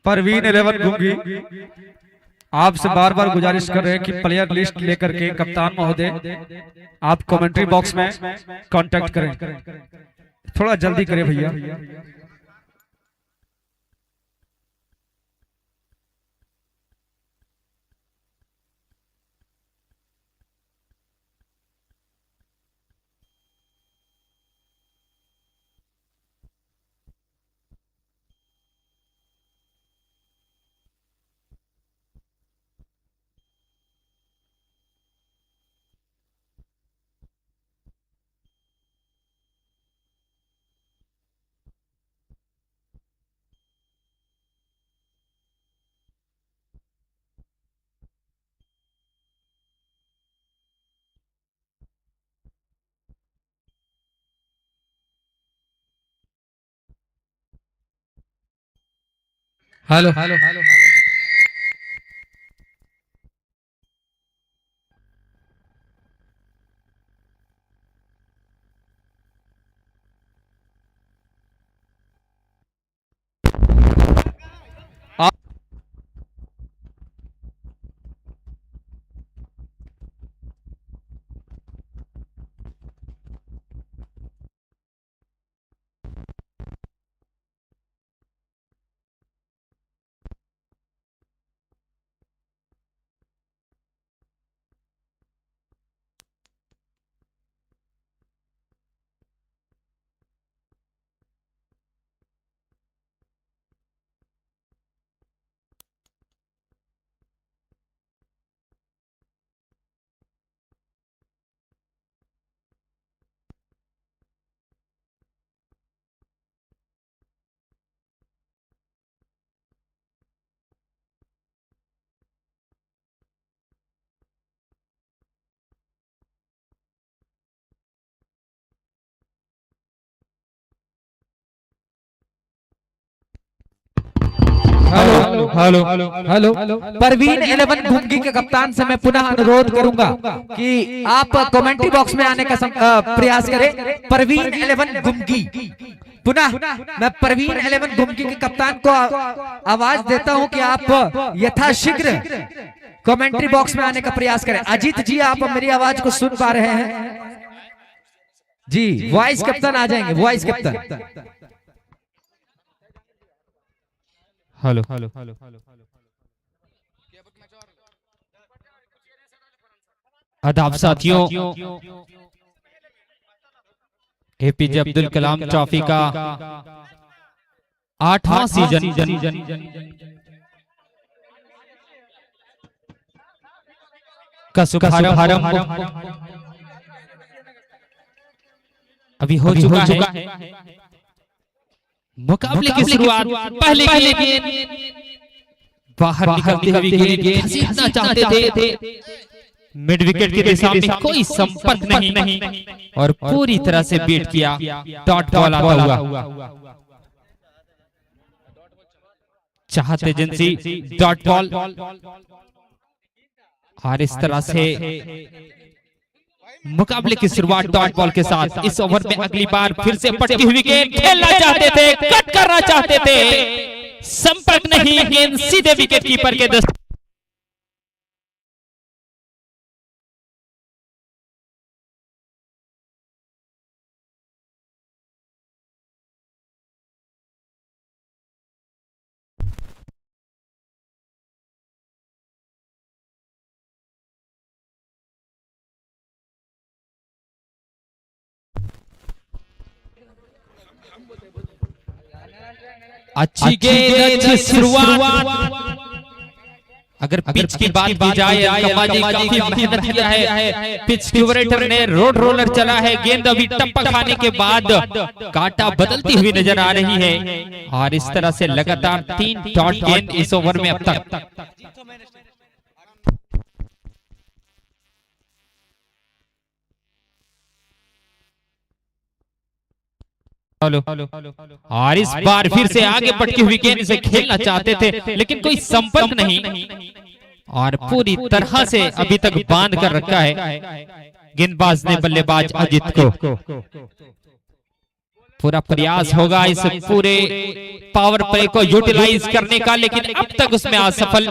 परवीन 11 घुंगी आपसे बार बार गुजारिश कर रहे हैं कि प्लेयर लिस्ट लेकर के कप्तान महोदय आप कमेंट्री बॉक्स में कांटेक्ट करें, थोड़ा जल्दी करें भैया। Hello hello hello hello hello hello Parveen 11 घुंगी के कप्तान से मैं पुनः अनुरोध करूंगा कि आप कमेंट्री बॉक्स में आने का प्रयास करें। परवीन 11 घुंगी, पुनः मैं परवीन 11 घुंगी के कप्तान को आवाज देता हूं कि आप यथाशीघ्र कमेंट्री बॉक्स में आने का प्रयास करें। अजीत जी, आप मेरी आवाज को सुन पा रहे हैं जी? वॉइस कैप्टन आ जाएंगे, vice captain. Hello hello hello आदाब साथियों, एपीजे अब्दुल कलाम ट्रॉफी का 8वां सीजन का शुभारंभ अभी हो चुका है। मुकाबले की शुरुआत पहले गेंद बाहर निकलते हुए गेंद खींचना चाहते थे, मिड विकेट की दिशा में कोई संपर्क नहीं और पूरी तरह से बीट किया। डॉट बॉल आता हुआ चाहते जिनसी डॉट बॉल, और इस तरह से मुकाबले की शुरुआत डॉट बॉल के साथ। इस ओवर में अगली बार फिर से पटकी हुई गेंद खेलना चाहते थे, कट करना चाहते थे, संपर्क नहीं, गेंद सीधे विकेट कीपर के दस्त। अच्छी गेंद, अच्छी शुरुआत। अगर पिच की बात की जाए, काफी मेहनत किया है पिच क्यूरेटर ने, रोड रोलर चला है, गेंद अभी टप्पा खाने के बाद कांटा बदलती हुई नजर आ रही है, और इस तरह से लगातार 3 डॉट गेंद इस ओवर में अब तक। हेलो, और इस बार फिर से आगे पटकी हुई गेंद से खेलना चाहते थे, लेकिन कोई संपर्क नहीं, और पूरी तरह से अभी तक बांध कर रखा है गेंदबाज ने बल्लेबाज अजित को। पूरा प्रयास होगा इस पूरे पावर प्ले को यूटिलाइज करने का, लेकिन अब तक उसमें असफल।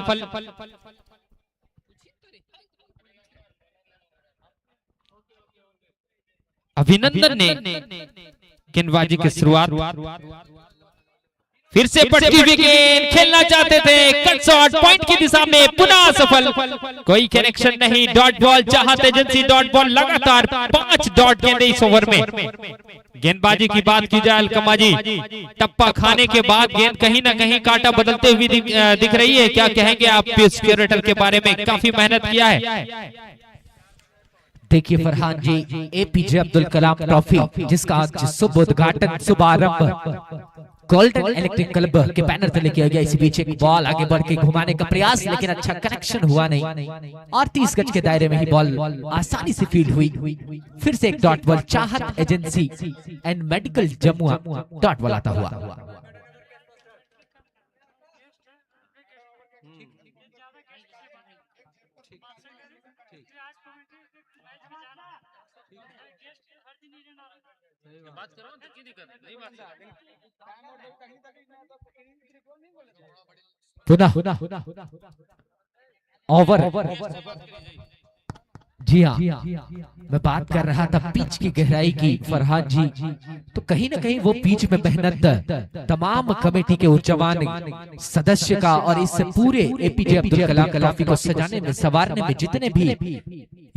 अभिनंदन ने गेंदबाजी की शुरुआत, फिर से पटकी हुई गेंद खेलना चाहते थे, कट शॉट पॉइंट की दिशा में, पुनः सफल, कोई कनेक्शन नहीं। डॉट बॉल चाहत एजेंसी, डॉट बॉल लगातार 5 डॉट गेंद इस ओवर में। गेंदबाजी की बात की जाए अलकमा जी, टप्पा खाने के बाद गेंद कहीं ना कहीं कांटा बदलते हुए दिख रही है, क्या कहेंगे आप पीयूष क्यूरेटर के बारे में? काफी मेहनत किया है। देखिए फरहान जी, एपीजे अब्दुल कलाम ट्रॉफी जिसका आज शुभ उद्घाटन शुभारंभ गोल्डन इलेक्ट्रिक क्लब के बैनर तले किया गया। इसी बीच एक बॉल आगे बढ़ के घुमाने का प्रयास, लेकिन अच्छा कनेक्शन हुआ नहीं और 30 गज के दायरे में ही बॉल आसानी से फील्ड हुई। फिर से एक डॉट बॉल चाहत agency and medical Jamua, dot ball आता हुआ। पुनः ओवर। जी हाँ, मैं बात कर रहा था पिच की गहराई की फरहान जी, तो कहीं ना कहीं वो पिच में मेहनत तमाम कमेटी के उच्चवान सदस्य का और इस पूरे एपीजे अब्दुल कलाम ट्रॉफी को सजाने में, संवारने में जितने भी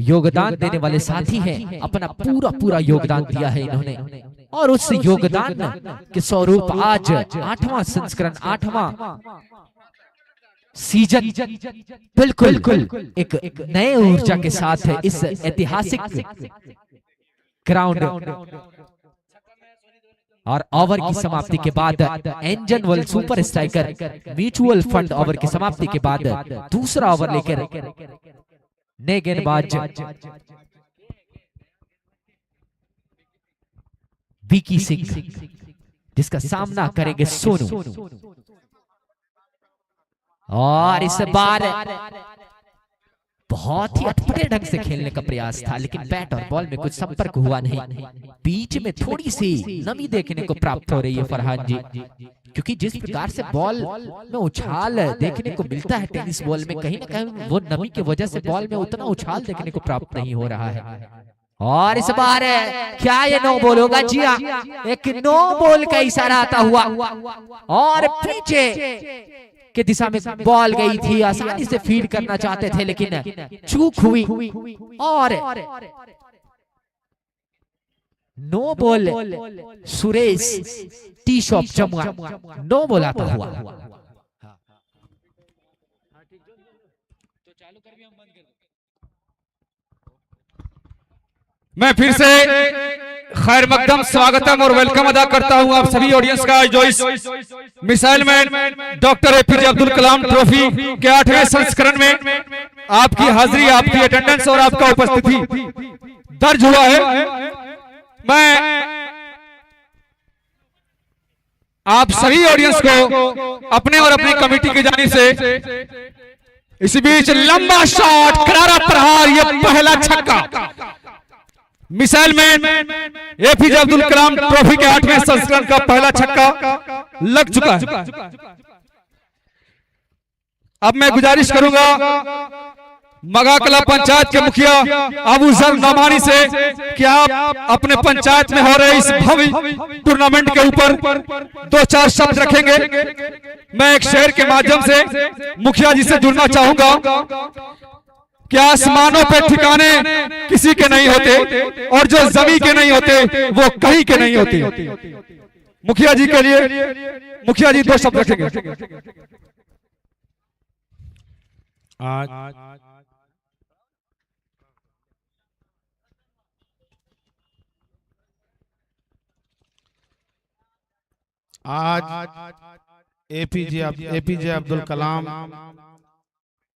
योगदान देने वाले साथी हैं, अपना पूरा योगदान दिया है इन्होंने। और उस योगदान के स्वरूप आज 8वां संस्करण, 8वां सीजन बिल्कुल एक नए ऊर्जा के साथ इस ऐतिहासिक ग्राउंड और ओवर की समाप्ति के बाद Angel world super striker mutual fund offer की समाप्ति के बाद दूसरा ओवर लेकर नए गेंदबाज विकी सिंह जिसका सामना करेंगे सोनू। और इस बार बहुत ही अटपटे ढंग से खेलने का प्रयास था, लेकिन बैट और बॉल में कुछ संपर्क हुआ नहीं। बीच में थोड़ी सी नमी देखने को प्राप्त हो रही है फरहान जी, क्योंकि जिस प्रकार से बॉल में उछाल देखने को मिलता है टेनिस बॉल में, कहीं ना कहीं वो नमी की वजह से बॉल में उतना उछाल देखने को प्राप्त नहीं हो रहा है। और इस बार क्या ये नो बॉल होगा? जी हाँ, एक नो बॉल का इशारा आता हुआ और पीछे के दिशा में बॉल गई थी, आसानी से फीड करना चाहते थे लेकिन चूक हुई और no ball. Suresh tea shop Jamua, no ball आता हुआ। मैं फिर से खैर मकदम स्वागतम और वेलकम अदा करता हूं आप सभी ऑडियंस का, जो इस missile man doctor APJ Abdul Kalam trophy के 8वें संस्करण में आपकी हाजिरी, आपकी अटेंडेंस और आपका उपस्थिति दर्ज हुआ है। मैं आप सभी ऑडियंस को अपने और अपनी कमेटी की जानिब से इसी बीच लंबा शॉट, करारा प्रहार, ये पहला छक्का missile man APJ Abdul Kalam trophy के 8वें संस्करण का पहला छक्का लग चुका है। अब मैं गुजारिश करूंगा मगा कला पंचायत के मुखिया अबू जर नमानी से कि आप अपने पंचायत में हो रहे इस भव्य टूर्नामेंट के ऊपर 2-4 शब्द रखेंगे। मैं एक शेर के माध्यम से मुखिया जी से जुड़ना चाहूंगा कि आसमानों पे ठिकाने किसी के नहीं होते और जो जमीन के नहीं होते वो कहीं के नहीं होते। मुखिया जी के लिए मुखिया जी 2 शब्द रखेंगे। आज एपीजे अब्दुल कलाम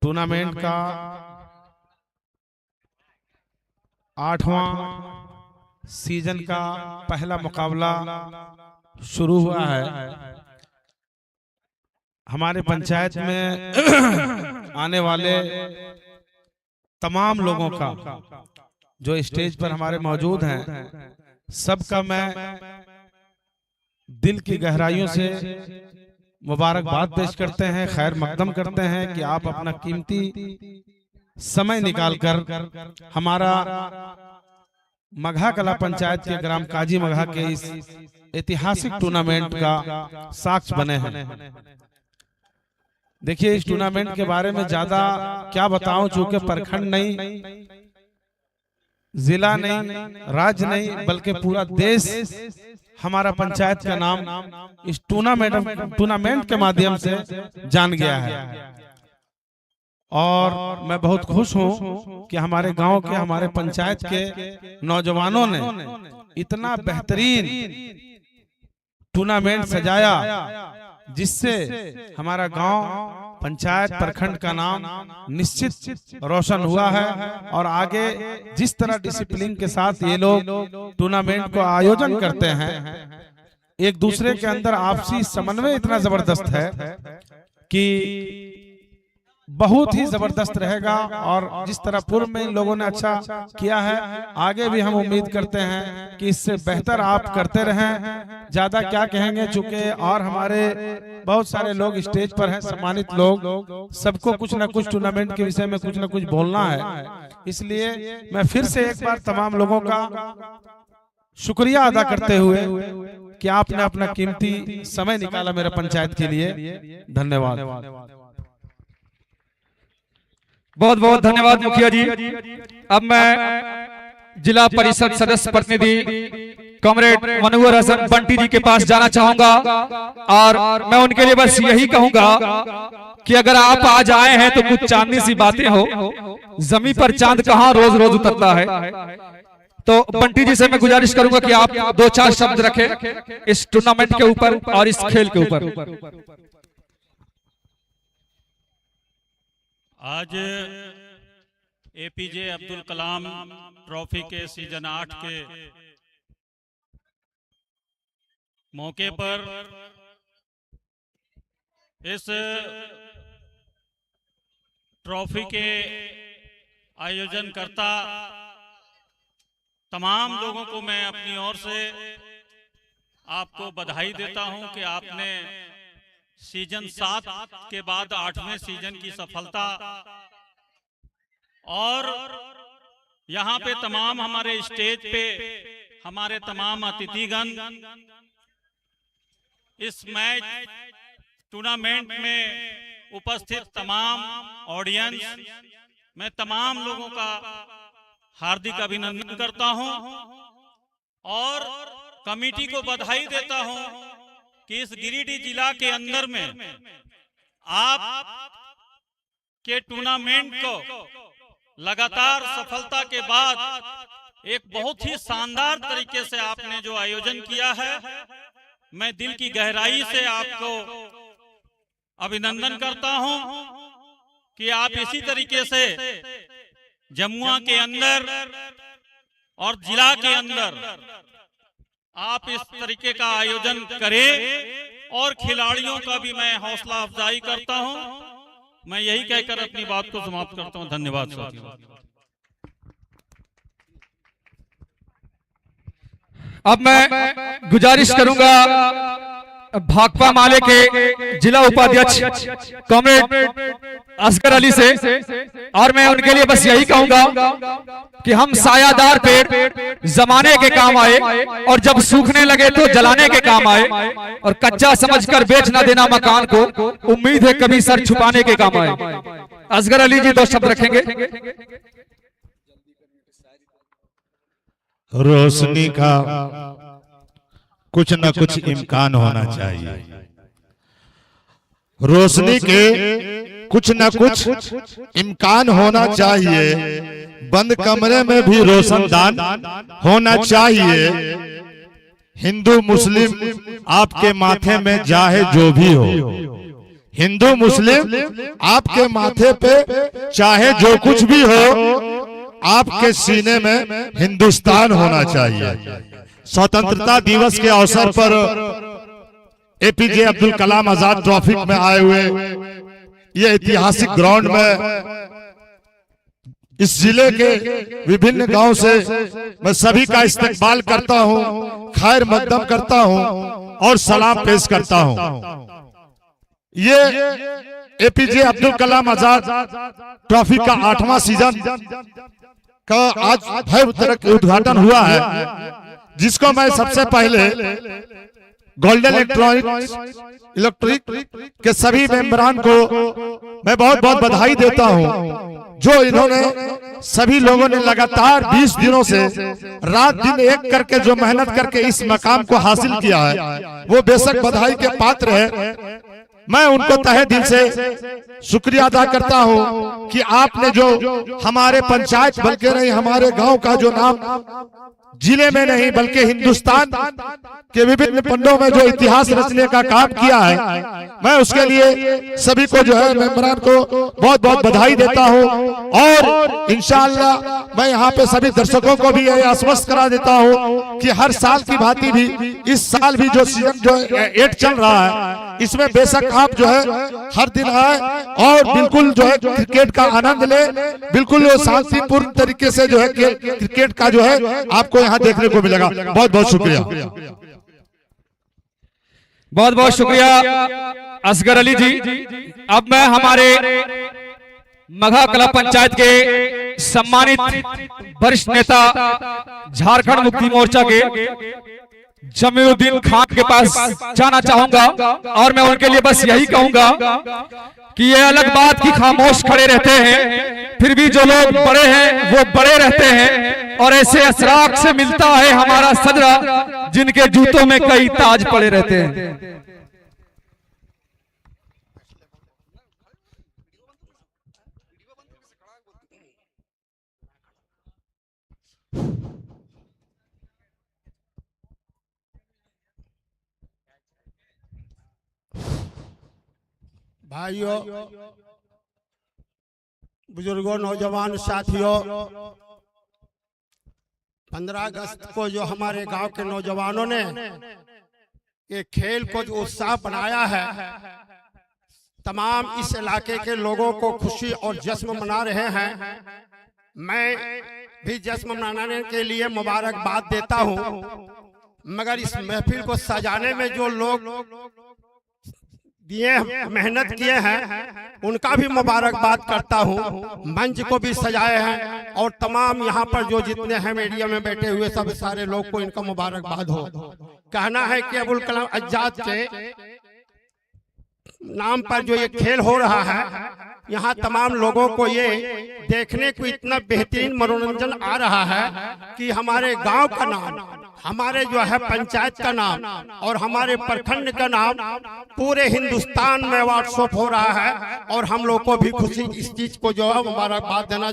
टूर्नामेंट का 8वां सीजन का पहला मुकाबला शुरू हुआ है। हमारे पंचायत में आने वाले तमाम लोगों का जो स्टेज पर हमारे मौजूद हैं, सबका मैं दिल की गहराइयों से मुबारकबाद पेश करते हैं, खैर मकदम करते हैं कि आप अपना कीमती समय निकालकर हमारा मगहा कला पंचायत के ग्राम काजी मगहा के इस ऐतिहासिक टूर्नामेंट का साक्ष्य बने हैं। देखिए, इस टूर्नामेंट के बारे में ज्यादा क्या बताऊं, चूंकि प्रखंड नहीं, जिला नहीं, राज्य नहीं, बल्कि पूरा देश हमारा पंचायत का नाम इस टूर्नामेंट के माध्यम से जान गया है। और मैं बहुत खुश हूं कि हमारे गांव के, हमारे पंचायत के नौजवानों ने इतना बेहतरीन टूर्नामेंट सजाया, जिससे हमारा गांव, पंचायत, प्रखंड का नाम निश्चित रोशन हुआ है। और आगे जिस तरह डिसिप्लिन के साथ ये लोग टूर्नामेंट को आयोजन करते हैं, एक दूसरे के अंदर आपसी समन्वय इतना जबरदस्त है कि बहुत ही जबरदस्त रहेगा। और जिस तरह पूर्व में इन लोगों ने अच्छा किया है, आगे भी हम उम्मीद करते हैं कि इससे बेहतर आप करते रहें। ज्यादा क्या कहेंगे, चूंकि और हमारे बहुत सारे लोग स्टेज पर हैं, सम्मानित लोग, सबको कुछ ना कुछ टूर्नामेंट के विषय में कुछ ना कुछ बोलना है। इसलिए मैं फिर से एक बार तमाम लोगों का शुक्रिया अदा करते हुए कि आपने अपना कीमती समय निकाला मेरे पंचायत के लिए, धन्यवाद। बहुत बहुत धन्यवाद मुखिया जी। अब मैं जिला परिषद सदस्य प्रतिनिधि कॉमरेड मनोहर हसन बंटी जी के पास जाना चाहूंगा, और मैं उनके लिए बस यही कहूंगा कि अगर आप आज आए हैं तो कुछ चांदनी सी बातें हो, जमीन पर चांद कहां रोज रोज उतरता है। तो बंटी जी से मैं गुजारिश करूंगा कि आप 2-4 शब्द रखें इस टूर्नामेंट के ऊपर और इस खेल के ऊपर। आज एपीजे अब्दुल कलाम ट्रॉफी के सीजन 8 के मौके पर इस ट्रॉफी के आयोजन करता तमाम लोगों को मैं अपनी ओर से आपको बधाई देता हूं कि आपने सीजन 7 के बाद 8वें सीजन की सफलता, और यहाँ पे तमाम हमारे स्टेज पे हमारे तमाम अतिथिगण इस मैच टूर्नामेंट में उपस्थित तमाम ऑडियंस, मैं तमाम लोगों का हार्दिक अभिनंदन करता हूं और कमेटी को बधाई देता हूं कि इस गिरिडीह जिला के अंदर में आप के टूर्नामेंट को लगातार सफलता के बाद एक बहुत ही शानदार तरीके से आपने जो आयोजन किया है, मैं दिल की गहराई से आपको अभिनंदन करता हूं कि आप इसी तरीके से जमुआ के अंदर और जिला के अंदर आप इस तरीके का आयोजन करें, और खिलाड़ियों का भी मैं हौसला अफजाई करता हूं। मैं यही कहकर अपनी बात को समाप्त करता हूं। धन्यवाद साथियों। अब मैं गुजारिश करूंगा भाकपा माले के जिला उपाध्यक्ष कॉमरेड असगर अली से, और मैं उनके लिए बस यही कहूंगा कि हम सायादार पेड़ जमाने के काम आए, और जब सूखने लगे तो जलाने के काम आए, और कच्चा समझकर बेच न देना मकान को, उम्मीद है कभी सर छुपाने के काम आए। असगर अली जी 2 शब्द रखेंगे। रोशनी का कुछ न कुछ इम्कान होना चाहिए, रोशनी के कुछ न कुछ इम्कान होना चाहिए, बंद कमरे में भी रोशनदान होना चाहिए। हिंदू मुस्लिम आपके माथे में चाहे जो भी हो, हिंदू मुस्लिम आपके माथे पे चाहे जो कुछ भी हो, आपके सीने में हिंदुस्तान होना चाहिए। स्वतंत्रता दिवस के अवसर पर एपीजे अब्दुल कलाम आजाद ट्रॉफी में आए हुए ये ऐतिहासिक ग्राउंड में इस जिले के विभिन्न गांव से मैं सभी का इस्तकबाल करता हूं, खैर मकदम करता हूं और सलाम पेश करता हूं। ये एपीजे अब्दुल कलाम आजाद ट्रॉफी का 8वां सीजन का आज भव्य उद्घाटन हुआ है, जिसको मैं सबसे पहले गोल्डन इलेक्ट्रिक के सभी मेंबरान को मैं बहुत बहुत बधाई देता हूं, जो इन्होंने सभी लोगों ने लगातार 20 दिनों से रात दिन एक करके जो मेहनत करके इस मकाम को हासिल किया है, वो बेशक बधाई के पात्र है। मैं उनको तहे दिल से शुक्रिया अदा करता हूं कि आपने जो हमारे पंचायत बल्कि नहीं हमारे गांव का जो नाम जिले में नहीं बल्कि हिंदुस्तान के विभिन्न पंडों में जो इतिहास रचने का काम किया है, मैं उसके लिए सभी को जो है मेंबरान को बहुत बहुत बधाई देता हूं। और इंशाअल्लाह मैं यहाँ पे सभी दर्शकों को भी यह आश्वस्त करा देता हूं कि हर साल की भांति भी इस साल भी जो सीजन जो 8 चल रहा है, इसमें बेशक आप जो है हर दिन आए और बिल्कुल जो है क्रिकेट का आनंद ले, बिल्कुल शांतिपूर्ण तरीके से जो है क्रिकेट का जो है आपको यहाँ देखने को मिलेगा। बहुत बहुत शुक्रिया। बहुत बहुत शुक्रिया असगर अली जी। अब मैं हमारे मघा कला पंचायत के सम्मानित वरिष्ठ नेता झारखंड मुक्ति मोर्चा के जमीउद्दीन खान के पास जाना चाहूंगा और मैं उनके लिए बस यही कहूंगा कि ये अलग बात की खामोश खड़े रहते हैं, फिर भी जो लोग बड़े हैं वो बड़े रहते हैं, और ऐसे असराक से मिलता है हमारा सदरा जिनके जूतों में कई ताज पड़े रहते हैं। भाइयों, बुजुर्गों, नौजवान साथियों, 15 अगस्त को जो हमारे गांव के नौजवानों ने ये खेल को जो उत्साह बनाया है, तमाम इस इलाके के लोगों को खुशी और जश्न मना रहे हैं। मैं भी जश्न मनाने के लिए मुबारकबाद देता हूं, मगर इस महफिल को सजाने में जो लोग दिए मेहनत किए हैं उनका भी मुबारकबाद करता हूं। मंच को भी सजाए हैं और तमाम यहाँ पर जो जितने हैं मीडिया में बैठे हुए सब सारे लोग को इनका मुबारकबाद हो। कहना है कि अब्दुल कलाम आजाद के नाम पर जो ये खेल हो रहा है, यहाँ तमाम लोगों को ये देखने को इतना बेहतरीन मनोरंजन आ रहा है कि हमारे गांव का नाम, हमारे जो है पंचायत का नाम और हमारे प्रखंड का नाम पूरे हिंदुस्तान में व्हाट्सएप हो रहा है, और हम लोग को भी खुशी इस चीज को जो है मुबारकबाद देना।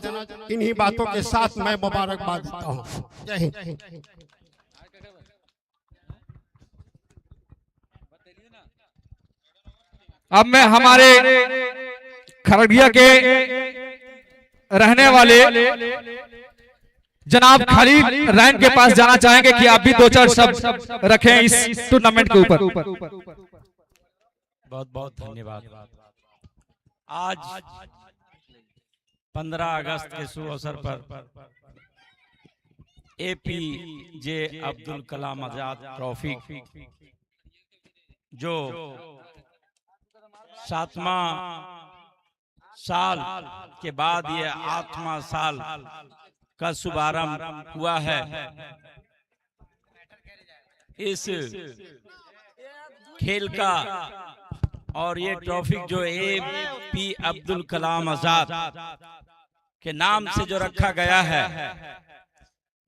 इन्हीं बातों के साथ मैं मुबारकबाद देता हूँ। जय हिंद। अब मैं हमारे खरड़िया के रहने वाले जनाब खालिद रैन के पास जाना चाहेंगे कि आप भी 2-4 शब्द रखें इस टूर्नामेंट के ऊपर। बहुत बहुत धन्यवाद। आज 15 अगस्त के शुभ अवसर पर एपीजे अब्दुल कलाम आजाद ट्रॉफी जो 7वां साल के बाद ये 8वां साल का शुभारंभ हुआ है, इस खेल का और ये ट्रॉफी जो एपी अब्दुल कलाम आजाद के नाम से जो रखा गया है,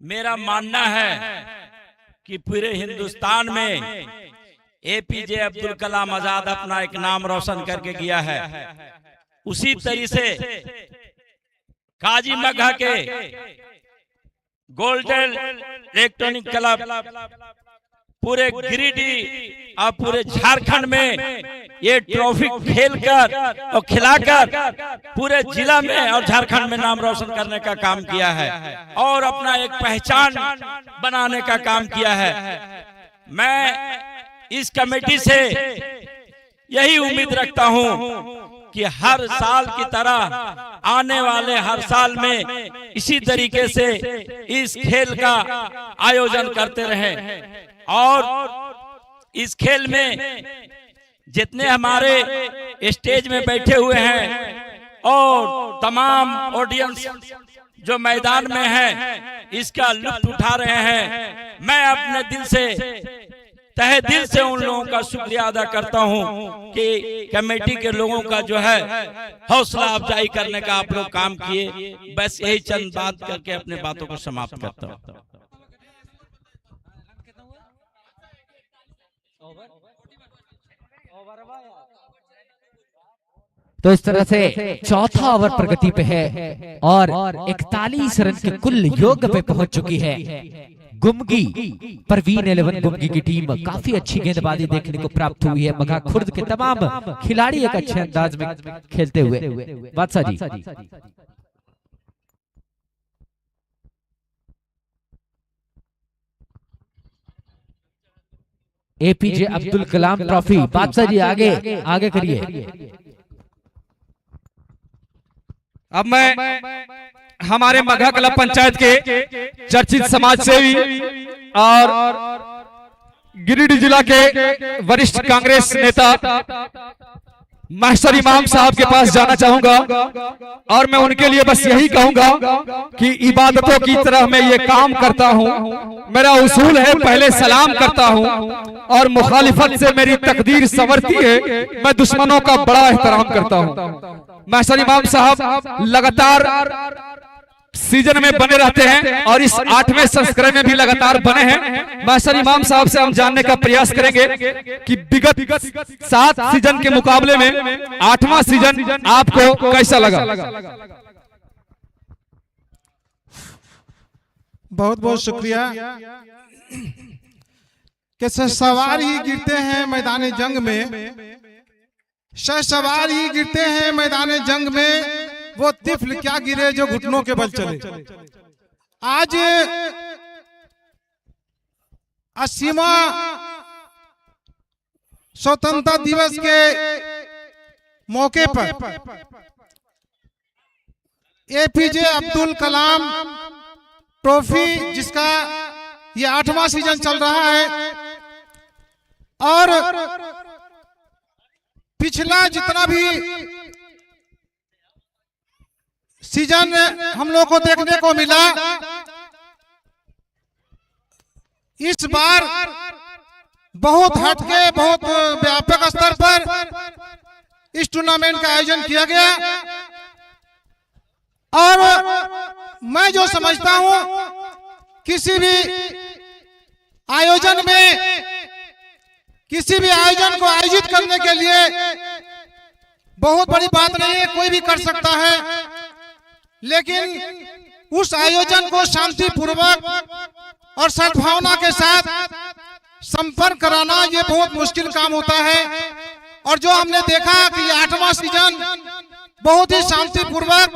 मेरा मानना है कि पूरे हिंदुस्तान में एपीजे अब्दुल कलाम आजाद अपना एक नाम रोशन करके गया है। उसी तरीके से काजी मघा के गोल्डन इलेक्ट्रॉनिक क्लब पूरे गिरिडीह और पूरे झारखंड में ये ट्रॉफी खेलकर और खिलाकर पूरे जिला में और झारखंड में नाम रोशन करने का काम किया है और अपना एक पहचान बनाने का काम किया है। मैं इस कमेटी से यही उम्मीद रखता हूं कि हर साल की तरह आने वाले हर साल में इसी तरीके से इस खेल का आयोजन करते रहें और इस खेल में जितने हमारे स्टेज में बैठे हुए हैं और तमाम ऑडियंस जो मैदान में है इसका लुत्फ उठा रहे हैं, मैं अपने दिल से तहे दिल से उन लोगों का शुक्रिया अदा करता हूं कि कमेटी के लोगों का जो है हौसला अफजाई करने का आप लोग काम किए। बस यही चंद बात करके अपने बातों को समाप्त करता हूं। तो इस तरह से चौथा ओवर प्रगति पे है और 41 रन के कुल योग पे पहुंच चुकी है गुमगी। परवीन 11 गुमगी की टीम काफी अच्छी गेंदबाजी देखने को प्राप्त हुई है। मघा खुर्द के तमाम खिलाड़ी एक अच्छे अंदाज में खेलते हुए। बादशाह जी एपीजे अब्दुल कलाम ट्रॉफी, बादशाह जी आगे आगे करिए। अब मैं हमारे मघा क्लब पंचायत के चर्चित समाज सेवी और गिरिडीह जिला के वरिष्ठ कांग्रेस नेता मास्टर इमाम साहब के पास जाना चाहूंगा और मैं उनके लिए बस यही कहूंगा कि इबादतों की तरह मैं ये काम करता हूं। मेरा उसूल है पहले सलाम करता हूं और मुखालिफत से मेरी तकदीर संवरती है। मैं दुश्मनों का बड़ा एहतराम करता हूं। मास्टर इमाम साहब लगातार सीजन में बने रहते हैं और इस 8वें संस्करण में भी लगातार बने हैं। मास्टर इमाम साहब से हम जानने का प्रयास करेंगे कि विगत 7 सीजन के मुकाबले में 8वां सीजन आपको कैसा लगा। बहुत बहुत शुक्रिया। कि सवार ही गिरते हैं मैदान जंग में, सवार ही गिरते हैं मैदान जंग में, वो तिफल क्या गिरे जो घुटनों के बल चले। आज 80वां स्वतंत्रता दिवस के मौके पर एपीजे अब्दुल कलाम ट्रॉफी, जिसका ये 8वां सीजन चल रहा है और पिछला जितना भी सीजन हम लोग को देखने को मिला, इस बार बहुत हटके बहुत व्यापक स्तर पर इस टूर्नामेंट का आयोजन किया गया। और मैं जो समझता हूं किसी भी आयोजन को आयोजित करने के लिए बहुत बड़ी बात नहीं है, कोई भी कर सकता है, लेकिन उस आयोजन को शांतिपूर्वक और सद्भावना के साथ संपन्न कराना ये बहुत मुश्किल काम होता है। और जो हमने देखा कि 8वां सीजन बहुत ही शांतिपूर्वक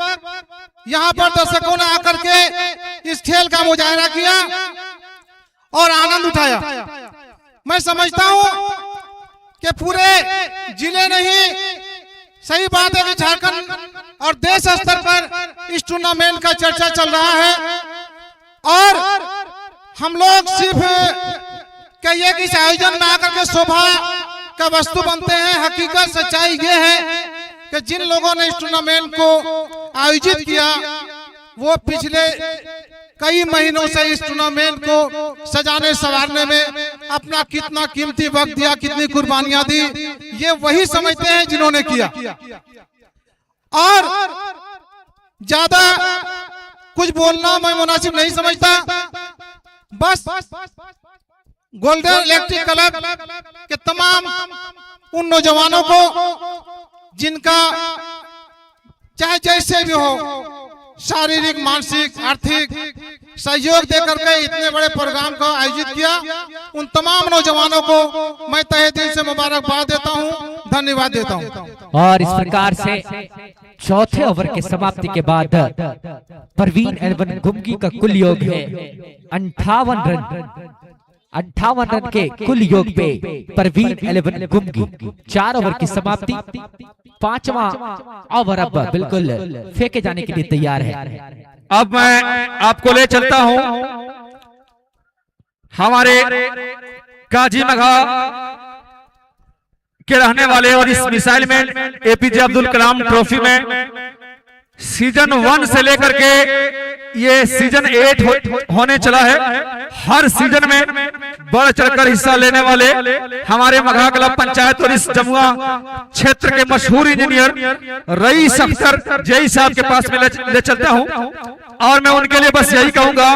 यहाँ पर दर्शकों ने आकर के इस खेल का मुजाहरा किया और आनंद उठाया। मैं समझता हूँ कि पूरे जिले नहीं, सही बात है कि झारखंड और देश स्तर पर इस टूर्नामेंट का चर्चा चल रहा है और हम लोग सिर्फ कहिए कि इस आयोजन में आकर के शोभा का वस्तु बनते हैं। हकीकत सच्चाई ये है कि जिन लोगों ने इस टूर्नामेंट को आयोजित किया वो पिछले कई महीनों से इस टूर्नामेंट को सजाने संवारने में अपना कितना कीमती वक्त दिया, कितनी कुर्बानियां दी, ये वही समझते हैं जिन्होंने किया। और ज्यादा कुछ बोलना मैं मुनासिब नहीं समझता। बस गोल्डन इलेक्ट्रिक क्लब के तमाम उन नौजवानों को जिनका चाहे जैसे भी हो शारीरिक, मानसिक, आर्थिक सहयोग देकर के इतने बड़े प्रोग्राम को आयोजित किया, उन तमाम नौजवानों को मैं तहे दिल से मुबारकबाद देता हूं, धन्यवाद देता हूं। और इस प्रकार से चौथे ओवर के समाप्ति के बाद परवीन 11 गुमगी का कुल योग है 58 रन। 58 रन के कुल योग पे परवीन 11 गुमगी 4 ओवर की समाप्ति। 5वां ओवर अब बिल्कुल फेंके जाने के लिए तैयार है। अब मैं आपको ले चलता हूं हमारे काजी मघा के रहने वाले और इस मिसाइल में एपीजे अब्दुल कलाम ट्रॉफी में सीजन 1 से लेकर के ये सीजन 8 होने चला है। हर सीजन में बढ़ चढ़कर हिस्सा लेने वाले हमारे मघा क्लब पंचायत और इस जमुआ क्षेत्र के मशहूर इंजीनियर रईस अख्तर जई साहब के पास में ले चलता हूं और मैं उनके लिए बस यही कहूंगा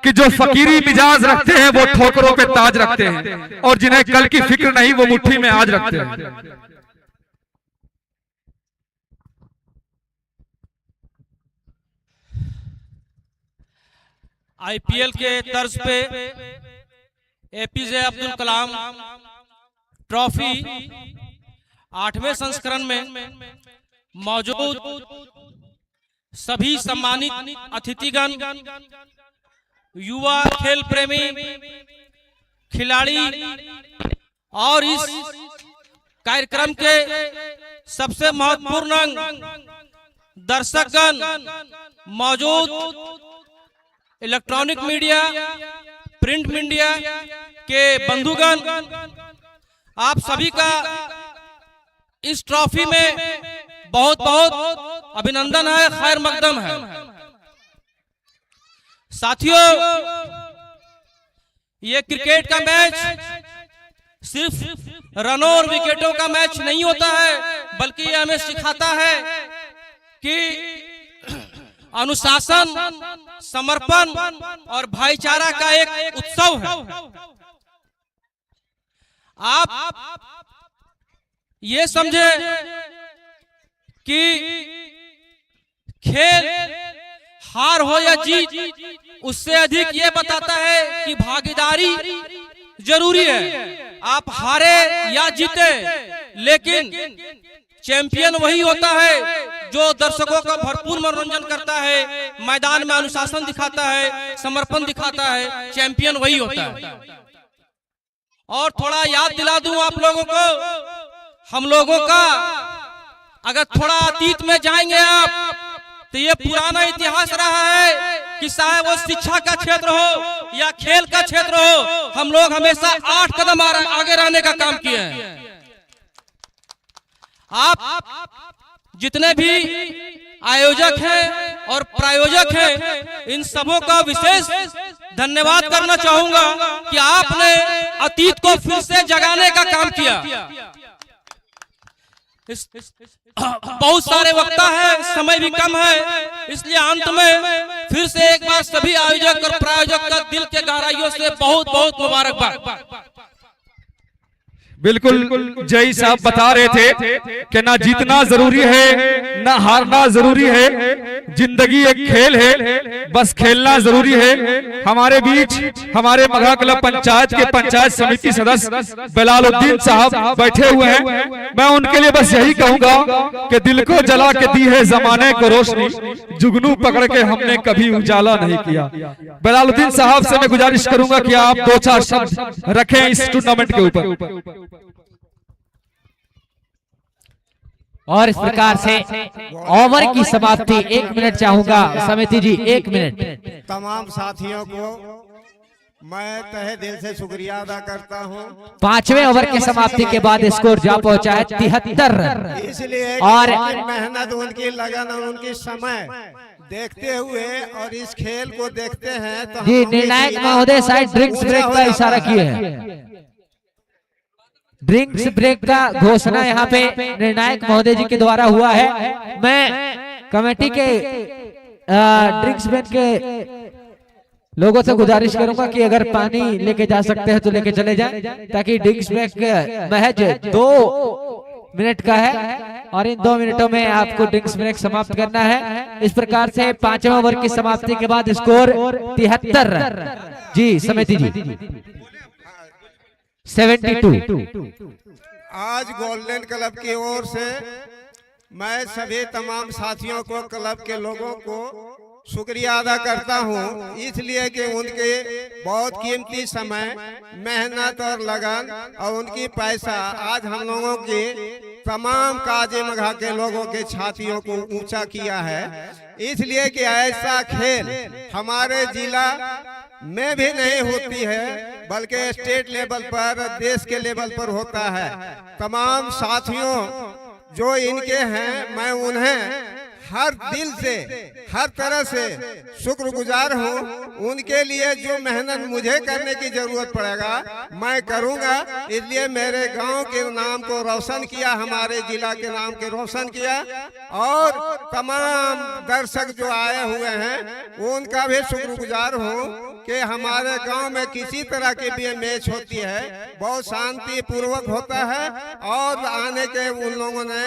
कि जो फकीरी मिजाज रखते हैं वो ठोकरों पे ताज रखते हैं और जिन्हें कल की फिक्र नहीं वो मुट्ठी में आज रखते हैं। आईपीएल के तर्ज पे एपीजे अब्दुल कलाम ट्रॉफी 8वें संस्करण में मौजूद सभी सम्मानित अतिथिगण, युवा खेल प्रेमी खिलाड़ी और इस कार्यक्रम के सबसे महत्वपूर्ण दर्शकगण, मौजूद इलेक्ट्रॉनिक मीडिया, प्रिंट मीडिया के बंधुगण, आप सभी का इस ट्रॉफी में बहुत बहुत अभिनंदन है, खैर मकदम है। साथियों, ये क्रिकेट का मैच सिर्फ रनों और विकेटों का मैच नहीं होता है, बल्कि ये हमें सिखाता है कि अनुशासन, समर्पण और भाईचारा का एक उत्सव है। आप ये समझे कि खेल हार हो या जीत, उससे अधिक ये बताता है कि भागीदारी जरूरी है। आप हारे या जीते, लेकिन चैंपियन वही होता है जो दर्शकों का भरपूर मनोरंजन करता है, मैदान में अनुशासन दिखाता है, समर्पण दिखाता है। चैंपियन वही होता है। और थोड़ा याद दिला दूं आप लोगों को, हम लोगों का अगर थोड़ा अतीत में जाएंगे आप, तो ये पुराना इतिहास रहा है कि चाहे वो शिक्षा का क्षेत्र हो या खेल का क्षेत्र हो, हम लोग हमेशा 8 कदम आगे रहने का काम किए हैं। आप जितने भी आयोजक हैं और प्रायोजक हैं, इन सबों का विशेष धन्यवाद करना चाहूंगा कि आपने अतीत को फिर से जगाने का काम किया। बहुत सारे वक्ता है, समय भी कम है, इसलिए अंत में फिर से एक बार सभी आयोजक और प्रायोजक का दिल के गहराइयों से बहुत बहुत मुबारकबाद। बिल्कुल जय साहब बता रहे थे कि ना जीतना जरूरी है ना हारना जरूरी है, जिंदगी एक खेल है, बस खेलना जरूरी है। हमारे बीच हमारे मघा क्लब पंचायत के पंचायत समिति सदस्य बिलालुद्दीन साहब बैठे हुए हैं। मैं उनके लिए बस यही कहूंगा कि दिल को जला के दी है जमाने को रोशनी, जुगनू पकड़ के हमने कभी उजाला नहीं किया। बिलालुद्दीन साहब से मैं गुजारिश करूंगा कि आप 2-4 शब्द रखें इस टूर्नामेंट के ऊपर। और इस प्रकार से ओवर की समाप्ति 1 मिनट चाहूंगा समिति जी, 1 मिनट। तमाम साथियों को मैं तहे दिल से शुक्रिया अदा करता हूं। 5वें ओवर की समाप्ति के बाद स्कोर जा पहुंचा है 73 रन। इसलिए और मेहनत, उनकी लगन और उनकी समय देखते हुए और इस खेल को देखते हैं तो जी निर्णायक महोदय साइड ड्रिंक्स ब्रेक का इशारा किए हैं। ड्रिंक्स ब्रेक का घोषणा यहाँ पे निर्णायक महोदय जी के द्वारा हुआ है। मैं कमेटी के ड्रिंक्स ब्रेक के लोगों से गुजारिश करूंगा कि अगर पानी लेके जा सकते हैं तो लेके चले जाएं, ताकि ड्रिंक्स ब्रेक महज 2 मिनट का है और इन 2 मिनटों में आपको ड्रिंक्स ब्रेक समाप्त करना है। इस प्रकार से 5वें ओवर की समाप्ति के बाद स्कोर 73 रन। जी समिति जी 72। आज गोल्डन क्लब की ओर से मैं सभी तमाम साथियों को, क्लब के लोगों को शुक्रिया अदा करता हूँ, इसलिए कि उनके बहुत कीमती समय, मेहनत और लगन और उनकी पैसा आज हम लोगों की तमाम काजे मघा के लोगों के छातियों को ऊंचा किया है। इसलिए कि ऐसा खेल हमारे जिला में भी नहीं होती है, बल्कि स्टेट लेवल पर, देश के लेवल पर होता है। तमाम साथियों जो इनके हैं, मैं उन्हें हर दिल से, हर तरह से शुक्रगुजार हूँ। उनके लिए जो मेहनत मुझे करने की जरूरत पड़ेगा मैं करूँगा। इसलिए मेरे गांव के नाम को रोशन किया, हमारे जिला के नाम के रोशन किया, और तमाम दर्शक जो आए हुए हैं उनका भी शुक्रगुजार हूँ कि हमारे गांव में किसी तरह की भी मैच होती है बहुत शांति पूर्वक होता है, और आने के उन लोगों ने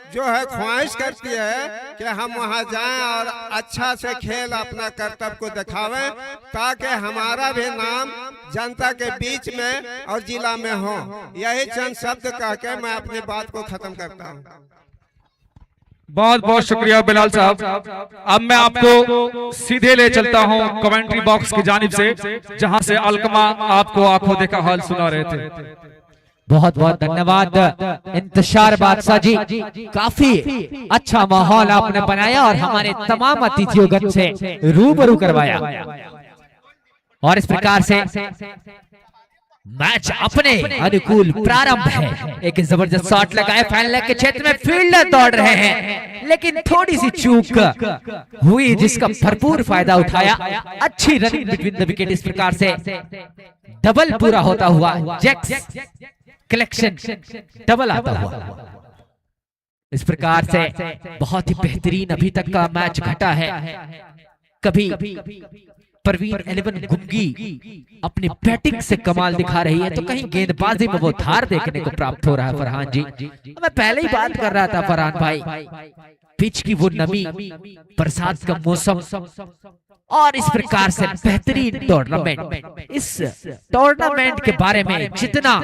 जो है ख्वाहिश करती है कि हम वहां जाएं और अच्छा से खेल अपना कर्तव्य को दिखावें, ताकि हमारा भी नाम जनता के बीच में और जिला में हो। यही चंद शब्द कह के मैं अपनी बात को खत्म करता हूं। बहुत बहुत शुक्रिया बिलाल साहब। अब मैं आपको सीधे ले चलता हूं कमेंट्री बॉक्स की जानिब से, जहां से अलकमा आपको आंखों देखा हाल सुना रहे थे। बहुत बहुत धन्यवाद इंतशार बादशाह जी, काफी अच्छा माहौल आपने बनाया और हमारे तमाम अतिथियों से रूबरू करवाया, और इस प्रकार से मैच अपने अनुकूल प्रारंभ है। एक जबरदस्त शॉट लगाए, फाइनल लेग के क्षेत्र में फील्डर दौड़ रहे हैं, लेकिन थोड़ी सी चूक हुई जिसका भरपूर फायदा उठाया। अच्छी रनिंग बिटवीन द विकेट, इस प्रकार से डबल पूरा होता हुआ, जैक्स कलेक्शन डबल आता हुआ। इस प्रकार से बहुत ही बेहतरीन अभी तक का मैच घटा है। कभी परवीन 11 गुमगी अपनी बैटिंग से कमाल दिखा रही है, तो कहीं गेंदबाजी में वो धार देखने को प्राप्त हो रहा है। फरहान जी, मैं पहले ही बात कर रहा था फरहान भाई, पिच की वो नमी, बरसात का मौसम, और इस प्रकार से बेहतरीन टूर्नामेंट। इस टूर्नामेंट के बारे में जितना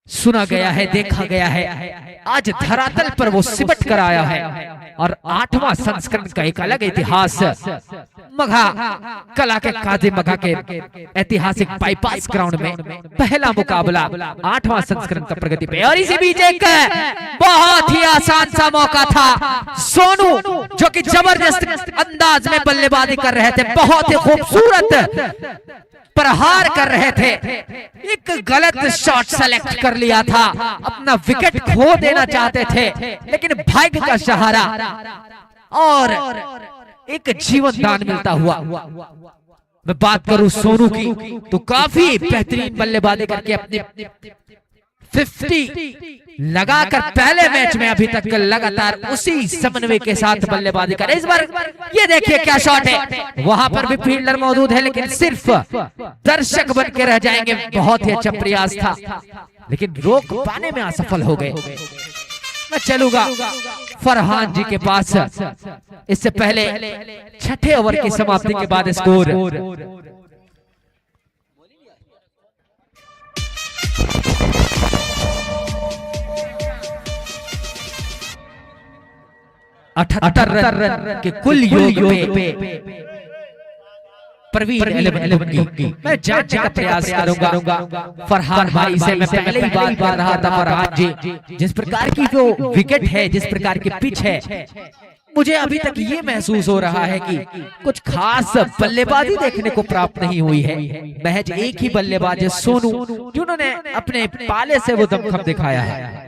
सुना गया है, देखा गया है, आज धरातल पर वो सिमट कर आया है, और 8वां संस्करण का एक अलग इतिहास मघा कला के काजी मघा के ऐतिहासिक बाईपास ग्राउंड में पहला मुकाबला 8वां संस्करण का प्रगति पे। और इसी बीच एक बहुत ही आसान सा मौका था, सोनू जो कि जबरदस्त अंदाज में बल्लेबाजी कर रहे थे, बहुत ही खूबसूरत प्रहार कर रहे थे, एक गलत शॉट सेलेक्ट कर लिया था, अपना विकेट खो देना चाहते थे, लेकिन भाग्य का सहारा और एक जीवन दान मिलता हुआ। मैं बात करूं सोनू की, तो काफी बेहतरीन बल्लेबाजी करके अपने 50 लगाकर पहले मैच में अभी तक लगातार उसी समन्वय के साथ बल्लेबाजी कर। इस बार ये देखिए क्या शॉट है, वहां पर भी फील्डर मौजूद है, लेकिन सिर्फ दर्शक बन के रह जाएंगे। बहुत ही अच्छा प्रयास था, लेकिन रोक पाने में असफल हो गए। मैं चलूंगा फरहान जी के पास। इससे पहले छठे ओवर की समाप्ति के बाद स्कोर 78 रन के कुल योग पे परवीन 11 गुमगी। मैं जानने का प्रयास करूंगा फरहान भाई से। मैं पहले ही बात कर रहा था फरहान जी, जिस प्रकार की जो विकेट है, जिस प्रकार की पिच है, मुझे अभी तक ये महसूस हो रहा है कि कुछ खास बल्लेबाजी देखने को प्राप्त नहीं हुई है। महज एक ही बल्लेबाज है सोनू, जिन्होंने अपने पाले से वो दमखम दिखाया है।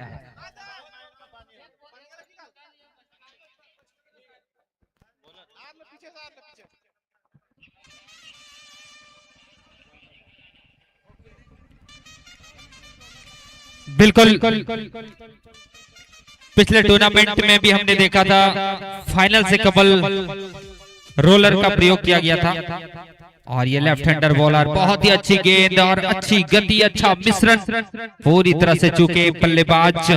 बिल्कुल पिछले टूर्नामेंट में भी हमने देखा था, फाइनल से कबल रोलर का प्रयोग किया गया था, और ये लेफ्ट हैंडर बॉलर, बहुत ही अच्छी गेंद और अच्छी गति, अच्छा मिश्रण, पूरी तरह से चूके बल्लेबाज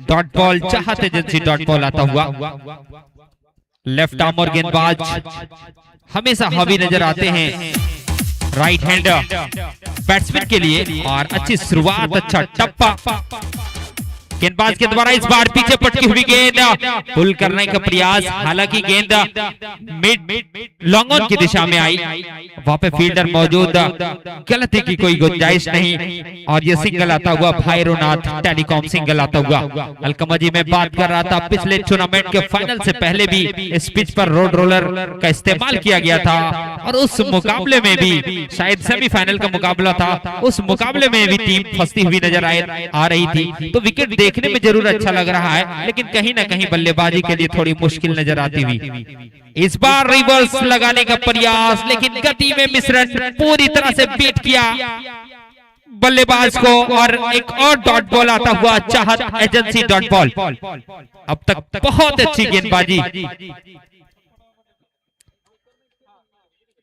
डॉट बॉल चाहते जैसी डॉट बॉल आता हुआ। लेफ्ट आर्म और गेंदबाज हमेशा हावी नजर आते हैं राइट हैंडर बैट्समैन के लिए, और अच्छी शुरुआत, अच्छा टप्पा, गेंदबाज के द्वारा इस बार पीछे पटकी हुई गेंद पुल करने का प्रयास, हालांकि गेंद मिड लॉन्ग ऑन की दिशा में आई, वहां पे फील्डर मौजूद, गलती की कोई गुंजाइश नहीं और ये सिंगल आता हुआ भैरवनाथ टेलीकॉम सिंगल आता हुआ। अलकमा जी मैं बात कर रहा था, पिछले टूर्नामेंट के फाइनल से पहले भी इस पिच पर रोड रोलर का इस्तेमाल किया गया था और उस मुकाबले में भी, शायद सेमीफाइनल का मुकाबला था, उस मुकाबले में भी टीम फंसती हुई नजर आ रही थी। तो विकेट देखने में जरूर अच्छा लग रहा है, लेकिन कहीं ना कहीं बल्लेबाजी के लिए थोड़ी मुश्किल नजर आती हुई। इस बार रिवर्स लगाने का प्रयास, लेकिन गति में मिश्रण पूरी तरह से बीट किया बल्लेबाज को और एक और डॉट बॉल आता हुआ चाहत एजेंसी डॉट बॉल। अब तक बहुत अच्छी गेंदबाजी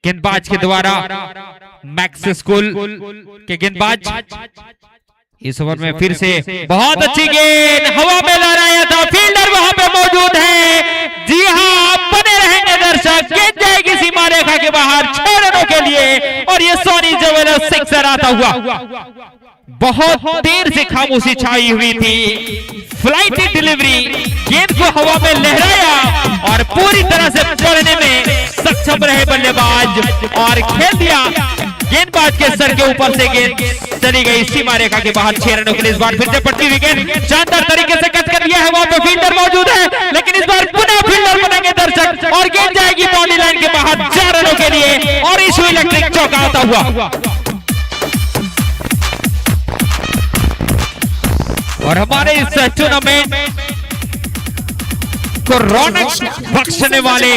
गेंदबाज के द्वारा, मैक्स स्कूल के गेंदबाज इस ओवर में फिर से बहुत अच्छी गेंद हवा में लहराया था, फील्डर वहां पे मौजूद है। जी हाँ, बने रहेंगे दर्शक, गेंद जाएगी सीमा रेखा के बाहर 6 रनों के लिए और ये सोनी जबरदस्त सिक्सर आता हुआ। बहुत देर से खामोशी छाई हुई थी, फ्लाइट डिलीवरी, गेंद को हवा में लहराया और पूरी तरह से पड़ने में सक्षम रहे बल्लेबाज और खेल दिया। गेंदबाज के सर के ऊपर से गेंद चली गई सीमा रेखा के बाहर 6 रनों के लिए। इस बार फिर से पटकी हुई गेंद शानदार तरीके से कट कर दिया है, वहां पे फील्डर मौजूद है, लेकिन इस बार पुनः फील्डर बनेंगे दर्शक और गेंद जाएगी बाउंड्री लाइन के बाहर 4 रनों के लिए और इशू इलेक्ट्रिक चौका आता हुआ। और हमारे इस टूर्नामेंट को रौनक बख्शने वाले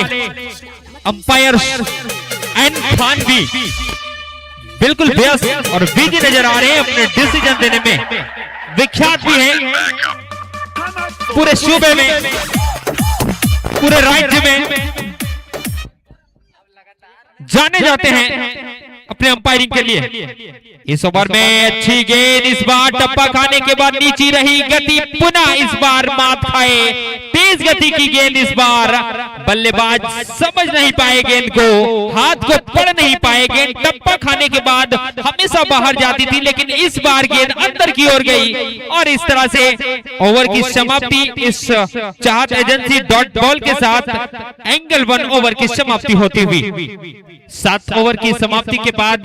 अंपायर एन खान भी बिल्कुल व्यस्त और बिजी नजर आ रहे हैं, अपने डिसीजन देने में विख्यात भी हैं पूरे सूबे में, पूरे राज्य में जाने जाते हैं अपने अंपायरिंग के लिए। इस ओवर में अच्छी गेंद, इस बार टप्पा खाने के बाद नीची रही गति, पुनः इस बार मात खाए, तेज गति की गेंद। इस बार बल्लेबाज समझ नहीं पाए गेंद को, हाथ को पढ़ नहीं पाए, गेंद टप्पा खाने के बाद हमेशा बाहर जाती थी, लेकिन इस बार गेंद अंदर की ओर गई और इस तरह से ओवर की समाप्ति इस चाहत एजेंसी डॉट बॉल के साथ एंगल 1 ओवर की समाप्ति होती हुई। 7 ओवर की समाप्ति के बाद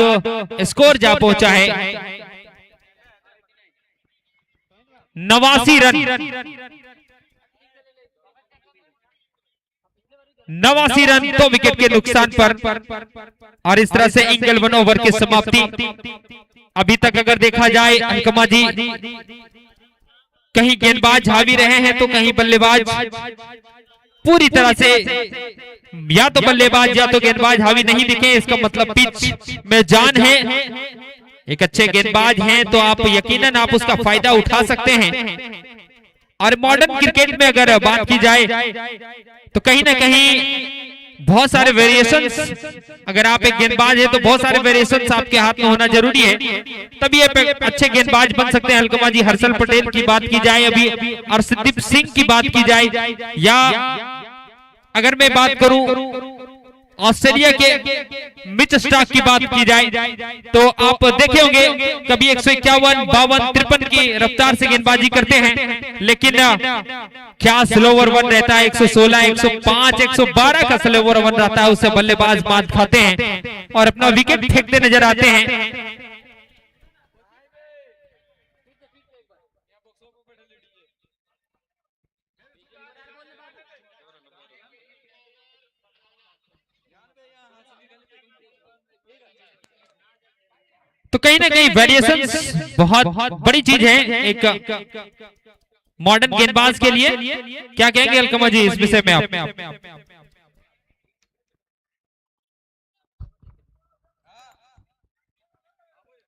स्कोर जा पहुंचा है 89 रन। 89 रन 2 विकेट के नुकसान पर और इस तरह से एंगल 1 ओवर की समाप्ति। अभी तक अगर देखा जाए अंकमा जी, कहीं गेंदबाज हावी रहे हैं तो कहीं बल्लेबाज पूरी तरह से, या तो बल्लेबाज या तो गेंदबाज हावी नहीं दिखे, इसका मतलब पिच में जान है। एक अच्छे गेंदबाज हैं तो आप यकीनन आप उसका फायदा उठा सकते हैं। और मॉडर्न क्रिकेट में अगर बात की जाए तो कहीं ना कहीं बहुत सारे वेरिएशंस, अगर आप एक गेंदबाज है तो बहुत सारे वेरिएशंस आपके हाथ में होना जरूरी है, तभी आप अच्छे गेंदबाज बन सकते हैं। अलकमा जी, हर्षल पटेल की बात की जाए अभी, और सिद्दीप सिंह की बात की जाए, या अगर मैं बात करूं ऑस्ट्रेलिया के मिच स्टार्क की बात की जाए तो आप देखे होंगे कभी 151, 52, 53 की रफ्तार से गेंदबाजी करते हैं, लेकिन क्या स्लोवर वन रहता है 116, 105, 112 का स्लोवर वन रहता है, उससे बल्लेबाज मात खाते हैं और अपना विकेट फेंकते नजर आते हैं। तो कहीं ना कहीं वेरिएशंस बहुत बड़ी चीज है एक मॉडर्न गेंदबाज के लिए। क्या कहेंगे अलकमा जी इस विषय में आप?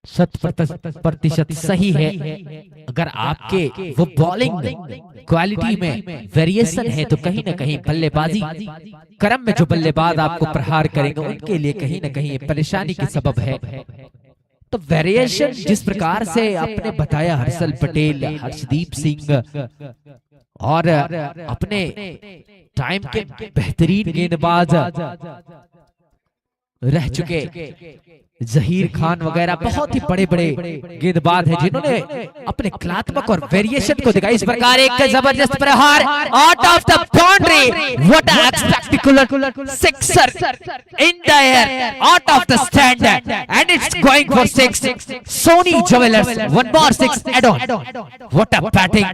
100% सही है। अगर आपके वो बॉलिंग क्वालिटी में वेरिएशन है तो कहीं ना कहीं बल्लेबाजी क्रम में जो बल्लेबाज आपको प्रहार करेंगे उनके लिए कहीं ना कहीं परेशानी की सबब है। तो वेरिएशन जिस प्रकार से आपने बताया, हर्षल पटेल, हर्षदीप सिंह और अपने टाइम के बेहतरीन गेंदबाज रह चुके जहीर खान वगैरह बहुत ही बड़े बड़े गेंदबाज हैं जिन्होंने अपने कलात्मक और वेरिएशन को दिखाई। इस प्रकार एक जबरदस्त प्रहार out of the boundary, what a spectacular sixer in the air out of the stand and it's going for 6। Soni jewellers one more 6 add on. What a batting,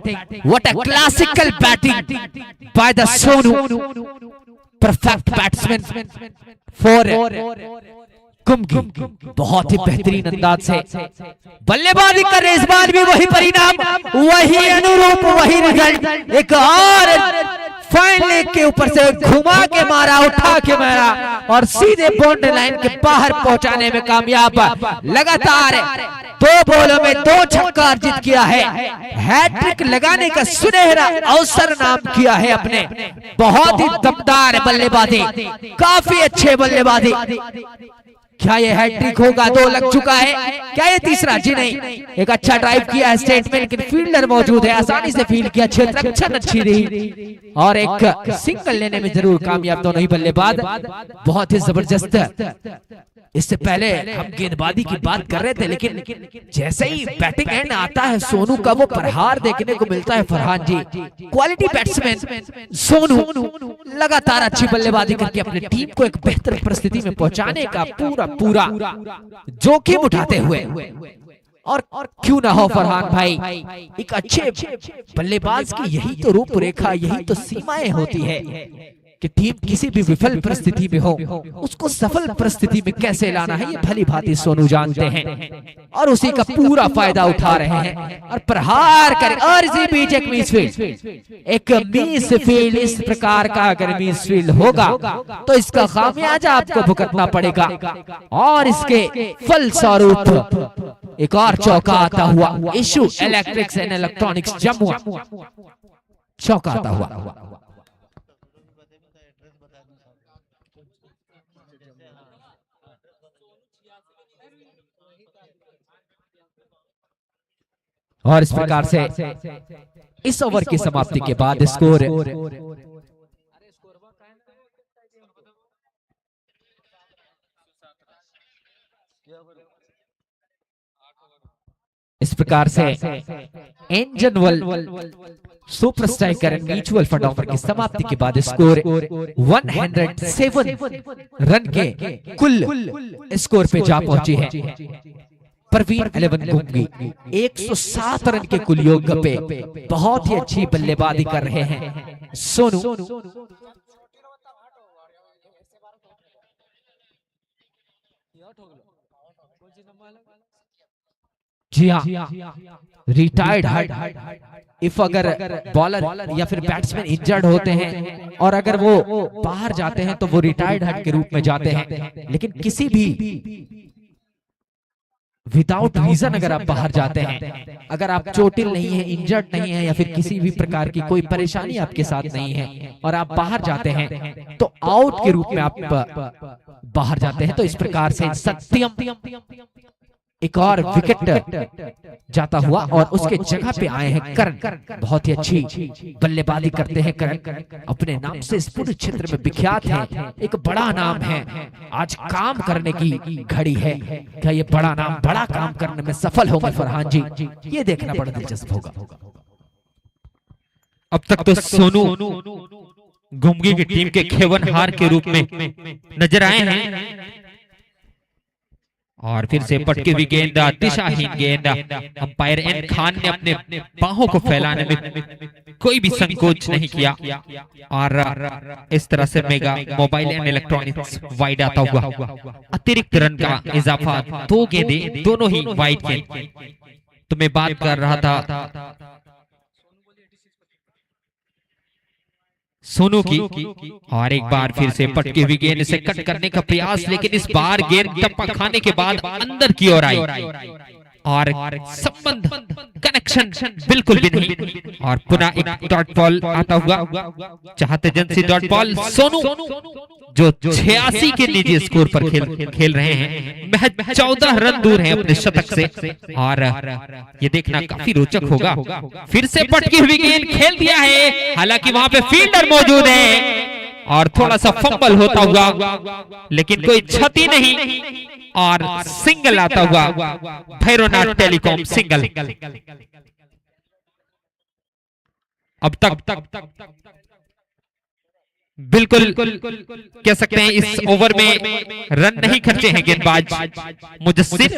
what a classical batting by the Sonu, perfect batsman for Gumgi. बहुत ही बेहतरीन अंदाज से बल्लेबाजी कर रहे, इस बार भी वही परिणाम, वही अनुरूप, वही रिजल्ट। एक और फाइन लेग के ऊपर से घुमा के मारा, उठा के मारा और सीधे बाउंड्री लाइन के बाहर पहुंचाने में कामयाब। लगातार 2 बॉलों में 2 छक्का अर्जित किया है, हैट्रिक लगाने का सुनहरा अवसर नाम किया है अपने। बहुत ही दमदार बल्लेबाजी, काफी अच्छे बल्लेबाजी। क्या ये हैट्रिक होगा? 2 लग चुका है, क्या ये तीसरा? जी नहीं। एक अच्छा ड्राइव किया है स्टेट में, लेकिन फील्डर मौजूद है, आसानी से फील्ड किया, क्षेत्र रक्षण अच्छी रही और एक सिंगल लेने में जरूर कामयाब दोनों ही बल्लेबाज। बहुत ही जबरदस्त। इससे पहले हम गेंदबाजी की बात कर रहे थे, लेकिन जैसे ही बैटिंग एंड आता है सोनू का, वो प्रहार देखने को मिलता है। फरहान जी क्वालिटी बैट्समैन सोनू लगातार अच्छी बल्लेबाजी करके अपनी टीम को एक बेहतर परिस्थिति में पहुंचाने का पूरा जोखिम उठाते हुए। और क्यों ना हो फरहान भाई, एक अच्छे बल्लेबाज की यही तो रूपरेखा, यही तो सीमाएं होती है कि टीम किसी भी विफल परिस्थिति में हो उसको सफल परिस्थिति में कैसे लाना है, ये भली भांति सोनू जानते हैं और उसी का पूरा फायदा उठा रहे हैं और प्रहार करें। और इसी बीच एक मिस फील्ड, इस प्रकार का अगर मिस फील्ड होगा तो इसका खामियाजा आपको भुगतना पड़ेगा और इसके फल स्वरूप एक और चौका आता हुआ। Issue electrics and electronics Jammu चौका आता हुआ। और इस प्रकार से इस ओवर की समाप्ति के बाद स्कोर इस प्रकार से Angel One super striker mutual fund offer की समाप्ति के बाद स्कोर 107 रन के कुल स्कोर पे जा पहुंची है। परवीन 11 गुंगी 107 रन के कुल योग पे बहुत ही अच्छी बल्लेबाजी कर रहे हैं सोनू। जी हाँ, रिटायर्ड हार्ड इफ अगर बॉलर या फिर बैट्समैन इंजर्ड होते हैं और अगर वो बाहर जाते हैं तो वो रिटायर्ड हार्ड के रूप में जाते हैं। लेकिन किसी भी विदाउट रीजन अगर आप बाहर जाते हैं, अगर आप चोटिल नहीं है, इंजर्ड नहीं है या फिर किसी भी प्रकार की कोई परेशानी आपके साथ नहीं है और आप बाहर जाते हैं तो आउट के रूप में आप बाहर जाते हैं। तो इस प्रकार से सत्यम एक और विकेट जाता हुआ और उसके जगह पे आए हैं करण। बहुत ही अच्छी बल्लेबाजी करते हैं करण, अपने नाम से इस पूरे क्षेत्र में विख्यात है, एक बड़ा नाम है। आज काम करने की घड़ी है, क्या ये बड़ा नाम बड़ा काम करने में सफल होंगे फरहान जी? ये देखना बड़ा दिलचस्प होगा। अब तक तो सोनू गुमगी की टीम के खेवनहार के रूप में नजर आए हैं और फिर से पटकी हुई गेंद, दिशाहीन गेंद। अंपायर एन खान ने अपने बाहों को फैलाने में कोई भी संकोच नहीं किया और इस तरह से mega mobile and electronics wide आता हुआ। अतिरिक्त रन का इजाफा, 2 गेंदें दोनों ही वाइड गेंद। तो मैं बात कर रहा था सोनू की और एक बार फिर से पटकी हुई गेंद से कट करने का प्रयास, लेकिन इस बार गेंद टप्पा खाने के बाद अंदर की ओर आई और संबंध कनेक्शन बिल्कुल भी नहीं। और पुनः एक डॉट बॉल आता हुआ, चाहते जन सी डॉट बॉल। सोनू जो 86 के निजी स्कोर पर खेल रहे हैं, महज 14 रन दूर हैं अपने शतक से और ये देखना काफी रोचक होगा। फिर से पटकी हुई गेंद खेल दिया है, हालांकि वहां पे फील्डर मौजूद है और थोड़ा सा फंबल होता हुआ, लेकिन कोई क्षति नहीं और सिंगल आता हुआ भैरवनाथ टेलीकॉम सिंगल। अब तक बिल्कुल कह सकते हैं इस ओवर में रन नहीं खर्चे हैं गेंदबाज मुजस्सिर।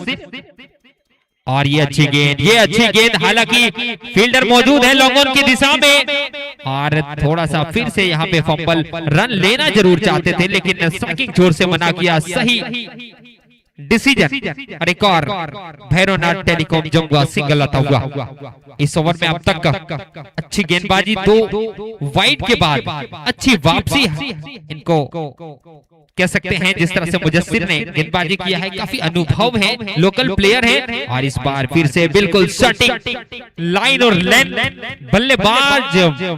और ये अच्छी गेंद, हालांकि फील्डर मौजूद है लॉन्ग ऑन की दिशा में और थोड़ा सा फिर से यहाँ पे फंबल, रन लेना जरूर चाहते थे लेकिन स्ट्राइकिंग जोर से मना किया, सही डिसीजन। और एक और भैरवनाथ टेलीकॉम जमुआ सिंगल आता हुआ। इस ओवर में अब तक अच्छी गेंदबाजी, 2 वाइड के बाद अच्छी वापसी इनको कह सकते हैं। जिस तरह से मुजस्सिर ने गेंदबाजी किया है, काफी अनुभव है, लोकल प्लेयर है और इस बार फिर से बिल्कुल सटीक लाइन और लेंथ। बल्लेबाज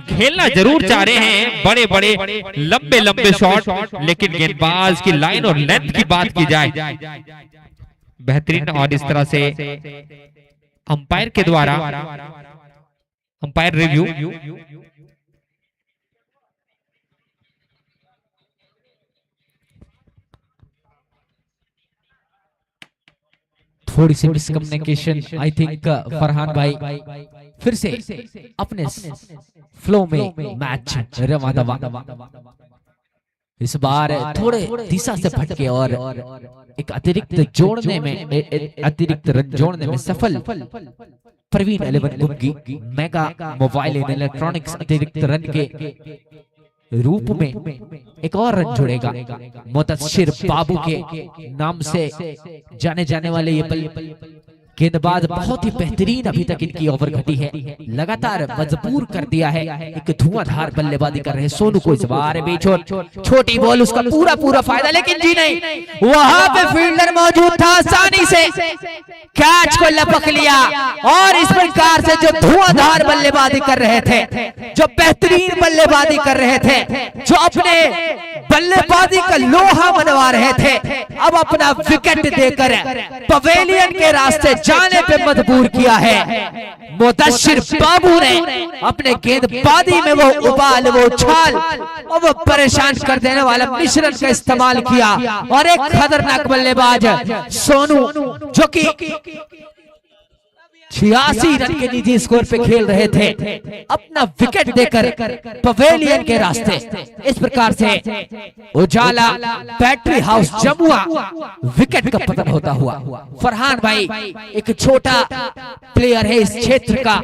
खेलना जरूर चाह रहे हैं, बड़े बड़े लंबे लंबे शॉट, लेकिन गेंदबाज की लाइन और लेंथ की बात की जाए बेहतरीन। और इस तरह से अंपायर के द्वारा अंपायर रिव्यू थोड़ी सी मिसकम्युनिकेशन, आई थिंक फरहान भाई फिर से अपने फ्लो में मैच रवा दवा, इस बार थोड़े दिशा से भटके और एक अतिरिक्त जोड़ने में, अतिरिक्त रन जोड़ने में सफल Praveen 11 Gumgi mega mobile and electronics अतिरिक्त रन के रूप में एक और रन जोड़ेगा। मुदस्सिर बाबू के नाम से जाने जाने वाले ये गेंदबाज बहुत ही बेहतरीन अभी तक इनकी ओवर घटी है, लगातार मजबूर कर दिया है, एक धुआंधार बल्लेबाजी कर रहे हैं सोनू को। इस बार भी छोटी बॉल, उसका पूरा फायदा, लेकिन जी नहीं, वहां पे फील्डर मौजूद था, आसानी से कैच को लपक लिया। और इस प्रकार से जो धुआंधार बल्लेबाजी कर रहे थे, जो बेहतरीन बल्लेबाजी कर रहे थे, जो अपने बल्लेबाजी का लोहा मनवा रहे थे, अब अपना विकेट देकर पवेलियन के रास्ते जाने पे मजबूर किया है। मुदस्सिर बाबू ने अपने गेंदबाजी में वो उबाल, वो उछाल और वो परेशान कर देने वाला मिश्रण का इस्तेमाल किया। और एक खतरनाक बल्लेबाज सोनू, जो कि 86 रन के निजी स्कोर पे खेल रहे थे, अपना विकेट देकर पवेलियन के रास्ते। इस प्रकार से उजाला बैटरी हाउस जमुआ विकेट का पतन होता हुआ। फरहान भाई एक छोटा प्लेयर है इस क्षेत्र का,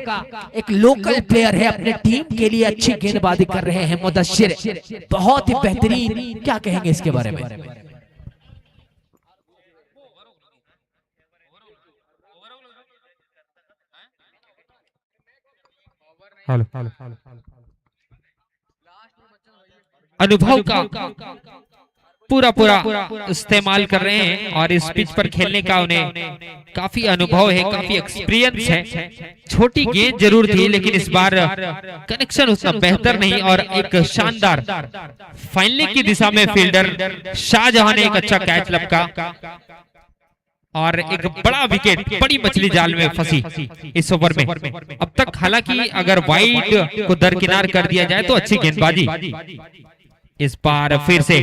एक लोकल प्लेयर है, अपने टीम के लिए अच्छी गेंदबाजी कर रहे हैं मुदस्सिर, बहुत ही बेहतरीन। क्या कहेंगे इसके बारे में? अनुभव का पूरा इस्तेमाल कर रहे हैं और इस पिच पर खेलने का उन्हें काफी अनुभव है, काफी एक्सपीरियंस है। छोटी गेंद जरूर थी लेकिन इस बार कनेक्शन उतना बेहतर नहीं और एक शानदार फाइनलिंग की दिशा में फील्डर शाहजहां ने एक अच्छा कैच लपका और एक बड़ा विकेट, बड़ी मछली जाल में फंसी इस ओवर में। अब तक हालांकि अगर वाइड को दरकिनार कर दिया जाए तो अच्छी गेंदबाजी, इस बार फिर से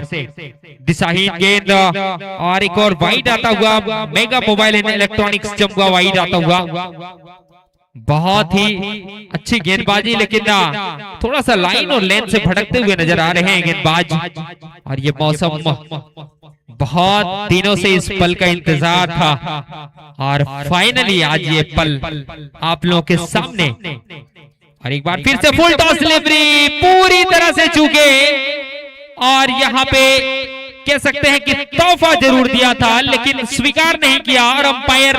दिशाहीन गेंद और एक और वाइड आता हुआ। Mega mobile and electronics Jamua wide आता हुआ। बहुत ही अच्छी गेंदबाजी, लेकिन थोड़ा सा लाइन और लेंथ से भटकते हुए नजर आ रहे हैं गेंदबाज। और ये मौसम, बहुत दिनों से इस पल का इंतजार था और फाइनली आज ये पल आप लोगों के सामने। और एक बार फिर से फुल टॉस डिलीवरी पूरी तरह से चूके और यहाँ पे कह सकते हैं कि तोहफा जरूर दिया था लेकिन स्वीकार नहीं किया। और अंपायर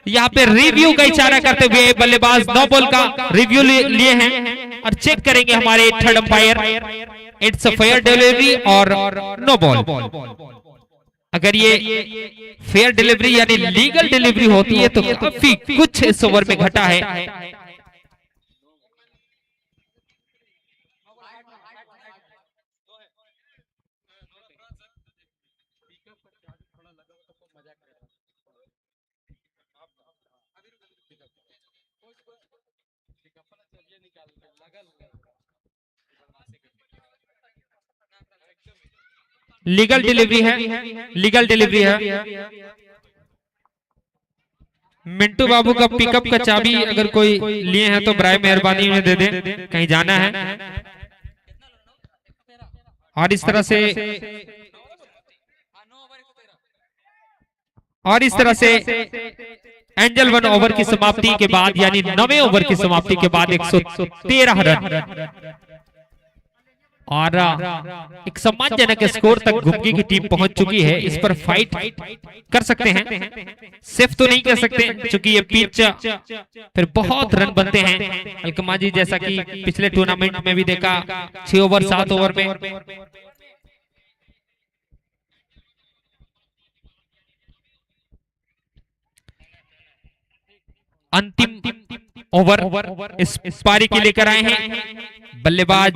यहाँ पे रिव्यू का इशारा करते हुए बल्लेबाज नो बॉल का रिव्यू लिए हैं और चेक करेंगे हमारे third umpire, it's a fair delivery और नो बॉल। अगर ये फेयर डिलीवरी यानी लीगल डिलीवरी होती है तो काफी कुछ इस ओवर में घटा है। लीगल डिलीवरी है, लीगल डिलीवरी है। मिंटू बाबू का पिकअप का चाबी अगर कोई लिए हैं तो बराए मेहरबानी उन्हें दे दें, कहीं जाना है। और इस तरह से एंजल 1 ओवर की समाप्ति के बाद यानी 9वें ओवर की समाप्ति के बाद 113 रन और एक सम्मानजनक स्कोर तक घुमगी की टीम पहुंच चुकी है। इस पर फाइट कर सकते हैं, सेफ तो नहीं कर सकते क्योंकि ये पिच फिर बहुत रन बनते हैं अलकमा जी, जैसा कि पिछले टूर्नामेंट में भी देखा 6 ओवर 7 ओवर में। अंतिम ओवर इस पारी के लेकर आए हैं बल्लेबाज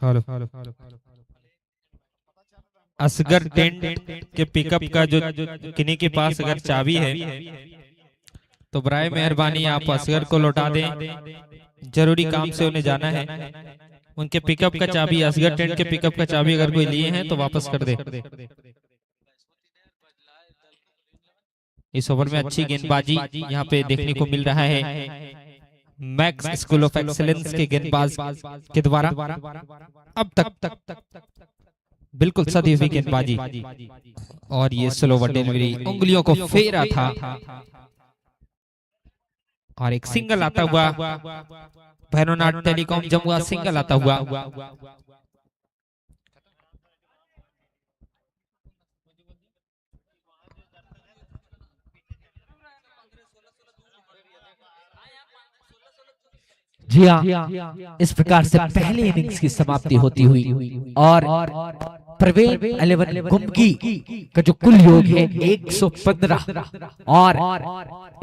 हेलो असगर टेंट के पिकअप का जो किन्हीं के पास अगर चाबी है तो बराए मेहरबानी आप असगर को लौटा दें, जरूरी काम से उन्हें जाना है। उनके पिकअप का चाबी, असगर टेंट के पिकअप का चाबी अगर कोई लिए हैं तो वापस कर दे। इस ओवर में अच्छी गेंदबाजी यहाँ पे देखने को मिल रहा है मैक्स स्कूल ऑफ एक्सीलेंस के गेंदबाज के द्वारा। अब तक बिल्कुल सदी हुई गेंदबाजी और ये स्लोवर डिलीवरी उंगलियों को फेरा था और एक सिंगल आता हुआ भैरोनाथ टेलीकॉम जमुआ सिंगल आता हुआ। जी हाँ, इस प्रकार से पहली इनिंग्स की समाप्ति होती हुई और प्रवीण 11 गुमगी का जो कुल योग है 115 और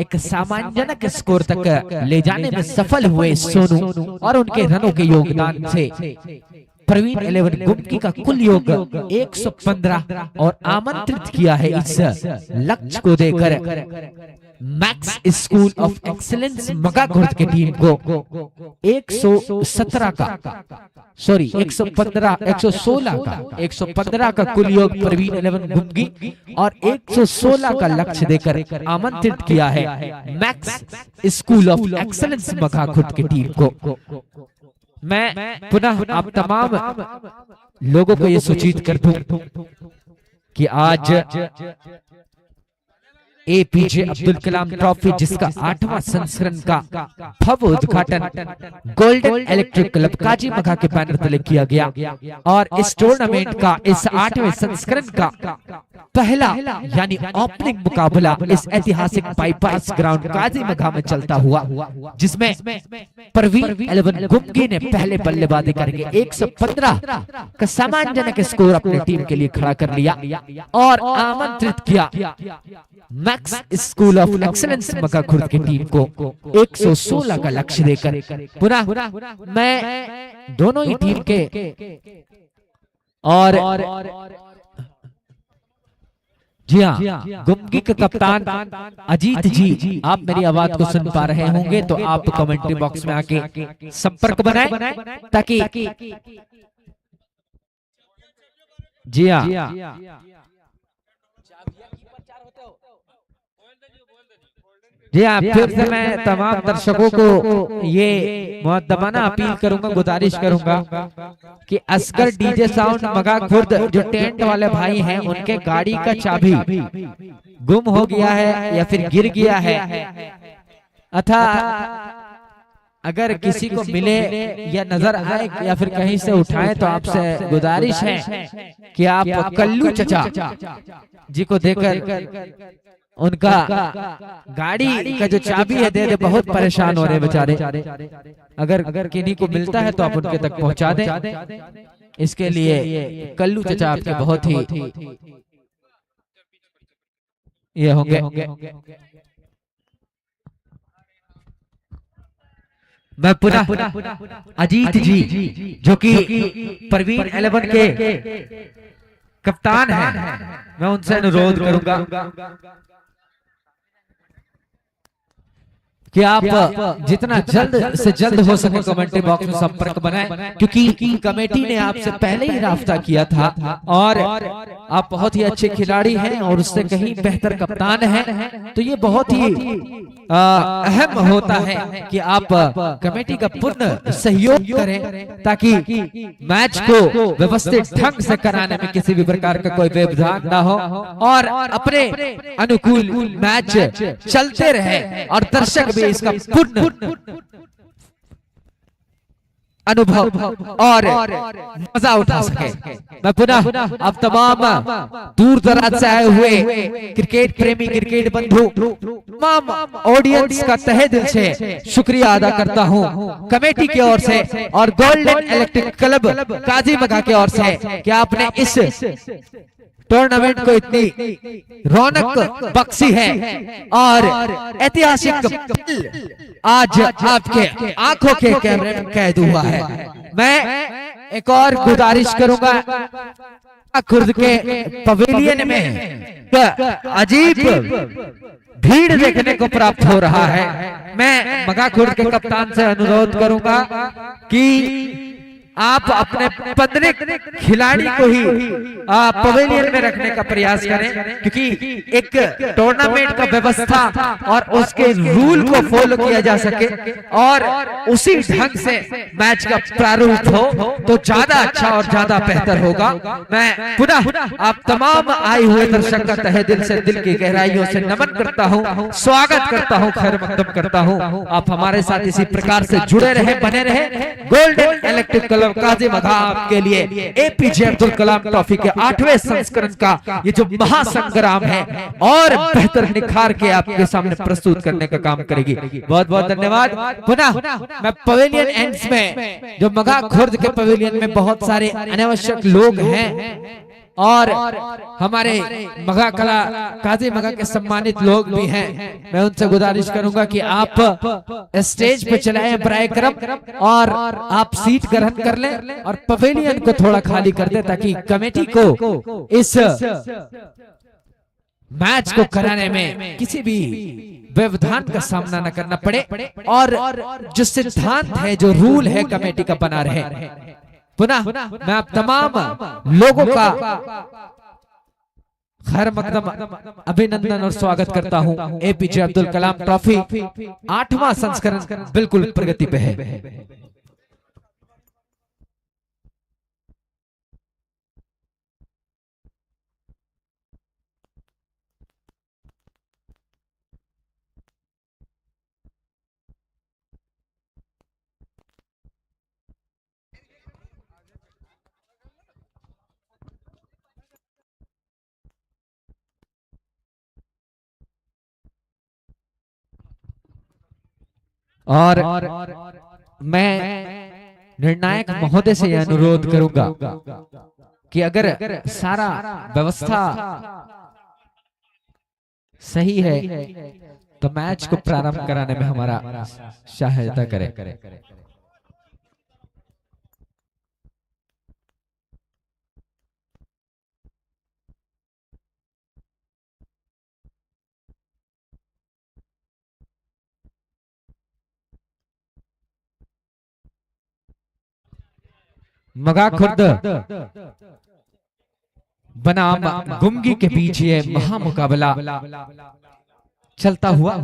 एक सामान्यजनक स्कोर तक ले जाने में सफल हुए सोनू और उनके रनों के योगदान से प्रवीण 11 गुमगी का कुल योग 115 और आमंत्रित किया है इस लक्ष्य को देकर मैक्स स्कूल ऑफ एक्सीलेंस मगाखुर्द की टीम को 117 का 115 का कुल योग प्रवीण 11 गुमगी और 116 का लक्ष्य देकर आमंत्रित किया है मैक्स स्कूल ऑफ एक्सीलेंस मगाखुर्द की टीम को। मैं पुनः आप तमाम लोगों को ये सूचित कर दूं कि आज एपीजे अब्दुल कलाम ट्रॉफी जिसका 8वां संस्करण का भव्य उद्घाटन गोल्डन इलेक्ट्रिक क्लब काजी मघा के बैनर तले किया गया और इस टूर्नामेंट का इस 8वें संस्करण का पहला यानी ओपनिंग मुकाबला इस ऐतिहासिक बाईपास ग्राउंड काजी मघा में चलता हुआ, जिसमें प्रवीण 11 गुमगी ने पहले बल्लेबाजी करके 115 का सम्मानजनक स्कोर अपनी टीम के लिए खड़ा कर लिया और आमंत्रित किया मैक्स स्कूल ऑफ एक्सीलेंस मगाखुर्द की टीम को 116 का लक्ष्य देकर। पुनः मैं दोनों ही टीम के और जी हाँ, गुमगी के कप्तान अजीत जी, आप मेरी आवाज को सुन पा रहे होंगे तो आप कमेंट्री बॉक्स में आके संपर्क बनाएं ताकि जी हाँ जी हाँ, फिर से मैं तमाम दर्शकों को ये मुअद्दबाना अपील करूंगा, गुजारिश करूंगा कि असगर डीजे साउंड मगाखुर्द जो टेंट वाले भाई हैं उनके गाड़ी का चाबी गुम हो गया है या फिर गिर गया है अथा अगर किसी को मिले या नजर आए या फिर कहीं से उठाए तो आपसे गुजारिश है कि आप कल्लू चचा जी को देकर उनका गाड़ी का जो चाबी है दे दे। बहुत परेशान हो रहे बेचारे, अगर किन्हीं को मिलता है तो आप उनके तक पहुंचा दें। इसके लिए कल्लू चचा आपके बहुत ही ये होंगे। मैं पुनः अजीत जी जो कि प्रवीण 11 के कप्तान हैं, मैं उनसे अनुरोध करूंगा कि आप जितना जल्द से जल्द हो सके कमेंट्री बॉक्स में संपर्क बनाएं, क्योंकि कमेटी ने आपसे पहले ही राब्ता किया था और आप बहुत ही अच्छे खिलाड़ी हैं और उससे कहीं बेहतर कप्तान हैं, तो ये बहुत ही अहम होता है कि आप कमेटी का पूर्ण सहयोग करें ताकि मैच को व्यवस्थित ढंग से कराने में किसी भी प्रकार का कोई व्यवधान ना हो और अपने अनुकूल मैच चलते रहे और दर्शक भी इसका पूर्ण अनुभव और मजा उठा सके। मैं पुनः अब तमाम दूर दराज से आए हुए क्रिकेट प्रेमी, क्रिकेट बंधु, तमाम ऑडियंस का तहे दिल से शुक्रिया अदा करता हूं कमेटी की ओर से और गोल्डन इलेक्ट्रिक क्लब काजी मघा की ओर से कि आपने इस टूर्नामेंट को इतनी रौनक बख्शी है और ऐतिहासिक आज आपके आंखों के कैमरे में कैद हुआ है। मैं एक और गुजारिश करूंगा, खुर्द के पवेलियन में अजीब भीड़ देखने को प्राप्त हो रहा है। मैं मगाखुर्द के कप्तान से अनुरोध करूंगा कि आप अपने 15 खिलाड़ी को ही पवेलियन में रखने का प्रयास करें, क्योंकि एक टूर्नामेंट का व्यवस्था और उसके रूल को फॉलो किया जा सके और उसी ढंग से मैच का प्रारूप हो तो ज्यादा अच्छा और ज्यादा बेहतर होगा। मैं पुनः आप तमाम आए हुए दर्शक का तहे दिल से, दिल की गहराइयों से नमन करता हूं, स्वागत करता हूं, खैर मकदम करता हूं। आप हमारे साथ इसी प्रकार से जुड़े रहे, बने रहे। गोल्डन इलेक्ट्रिक क्लब क्लब काजी मघा आपके लिए एपीजे अब्दुल कलाम ट्रॉफी के 8वें संस्करण का ये जो महासंग्राम है और बेहतर निखार के आपके सामने प्रस्तुत करने का काम करेगी। बहुत बहुत धन्यवाद। पुनः मैं पवेलियन एंड्स में जो मघा खुर्द के पवेलियन में बहुत सारे अनावश्यक लोग हैं और हमारे मघा कला काजी मघा के सम्मानित लोग भी हैं, मैं उनसे गुजारिश करूंगा कि आप स्टेज पे चले आए बराए करम और आप सीट ग्रहण कर लें और पवेलियन को थोड़ा खाली कर दें ताकि कमेटी को इस मैच को कराने में किसी भी व्यवधान का सामना न करना पड़े और जो सिद्धांत है, जो रूल है कमेटी का बना रहे। पुनः मैं आप तमाम लोगों का खैर मकदम अभिनंदन और स्वागत करता हूं। एपीजे अब्दुल कलाम ट्रॉफी 8वां संस्करण बिल्कुल प्रगति पे है। और मैं निर्णायक महोदय से यह अनुरोध करूंगा कि अगर सारा व्यवस्था सही है तो मैच को प्रारंभ कराने में हमारा सहायता करें। मघा खुर्द बनाम गुमगी के बीच ये महामुकाबला चलता हुआ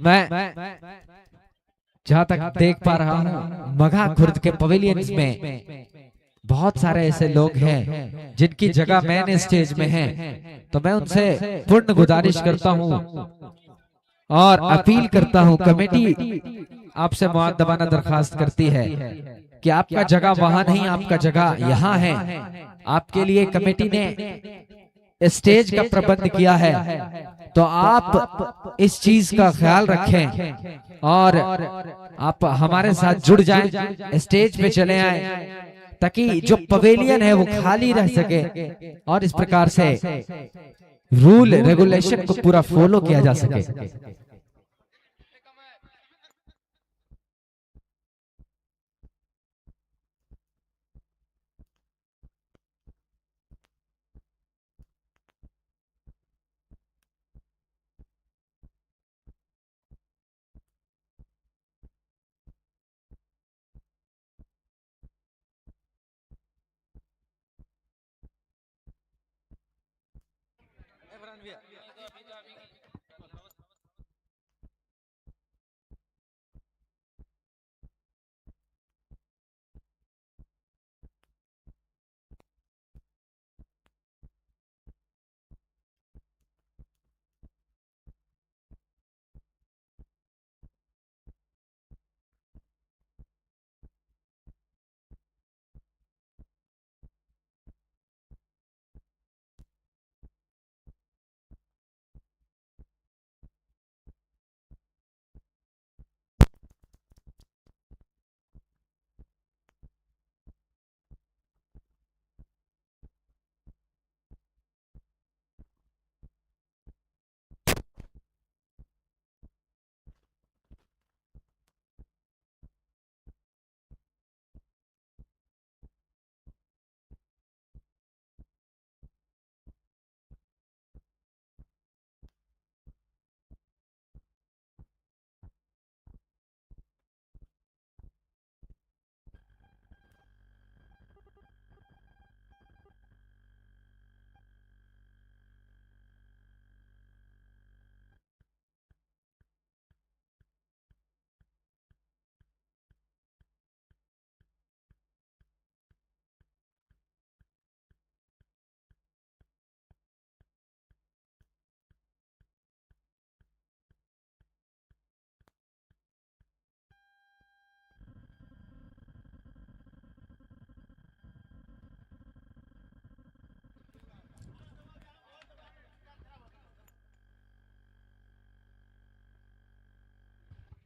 मैं जहां तक देख पा रहा हूं मघा खुर्द के पवेलियंस में बहुत सारे ऐसे लोग हैं जिनकी जगह मैंने स्टेज में है, तो मैं उनसे पूर्ण गुजारिश करता हूं और अपील करता हूं, कमेटी आपसे मुआद्दबाना दरखास्त करती है कि आपका जगह वहां नहीं, आपका जगह यहाँ है। आपके लिए कमेटी ने स्टेज का प्रबंध किया है, तो आप इस चीज का ख्याल रखें और आप हमारे साथ जुड़ जाएं, स्टेज पे चले आए ताकि जो पवेलियन है वो खाली रह सके और इस प्रकार से रूल रेगुलेशन को पूरा फॉलो किया जा सके।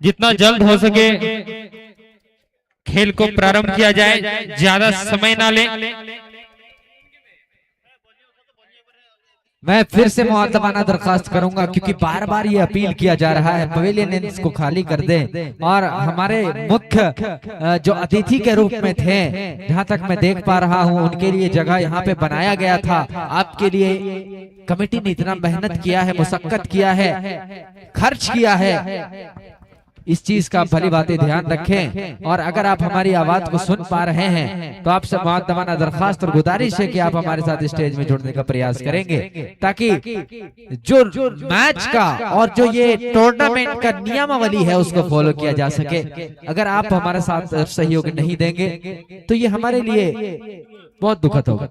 जितना जल्द हो सके खेल को प्रारंभ किया जाए, ज्यादा समय ना लें। मैं फिर से मुआतबाना दरखास्त करूंगा, क्योंकि बार बार ये अपील किया जा रहा है पवेलियन इसको खाली कर दें। और हमारे मुख्य जो अतिथि के रूप में थे, जहां तक मैं देख पा रहा हूं, उनके लिए जगह यहाँ पे बनाया गया था। आपके लिए कमेटी ने इतना मेहनत किया है, मुशक्कत किया है, खर्च किया है, इस चीज का भली बातें ध्यान रखें। और अगर आप हमारी आवाज को सुन पा रहे हैं तो आपसे मुआतबाना दरखास्त और गुजारिश है कि आप हमारे साथ स्टेज में जुड़ने का प्रयास करेंगे, ताकि जो मैच का और जो ये टूर्नामेंट का नियमावली है उसको फॉलो किया जा सके। अगर आप हमारे साथ सहयोग नहीं देंगे तो ये हमारे लिए बहुत दुखद होगा।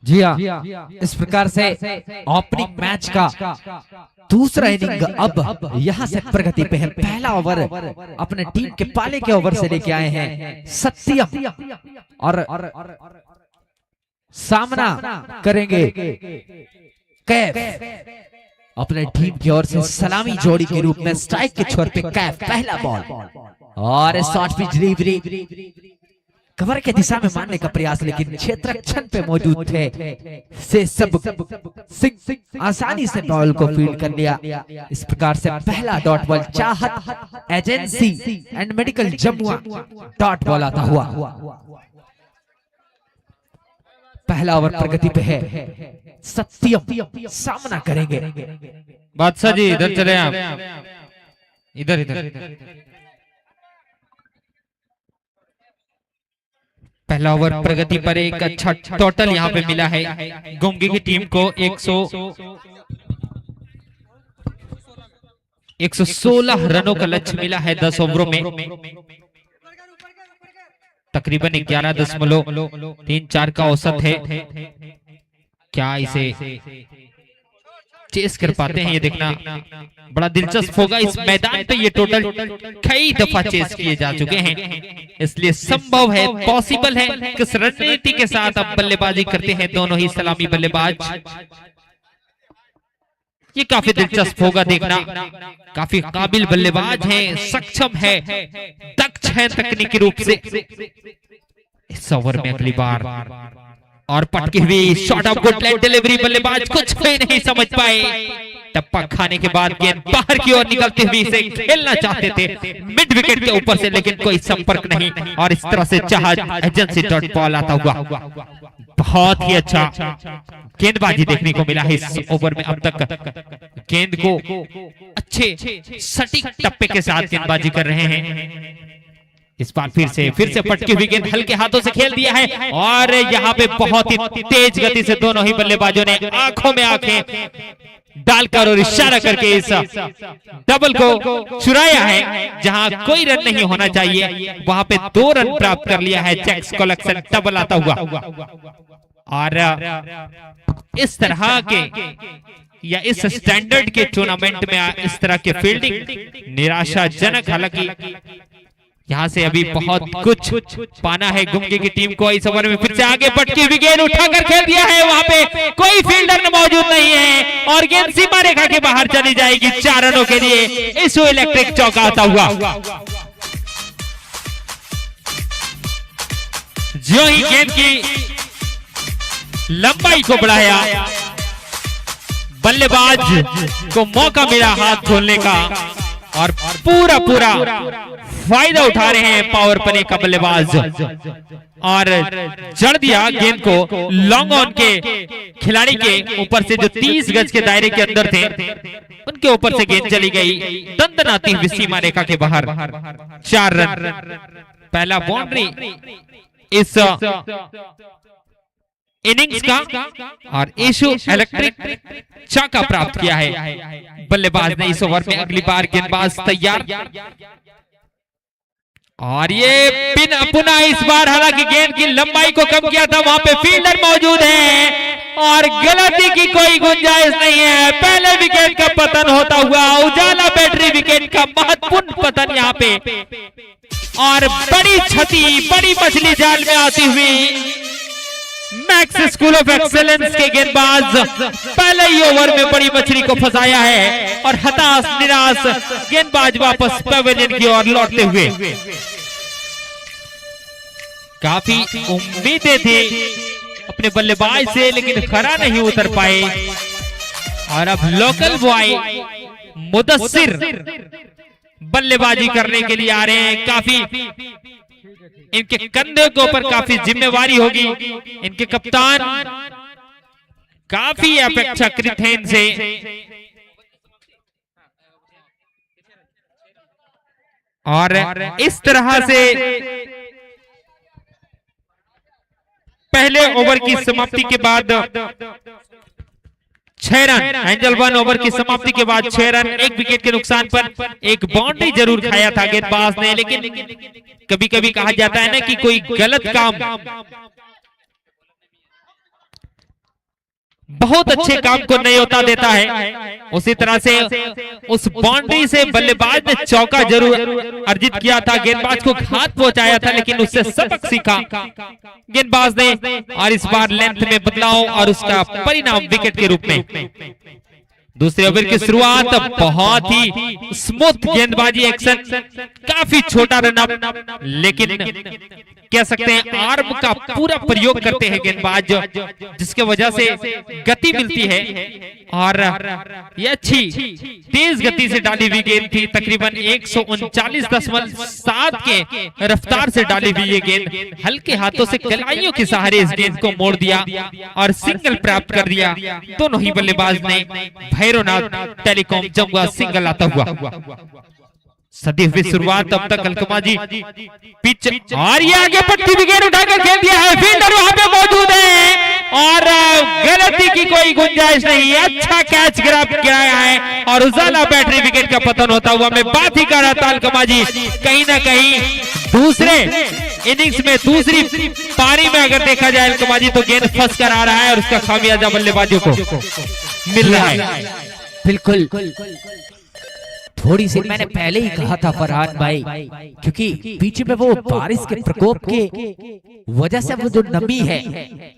जी हाँ, इस प्रकार से ओपनिंग मैच का दूसरा इनिंग अब यहाँ से प्रगति पे है। पहला ओवर अपने टीम के पाले के ओवर से लेके आए हैं सत्यम, और सामना करेंगे कैफ। अपने टीम की ओर से सलामी जोड़ी के रूप में स्ट्राइक के छोर पे कैफ पहला बॉल और शॉर्ट पिच डिलीवरी कवर के दिशा में मारने का प्रयास, लेकिन क्षेत्ररक्षण पे मौजूद थे से सब सिंह आसानी से बॉल को फील्ड कर लिया। इस प्रकार से पहला डॉट बॉल चाहत agency and medical Jamua dot ball आता हुआ। पहला ओवर प्रगति पे है, सत्यम सामना करेंगे। बादशाह जी इधर चले आप, इधर इधर। पहला ओवर प्रगति पर एक अच्छा टोटल यहाँ पे मिला है गुमगी की टीम को। 116 रनों का लक्ष्य मिला है 10 ओवरों में। तकरीबन 11.34 का औसत है। क्या इसे चेस कर पाते हैं, ये देखना बड़ा दिलचस्प होगा। इस मैदान पे ये टोटल कई दफा चेस किए जा चुके हैं, इसलिए संभव है, पॉसिबल है किस रणनीति के साथ अब बल्लेबाजी करते हैं दोनों ही सलामी बल्लेबाज। ये काफी दिलचस्प होगा देखना। काफी काबिल बल्लेबाज हैं, सक्षम है, दक्ष है तकनीकी रूप से। इस ओवर में अगली बार और पटकी हुई shot of good leg delivery, बल्लेबाज कुछ भी नहीं समझ पाए। टप्पा खाने के बाद गेंद बाहर की ओर निकलते हुए इसे खेलना चाहते थे मिड विकेट के ऊपर से, लेकिन कोई संपर्क नहीं और इस तरह से जहाज एजेंसी डॉट बॉल आता हुआ। बहुत ही अच्छा गेंदबाजी देखने को मिला है इस ओवर में अब तक। गेंद को अच्छे सटीक टप्पे के साथ गेंदबाजी कर रहे हैं। इस बार फिर से पटकी हुई गेंद हल्के हाथों से खेल दिया है और यहाँ पे बहुत ही तेज गति से दोनों ही बल्लेबाजों ने आंखों में आंखें डालकर और इशारा करके इस डबल को चुराया है। जहां कोई रन नहीं होना चाहिए वहां पे 2 रन प्राप्त कर लिया है। चेक्स कलेक्शन डबल आता हुआ और इस तरह के या इस स्टैंडर्ड के टूर्नामेंट में इस तरह के फील्डिंग निराशाजनक, हालांकि यहाँ से अभी बहुत कुछ पाना है गुमगी की टीम को। इस ओवर में फिर से आगे पटकी हुई गेंद उठाकर खेल दिया है, वहां पे कोई फील्डर मौजूद नहीं है और गेंद सीमा रेखा के बाहर चली जाएगी 4 रनों के लिए। इस इलेक्ट्रिक चौका आता हुआ। जो ही गेंद की लंबाई को बढ़ाया, बल्लेबाज को मौका मिला हाथ खोलने का और पूरा फायदा उठा रहे हैं पावर प्ले का बल्लेबाज और जड़ दिया गेंद को लॉन्ग ऑन के खिलाड़ी के ऊपर से जो 30 गज के दायरे के अंदर थे उनके ऊपर से गेंद चली गई दंदनाती हुई सीमा रेखा के बाहर। 4 रन, पहला बाउंड्री इस इनिंग्स का और इशू इलेक्ट्रिक चाका प्राप्त किया है बल्लेबाज ने इस ओवर में। अगली बार गेंदबाज तैयार और ये पिन पुनः इस बार हालांकि गेंद की लंबाई को कम किया था, वहां पे फील्डर मौजूद है और गलती की कोई गुंजाइश नहीं है। पहले विकेट का पतन होता हुआ उजाला बैटरी विकेट का महत्वपूर्ण पतन यहाँ पे और बड़ी क्षति, बड़ी मछली जाल में आती हुई मैक्स स्कूल ऑफ एक्सेलेंस के गेंदबाज पहले ही ओवर में बड़ी मछली को फंसाया है और हताश निराश गेंदबाज वापस पवेलियन की ओर लौटते हुए। काफी उम्मीदें थी अपने बल्लेबाज से, लेकिन खरा नहीं उतर पाए और अब लोकल बॉय मुदस्सिर बल्लेबाजी करने के लिए आ रहे हैं। काफी इनके कंधे के ऊपर काफी जिम्मेवारी होगी। इनके कप्तान काफी अपेक्षाकृत हैं इनसे। और इस तरह से पहले ओवर की समाप्ति के बाद 6 रन, एंजल 1 ओवर की समाप्ति के बाद 6 रन, 1 विकेट के नुकसान पर एक बाउंड्री जरूर खाया था गेंदबाज ने। लेकिन कभी कभी कहा जाता है ना कि कोई गलत काम बहुत अच्छे काम को न्योता देता है, उसी तरह से उस बाउंड्री से बल्लेबाज ने चौका जरूर अर्जित किया था, गेंदबाज को घात पहुंचाया था, लेकिन उससे सबक सीखा गेंदबाज ने और इस बार लेंथ में बदलाव और उसका परिणाम विकेट के रूप में। दूसरे ओवर की शुरुआत बहुत ही स्मूथ गेंदबाजी एक्शन, काफी छोटा रन अप, लेकिन कह सकते हैं आर्म का पूरा प्रयोग करते हैं गेंदबाज, जिसके वजह से गति मिलती है और ये अच्छी तेज गति से डाली हुई गेंद थी। तकरीबन 139.7 के रफ्तार से डाली हुई ये गेंद हल्के हाथों से कलाइयों के सहारे इस गेंद को मोड़ दिया और सिंगल प्राप्त कर दिया। दोनों ही बल्लेबाज ने भैरवनाथ टेलीकॉम जमुआ सिंगल आता हुआ। सदी हुई शुरुआत अब तक अलकमा जी पिच और ये आगे पट्टी विकेट उठाकर खेल दिया है, फील्डर वहां पे मौजूद है और गलती की कोई गुंजाइश नहीं है। अच्छा कैच ग्रैब किया है और उजाला बैटरी विकेट का पतन होता हुआ मैं बात ही कर रहा था अलकमा जी। कहीं ना कहीं दूसरे इनिंग्स में दूसरी पारी में अगर देखा जाए अलकमा जी तो गेंद फंस कर आ रहा है और उसका खामियाजा बल्लेबाजों को मिल रहा है। बिल्कुल थोड़ी सी मैंने पहले ही कहा था फरहान भाई, क्योंकि बीच में वो बारिश के प्रकोप के वजह से वो जो नमी है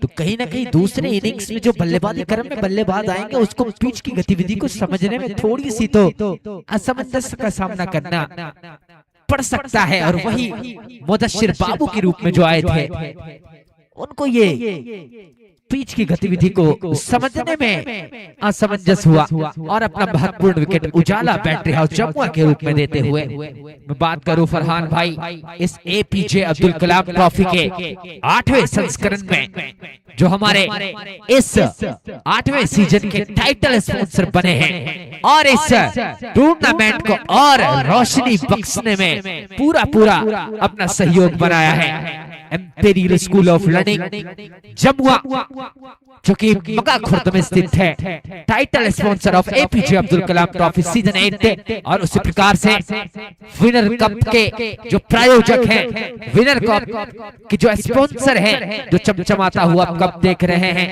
तो कहीं ना कहीं दूसरे इनिंग्स में जो बल्लेबाजी क्रम में बल्लेबाज आएंगे उसको पिच की गतिविधि को समझने में थोड़ी सी तो असमंजस का सामना करना पड़ सकता है। और वही मुदस्सिर बाबू के रूप में जो आए थे उनको ये पिच की गतिविधि को समझने में असमंजस हुआ और अपना महत्वपूर्ण विकेट उजाला बैटरी हाउस जमुआ के रूप में देते हुए मैं बात करूं फरहान भाई इस एपीजे अब्दुल कलाम ट्रॉफी के 8वें संस्करण में जो हमारे इस 8वें सीजन के टाइटल स्पॉन्सर बने हैं और इस टूर्नामेंट को और रोशनी बख्शने में पूरा अपना सहयोग बनाया है empirical school of learning Jamua जो कि मगा खुर्द में स्थित है, title sponsor of APJ Abdul Kalam trophy season 8 और उसी प्रकार से विनर कप के जो प्रायोजक हैं, विनर कप के जो स्पॉन्सर हैं, जो चमचमाता हुआ कप देख रहे हैं,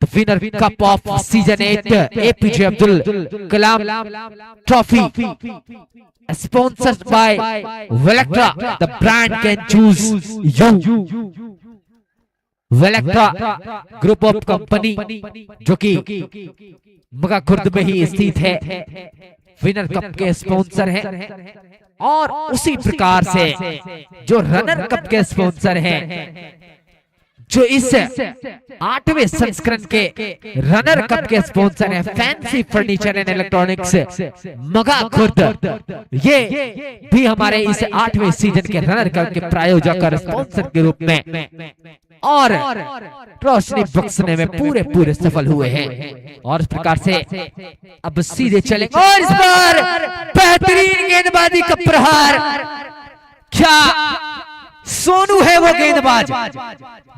तो winner cup off season 8 APJ Abdul Kalam trophy sponsored by Velectra, the brand can choose you. Velectra group of company जो कि मगा खुर्द में ही स्थित है, विनर कप के स्पॉन्सर हैं और उसी प्रकार से जो रनर कप के स्पॉन्सर हैं, जो इस 8वें संस्करण के रनर कप के स्पॉन्सर हैं फैंसी फर्नीचर एंड इलेक्ट्रॉनिक्स मगा खुर्द, ये भी हमारे इस 8वें सीजन के रनर कप के प्रायोजक और स्पॉन्सर के रूप में और रोशनी बख्शने में पूरे सफल हुए हैं। और इस प्रकार से अब सीधे चले और इस बार बेहतरीन गेंदबाजी का प्रहार, क्या सोनू है वो गेंदबाज,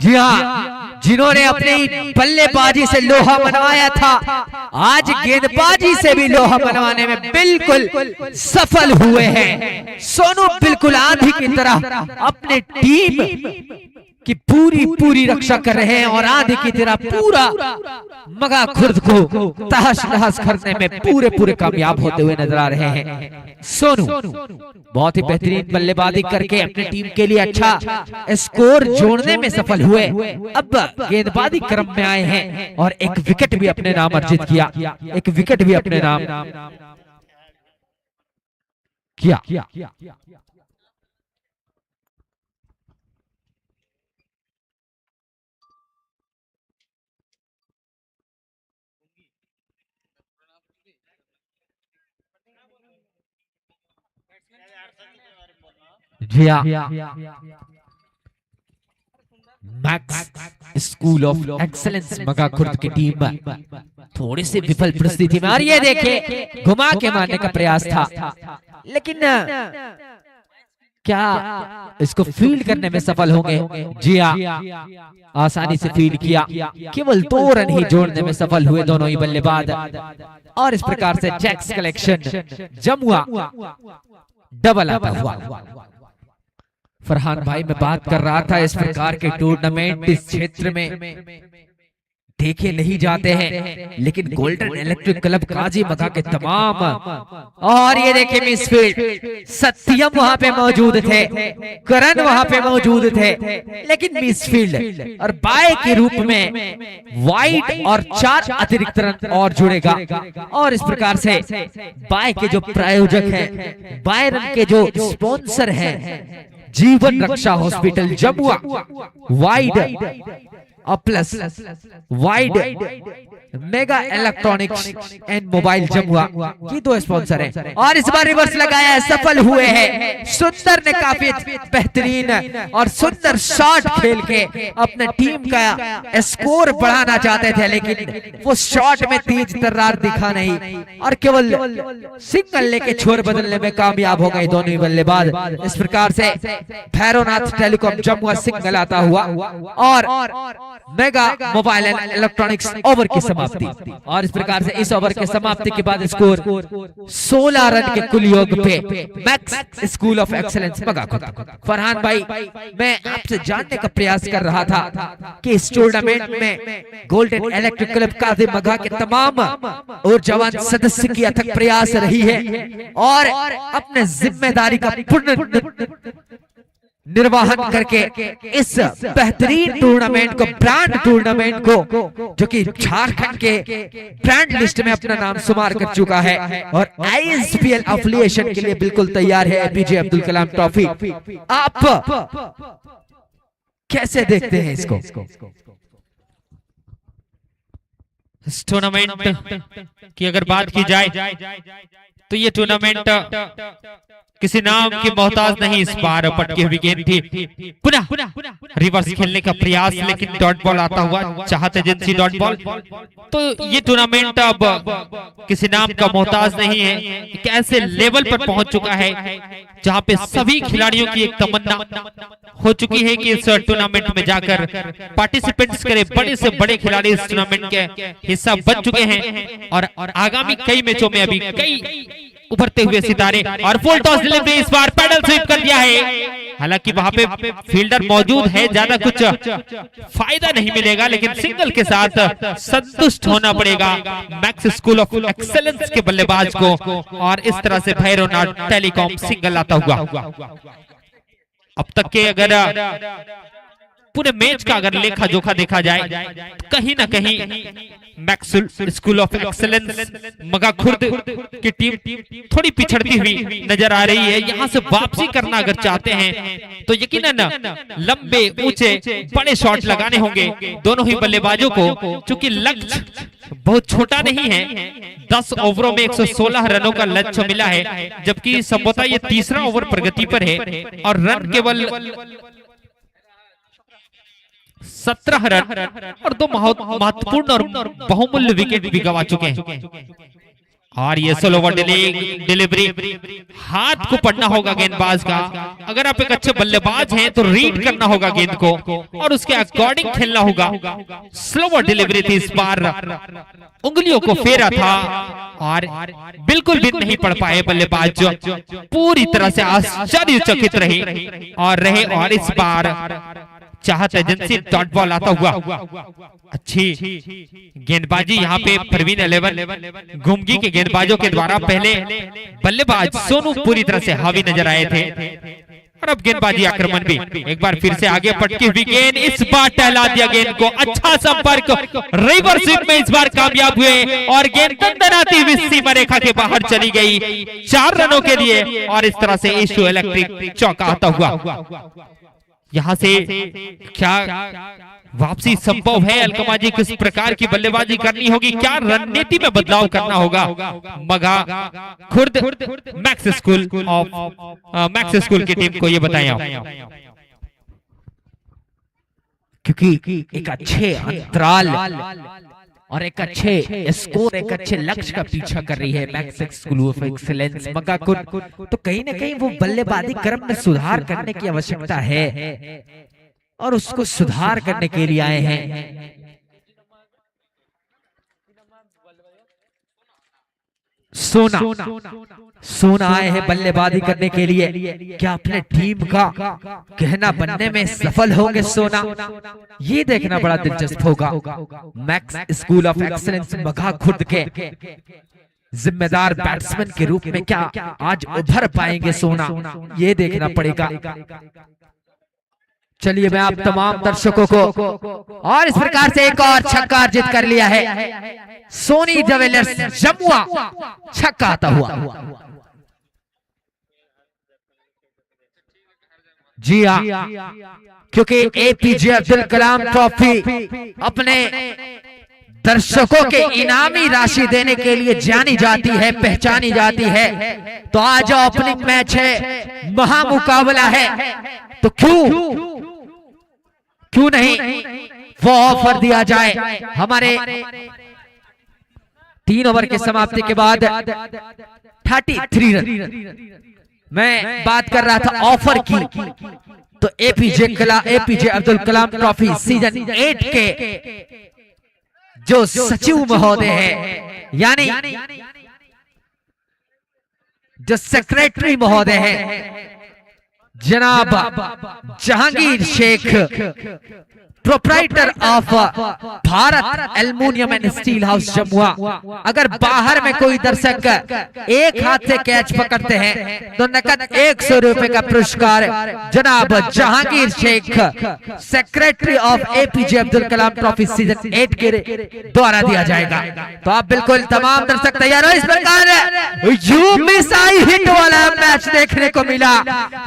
जी हाँ, जिन्होंने अपनी बल्लेबाजी से लोहा मनवाया था, आज गेंदबाजी से भी लोहा मनवाने में बिल्कुल सफल हुए हैं। सोनू बिल्कुल आंधी की तरह अपने टीम की पूरी रक्षा कर रहे हैं और आंधी की तरह पूरा मगा खुर्द को तहस नहस करने में पूरे कामयाब होते हुए नजर आ रहे हैं। सोनू बहुत ही बेहतरीन बल्लेबाजी करके अपनी टीम के लिए अच्छा स्कोर जोड़ने में सफल हुए। अब गेंदबाजी क्रम में आए हैं और एक विकेट भी अपने नाम अर्जित किया, एक विकेट भी अपने नाम किया। जी मैक्स स्कूल ऑफ एक्सेलेंस मगा खुर्द की टीम थोड़ी सी विफल परिस्थिति में, और ये देखिए घुमा के मारने का प्रयास था, लेकिन क्या इसको फील्ड करने में सफल होंगे? जी हाँ, आसानी से फील्ड किया, केवल 2 रन ही जोड़ने में सफल हुए दोनों ही बल्लेबाज और इस प्रकार से जैक्स कलेक्शन जमुआ डबल आता हुआ। फरहान भाई मैं बात कर रहा था, इस प्रकार के टूर्नामेंट इस क्षेत्र में देखे नहीं जाते हैं, लेकिन गोल्डन इलेक्ट्रिक क्लब काजी मगा के तमाम, और ये देखे मिसफील्ड सत्यम वहां पे मौजूद थे, करण वहां पे मौजूद थे, लेकिन मिसफील्ड और बाय के रूप में वाइड और 4 अतिरिक्त रन और जुड़ेगा। और इस प्रकार से बाय के जो प्रायोजक हैं, बाय रन के जो स्पॉन्सर हैं, Jeevan Raksha hospital Jamua, wide plus wide mega electronics and mobile Jamua की 2 स्पॉन्सर हैं और इस बार रिवर्स लगाया, सफल हुए हैं। सुंदर ने काफी बेहतरीन और सुंदर शॉट खेल के अपने टीम का स्कोर बढ़ाना चाहते थे, लेकिन वो शॉट में तेज तर्रार दिखा नहीं और केवल सिंगल लेके छोर बदलने में कामयाब हो गए दोनों ही बल्लेबाज। इस प्रकार से भैरवनाथ टेलीकॉम जमुआ सिंगल आता हुआ और mega mobile and electronics over की समाप्ति। और इस प्रकार से इस ओवर के समाप्ति के बाद स्कोर 16 रन के कुल योग पे मैक्स स्कूल ऑफ एक्सेलेंस मगा खुर्द। फरहान भाई मैं आपसे जानने का प्रयास कर रहा था कि इस टूर्नामेंट में गोल्डन इलेक्ट्रिक क्लब काजी मगा के तमाम और जवान सदस्य की अथक प्रयास रही है और अपने जिम्मेदारी का पूर्ण निर्वाहन करके इस बेहतरीन टूर्नामेंट को, ब्रांड टूर्नामेंट को, जो कि झारखंड के ब्रांड लिस्ट में अपना नाम शुमार कर चुका है और आईएसपीएल एफिलिएशन के लिए बिल्कुल तैयार है एपीजे अब्दुल कलाम ट्रॉफी। आप कैसे देखते हैं इसको? इस टूर्नामेंट की अगर बात की जाए तो ये टूर्नामेंट किसी नाम की मोहताज नहीं। इस बार पटकी हुई गेंद थी, पुनः रिवर्स खेलने का प्रयास, लेकिन डॉट बॉल आता हुआ, चाहते एजेंसी डॉट बॉल। तो ये टूर्नामेंट अब किसी नाम का मोहताज नहीं है, एक ऐसे लेवल पर पहुंच चुका है जहां पे सभी खिलाड़ियों की एक तमन्ना हो चुकी है कि इस टूर्नामेंट में जाकर पार्टिसिपेंट्स करें। बड़े से बड़े खिलाड़ी इस टूर्नामेंट के हिस्सा बन चुके हैं और आगामी कई मैचों में अभी कई उभरते हुए सितारे। और फुल टॉस डिलीवरी, इस बार पैडल स्वीप कर दिया है। हालांकि वहां पे फील्डर मौजूद है, ज्यादा कुछ फायदा नहीं मिलेगा, लेकिन सिंगल के साथ संतुष्ट होना पड़ेगा मैक्स स्कूल ऑफ एक्सेलेंस के बल्लेबाज को। और इस तरह से भैरवनाथ टेलीकॉम सिंगल आता हुआ। अब तक के अगर पूरे मैच का अगर लेखा जोखा देखा जाए, कहीं ना कहीं मैक्स स्कूल ऑफ एक्सेलेंस मगा खुर्द की टीम थोड़ी पिछड़ती हुई नजर आ रही है। यहां से वापसी करना अगर चाहते हैं तो यकीनन लंबे ऊंचे बड़े शॉट लगाने होंगे दोनों ही बल्लेबाजों को, क्योंकि लक्ष्य बहुत छोटा नहीं है। 10 ओवरों में 116 रनों का लक्ष्य मिला है, जबकि संभवतः ये तीसरा ओवर प्रगति पर है और रन केवल 17 रन और 2 महत्वपूर्ण और बहुमूल्य विकेट भी गंवा चुके हैं। और ये स्लो ओवर डिलीवरी, हाथ को पढ़ना होगा गेंदबाज का। अगर आप एक अच्छे बल्लेबाज हैं तो रीड करना होगा गेंद को और उसके अकॉर्डिंग खेलना होगा। स्लो ओवर डिलीवरी थी, इस बार उंगलियों को फेरा था और बिल्कुल भी नहीं पढ़ पाए बल्लेबाज, जो पूरी तरह से आश्चर्यचकित रहे और इस बार चाहत एजेंसी डॉट बॉल आता हुआ। अच्छी गेंदबाजी यहाँ पे परवीन 11 घुमगी के गेंदबाजों के द्वारा। पहले बल्लेबाज सोनू पूरी तरह से हावी नजर आए थे और अब गेंदबाजी आक्रमण भी एक बार फिर से आगे पटकी हुई गेंद, इस बार टहला दिया गेंद को। अच्छा संपर्क, रिवर्स स्वीप में इस बार कामयाब हुए और गेंद दंदनाती हुई सीमा रेखा के बाहर चली गई 4 रनों के लिए। और इस तरह से इशू इलेक्ट्रिक चौका आता हुआ। यहां से क्या वापसी संभव है? अलकमा जी किस प्रकार की बल्लेबाजी करनी होगी? क्या रणनीति में बदलाव करना होगा? मगा खुर्द मैक्स स्कूल की टीम को ये बताएं आप। क्योंकि एक अच्छे अंतराल और एक अच्छे स्कोर, एक अच्छे लक्ष्य का पीछा कर रही है मैक्स स्कूल ऑफ एक्सीलेंस मगाकुर। तो कहीं ना कहीं वो बल्लेबाजी क्रम में सुधार करने की आवश्यकता है और उसको सुधार करने के लिए आए हैं। सोना आए हैं बल्लेबाजी करने के लिए। क्या अपने टीम का कहना बनने में सफल होंगे सोना? ये देखना बड़ा दिलचस्प होगा। मैक्स स्कूल ऑफ एक्सीलेंस मगा खुर्द के जिम्मेदार बैट्समैन के रूप में क्या आज उभर पाएंगे सोना? ये देखना पड़ेगा। चलिए मैं आप तमाम दर्शकों को, और इस प्रकार से एक और छक्का अर्जित कर लिया है सोनी ज्वेलर्स जमुआ, छक्का आता हुआ। जी हाँ, क्योंकि एपीजे अब्दुल कलाम ट्रॉफी अपने दर्शकों के इनामी राशि देने के लिए जानी जाती है, पहचानी जाती है। तो आज ओपनिंग मैच है, महामुकाबला है, तो क्यों नहीं वो ऑफर दिया जाए। हमारे 3 ओवर के समाप्ति के बाद 33 रन मैं बात कर रहा था ऑफर की। तो APJ Abdul Kalam trophy season 8 के जो सचिव महोदय है, यानी जो सेक्रेटरी महोदय है जनाब Jahangir Sheikh, proprietor of Bharat aluminium and steel house Jamua. अगर बाहर में कोई दर्शक एक हाथ से कैच पकड़ते हैं तो नकद 100 रुपए का पुरस्कार जनाब Jahangir Sheikh, secretary of APJ Abdul Kalam trophy season 8 के द्वारा दिया जाएगा। तो आप बिल्कुल तमाम दर्शक तैयार हो। इस प्रकार यू मिस आई हिट वाला मैच देखने को मिला।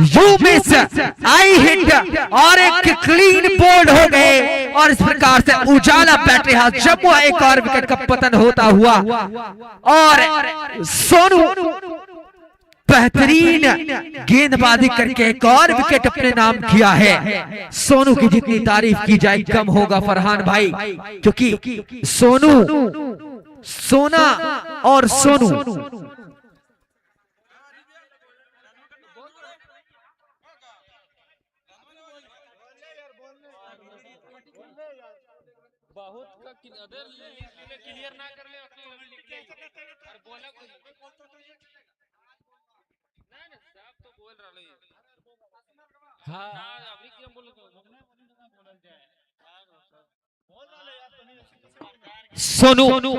यू मिस आई हिट और एक क्लीन बोल्ड हो गए और इस प्रकार से उजाला बैटरी हाथ जम्मू एक और विकेट का पतन होता हुआ और सोनू बेहतरीन गेंदबाजी करके एक और विकेट अपने नाम किया है। सोनू की जितनी तारीफ की जाए कम होगा फरहान भाई, क्योंकि सोनू, सोना और सोनू सोनू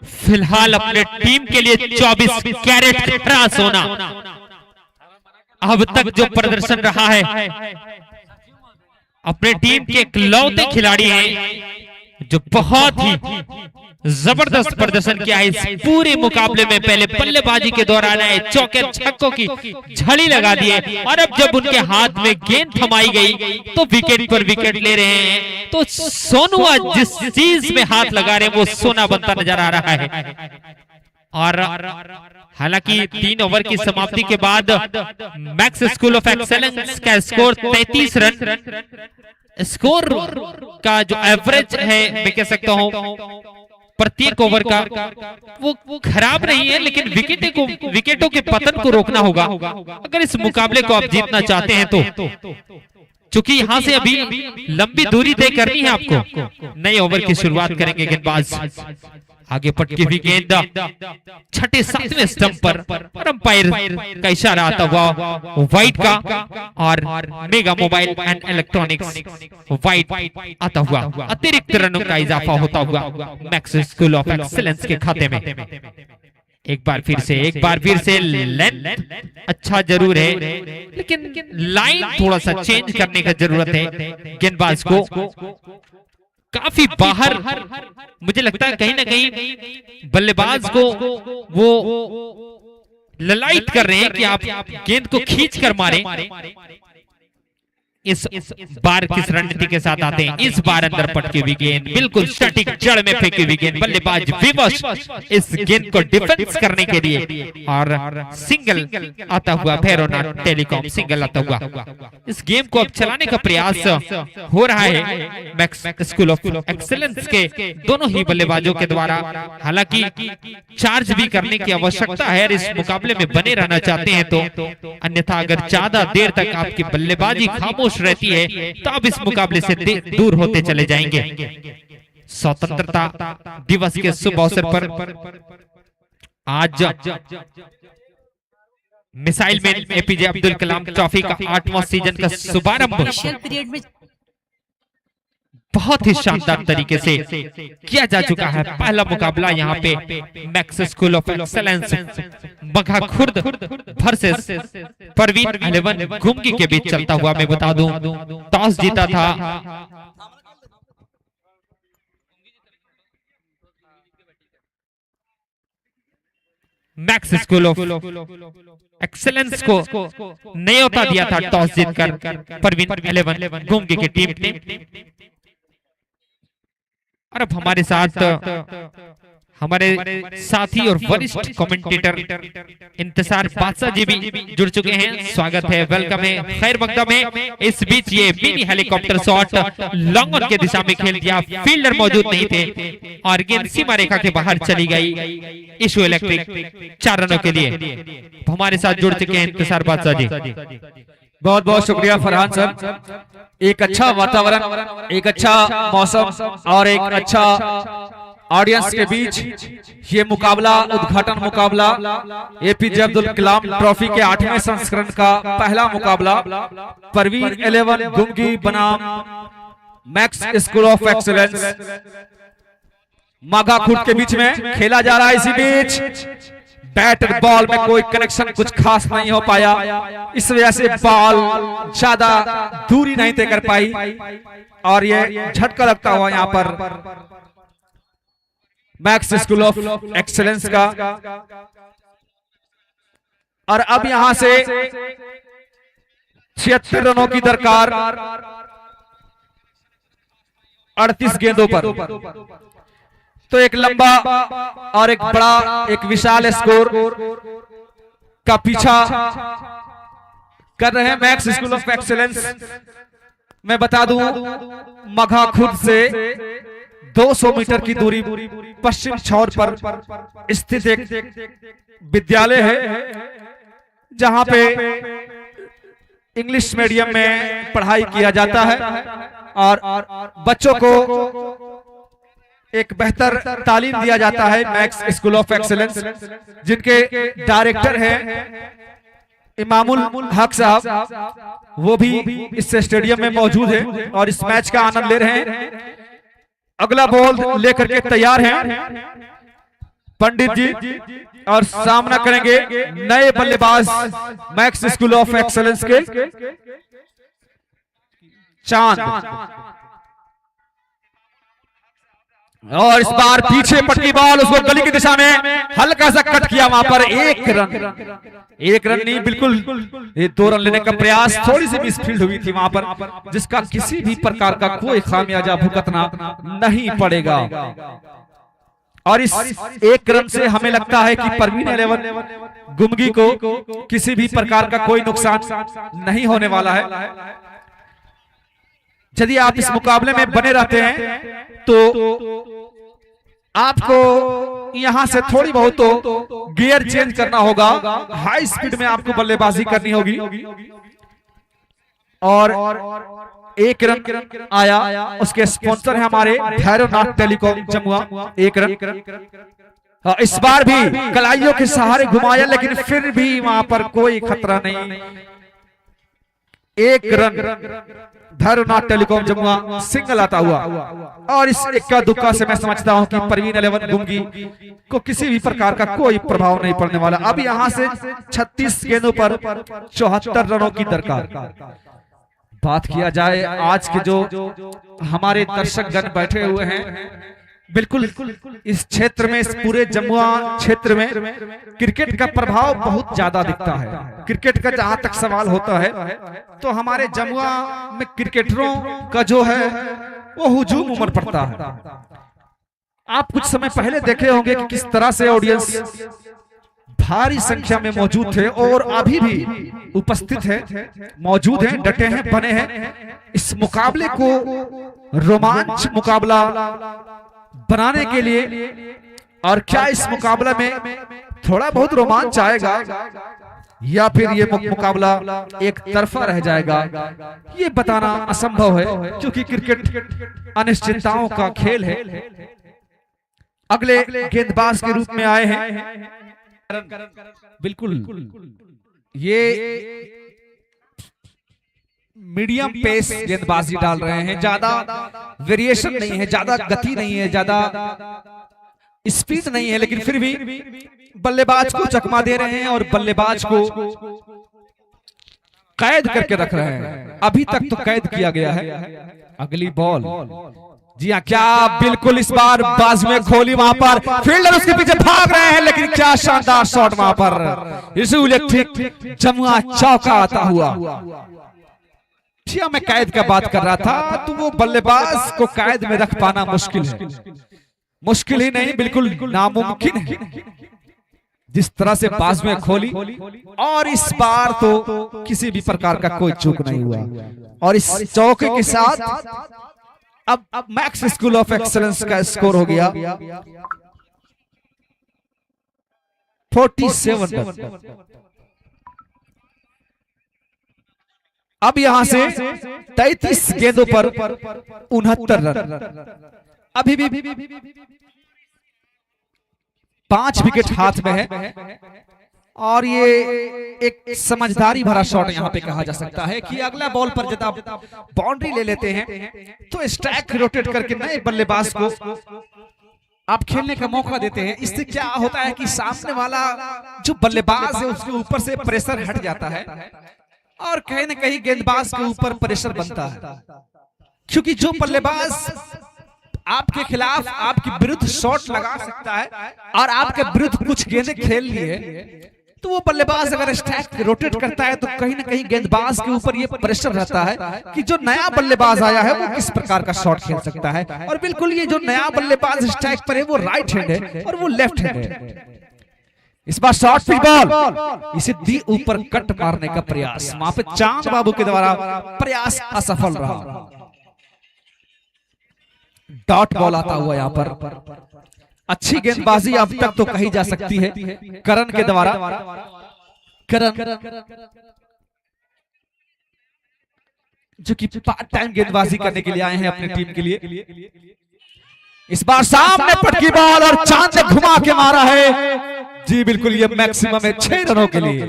फिलहाल अपने टीम के लिए 24 कैरेट खरा सोना अब तक जो प्रदर्शन रहा है, अपने टीम के इकलौते खिलाड़ी हैं जो बहुत ही जबरदस्त प्रदर्शन किया है इस पूरे मुकाबले में। पहले बल्लेबाजी के दौरान आए चौके छक्कों की झड़ी लगा दिए और अब जब उनके हाथ में गेंद थमाई गई तो विकेट पर विकेट ले रहे हैं। तो सोनू आज जिस चीज में हाथ लगा रहे हैं वो सोना बनता नजर आ रहा है। और हालांकि 3 ओवर की समाप्ति के बाद मैक्स स्कूल ऑफ एक्सेलेंस का स्कोर 33 रन, स्कोर का जो एवरेज है मैं कह सकता हूं प्रत्येक ओवर का वो खराब नहीं है, लेकिन विकेटों के पतन को रोकना होगा अगर इस मुकाबले को आप जीतना चाहते हैं तो। चूंकि यहां से अभी लंबी दूरी तय करनी है आपको। नए ओवर की शुरुआत करेंगे गेंदबाज, आगे पटकी हुई गेंद 6ठे 7वें स्टंप पर अंपायर का इशारा आता हुआ वाइट का और mega mobile and electronics white आता हुआ अतिरिक्त रनों का इजाफा होता हुआ मैक्स स्कूल ऑफ एक्सीलेंस के खाते में। एक बार फिर से लेंथ अच्छा जरूर है, लेकिन लाइन थोड़ा सा चेंज करने का जरूरत है। गेंदबाज को काफी बाहर, मुझे लगता है कहीं ना कहीं बल्लेबाज को वो ललाइट कर रहे हैं कि आप गेंद को खींच कर मारें। इस बार किस रणनीति के साथ आते हैं? इस बार अंदर पटकी हुई गेंद बिल्कुल स्टैटिक जड़ में फेंकी हुई गेंद, बल्लेबाज विवश इस गेंद को डिफेंस करने के लिए और सिंगल आता हुआ भैरोना टेलीकॉम सिंगल आता हुआ। इस गेम को अब चलाने का प्रयास हो रहा है मैक्स स्कूल ऑफ एक्सीलेंस के दोनों ही बल्लेबाजों के द्वारा। हालांकि चार्ज भी करने की आवश्यकता है और इस मुकाबले में बने रहना चाहते हैं तो, अन्यथा अगर ज्यादा देर तक आपकी बल्लेबाजी खामोश रहती है तो आप इस मुकाबले से दूर होते चले जाएंगे। स्वतंत्रता दिवस के शुभ अवसर पर आज missile man APJ Abdul Kalam trophy का 8वां सीजन का शुभारंभ बहुत ही शानदार तरीके से किया जा चुका है। पहला मुकाबला यहाँ पे मैक्स स्कूल ऑफ एक्सेलेंस बघा खुर्द वर्सेस परवीन 11 घुमगी के बीच चलता हुआ। मैं बता दूं टॉस जीता था मैक्स स्कूल ऑफ एक्सेलेंस को न्योता दिया था टॉस जीतकर परवीन 11 घुमगी की टीम ने। और अब हमारे साथी और वरिष्ठ कमेंटेटर इंतजार बादशाह जी भी जुड़ चुके हैं। स्वागत है, वेलकम है, खैर मकदम है। इस बीच ये mini helicopter shot long on के दिशा में खेल दिया, फील्डर मौजूद नहीं थे और गेंद सीमा रेखा के बाहर चली गई। इशू इलेक्ट्रिक 4 रनों के लिए हमारे साथ जुड़ चुके हैं इंतजार बादशाह जी। बहुत बहुत शुक्रिया फरहान सर। एक अच्छा वातावरण, एक अच्छा मौसम और एक अच्छा ऑडियंस के बीच ये मुकाबला, उद्घाटन मुकाबला एपीजे अब्दुल कलाम ट्रॉफी के 8वें संस्करण का पहला मुकाबला परवीन 11 घुमगी बनाम Max school of excellence Magha Khurd के बीच में खेला जा रहा है। इसी बीच बैट और बॉल में कोई कनेक्शन कुछ खास नहीं हो पाया, इस वजह से बॉल ज्यादा दूरी नहीं तय कर पाई और ये झटका लगता हुआ यहाँ पर मैक्स स्कूल ऑफ एक्सीलेंस का। और अब यहां से 76 रनों की दरकार 38 गेंदों पर। तो एक लंबा और एक बड़ा, एक विशाल स्कोर का पीछा कर रहे हैं मैक्स स्कूल ऑफ एक्सीलेंस। मैं बता दूं, मघा खुर्द से 200 मीटर की दूरी पश्चिम छोर पर स्थित एक विद्यालय है, जहां पे इंग्लिश मीडियम में पढ़ाई किया जाता है और बच्चों को एक बेहतर तालीम दिया जाता है। मैक्स स्कूल ऑफ एक्सीलेंस, जिनके डायरेक्टर हैं इमामुल हक साहब, वो भी इस स्टेडियम में मौजूद है और इस मैच का आनंद ले रहे हैं। अगला बॉल लेकर के तैयार हैं पंडित जी और सामना करेंगे नए बल्लेबाज मैक्स स्कूल ऑफ एक्सीलेंस के चांद। और इस बार पीछे पटकी बॉल, उसको गली की दिशा में हल्का सा कट किया, वहां पर एक रन नहीं, बिल्कुल ये 2 रन लेने का प्रयास, थोड़ी सी मिसफील्ड हुई थी वहां पर, जिसका किसी भी प्रकार का कोई खामियाजा भुगतना नहीं पड़ेगा। और इस 1 रन से हमें लगता है कि परवीन 11 गुमगी को किसी भी प्रकार का कोई नुकसान नहीं होने वाला है। यदि आप इस मुकाबले में बने रहते हैं तो आपको यहां से थोड़ी बहुत तो गियर चेंज करना होगा, हाई स्पीड में आपको बल्लेबाजी करनी होगी। और 1 रन आया, उसके स्पॉन्सर है हमारे भैरवनाथ टेलीकॉम जमुआ। 1 रन इस बार भी कलाइयों के सहारे घुमाया, लेकिन फिर भी वहां पर कोई खतरा नहीं। 1 run Bhairavnath telecom Jamua single आता हुआ। और इस इक्का दुक्का से मैं समझता हूं कि परवीन 11 गुमगी को किसी भी प्रकार का कोई प्रभाव नहीं पड़ने वाला। अब यहां से 36 गेंदों पर 74 रनों की दरकार। बात किया जाए आज के जो हमारे दर्शकगण बैठे हुए हैं, बिल्कुल इस क्षेत्र में, इस पूरे जमुआ क्षेत्र में क्रिकेट का प्रभाव बहुत ज्यादा दिखता है। क्रिकेट का जहां तक सवाल होता है तो हमारे जमुआ में क्रिकेटरों का जो है वो हुजूम उमड़ पड़ता है। आप कुछ समय पहले देखे होंगे कि किस तरह से ऑडियंस भारी संख्या में मौजूद थे और अभी भी उपस्थित है, मौजूद हैं, डटे हैं, बने हैं इस मुकाबले को रोमांच मुकाबला बनाने के लिए। और क्या इस मुकाबला में थोड़ा बहुत रोमांच आएगा या फिर ये मुकाबला एक तरफा रह जाएगा, ये बताना असंभव है, क्योंकि क्रिकेट अनिश्चितताओं का खेल है। अगले गेंदबाज के रूप में आए हैं, बिल्कुल ये मीडियम पेस गेंदबाजी डाल रहे हैं, ज्यादा वेरिएशन नहीं है, ज्यादा गति नहीं है, ज्यादा स्पीड नहीं है, लेकिन फिर भी बल्लेबाज को चकमा दे रहे हैं और बल्लेबाज को कैद करके रख रहे हैं। अभी तक तो कैद किया गया है। अगली बॉल, जी हाँ, क्या बिल्कुल इस बार बाज में खोली, वहां पर फील्डर उसके पीछे भाग रहे हैं, लेकिन क्या शानदार शॉट वहां पर इलेक्ट्रिक जमुआ चौका आता हुआ। मैं कैद का बात कर रहा था, तो वो बल्लेबाज को कैद में रख पाना मुश्किल है, मुश्किल ही नहीं बिल्कुल नामुमकिन है। जिस तरह से बाज में खोली, और इस बार तो किसी भी प्रकार का कोई चूक नहीं हुआ। और इस चौके के साथ अब मैक्स स्कूल ऑफ एक्सीलेंस का स्कोर हो गया 47 रन। अब यहां से 33 गेंदों पर 69 रन। अभी भी 5 विकेट हाथ में है। और ये एक समझदारी भरा शॉट यहां पे कहा जा सकता है कि अगला बॉल पर जब आप बाउंड्री ले लेते हैं तो स्ट्राइक रोटेट करके नए बल्लेबाज को आप खेलने का मौका देते हैं। इससे क्या होता है कि सामने वाला जो बल्लेबाज है उसके ऊपर से प्रेशर हट जाता है और कहीं ना कहीं गेंदबाज के ऊपर प्रेशर बनता है, क्योंकि जो बल्लेबाज आपके खिलाफ आपके विरुद्ध शॉट लगा सकता है और आपके विरुद्ध कुछ गेंदें खेल लिए, तो वो बल्लेबाज अगर स्ट्राइक रोटेट करता है तो कहीं ना कहीं गेंदबाज के ऊपर ये प्रेशर रहता है कि जो नया बल्लेबाज आया है वो किस प्रकार का शॉट खेल सकता है। और बिल्कुल ये जो नया बल्लेबाज स्ट्राइक पर है वो राइट हैंड है और वो लेफ्ट हैंड है। इस बार शॉर्ट पिच बॉल, इसे दी ऊपर कट मारने का प्रयास, वहां पे चांद बाबू के द्वारा प्रयास असफल रहा। डॉट बॉल आता हुआ यहाँ पर। अच्छी गेंदबाजी अब तक तो कही जा सकती है करण के द्वारा। करण जो कि पार्ट टाइम गेंदबाजी करने के लिए आए हैं अपनी टीम के लिए। इस बार सामने पटकी बॉल और चांद ने घुमा के मारा है। जी बिल्कुल, ये मैक्सिमम है 6 रनों के लिए।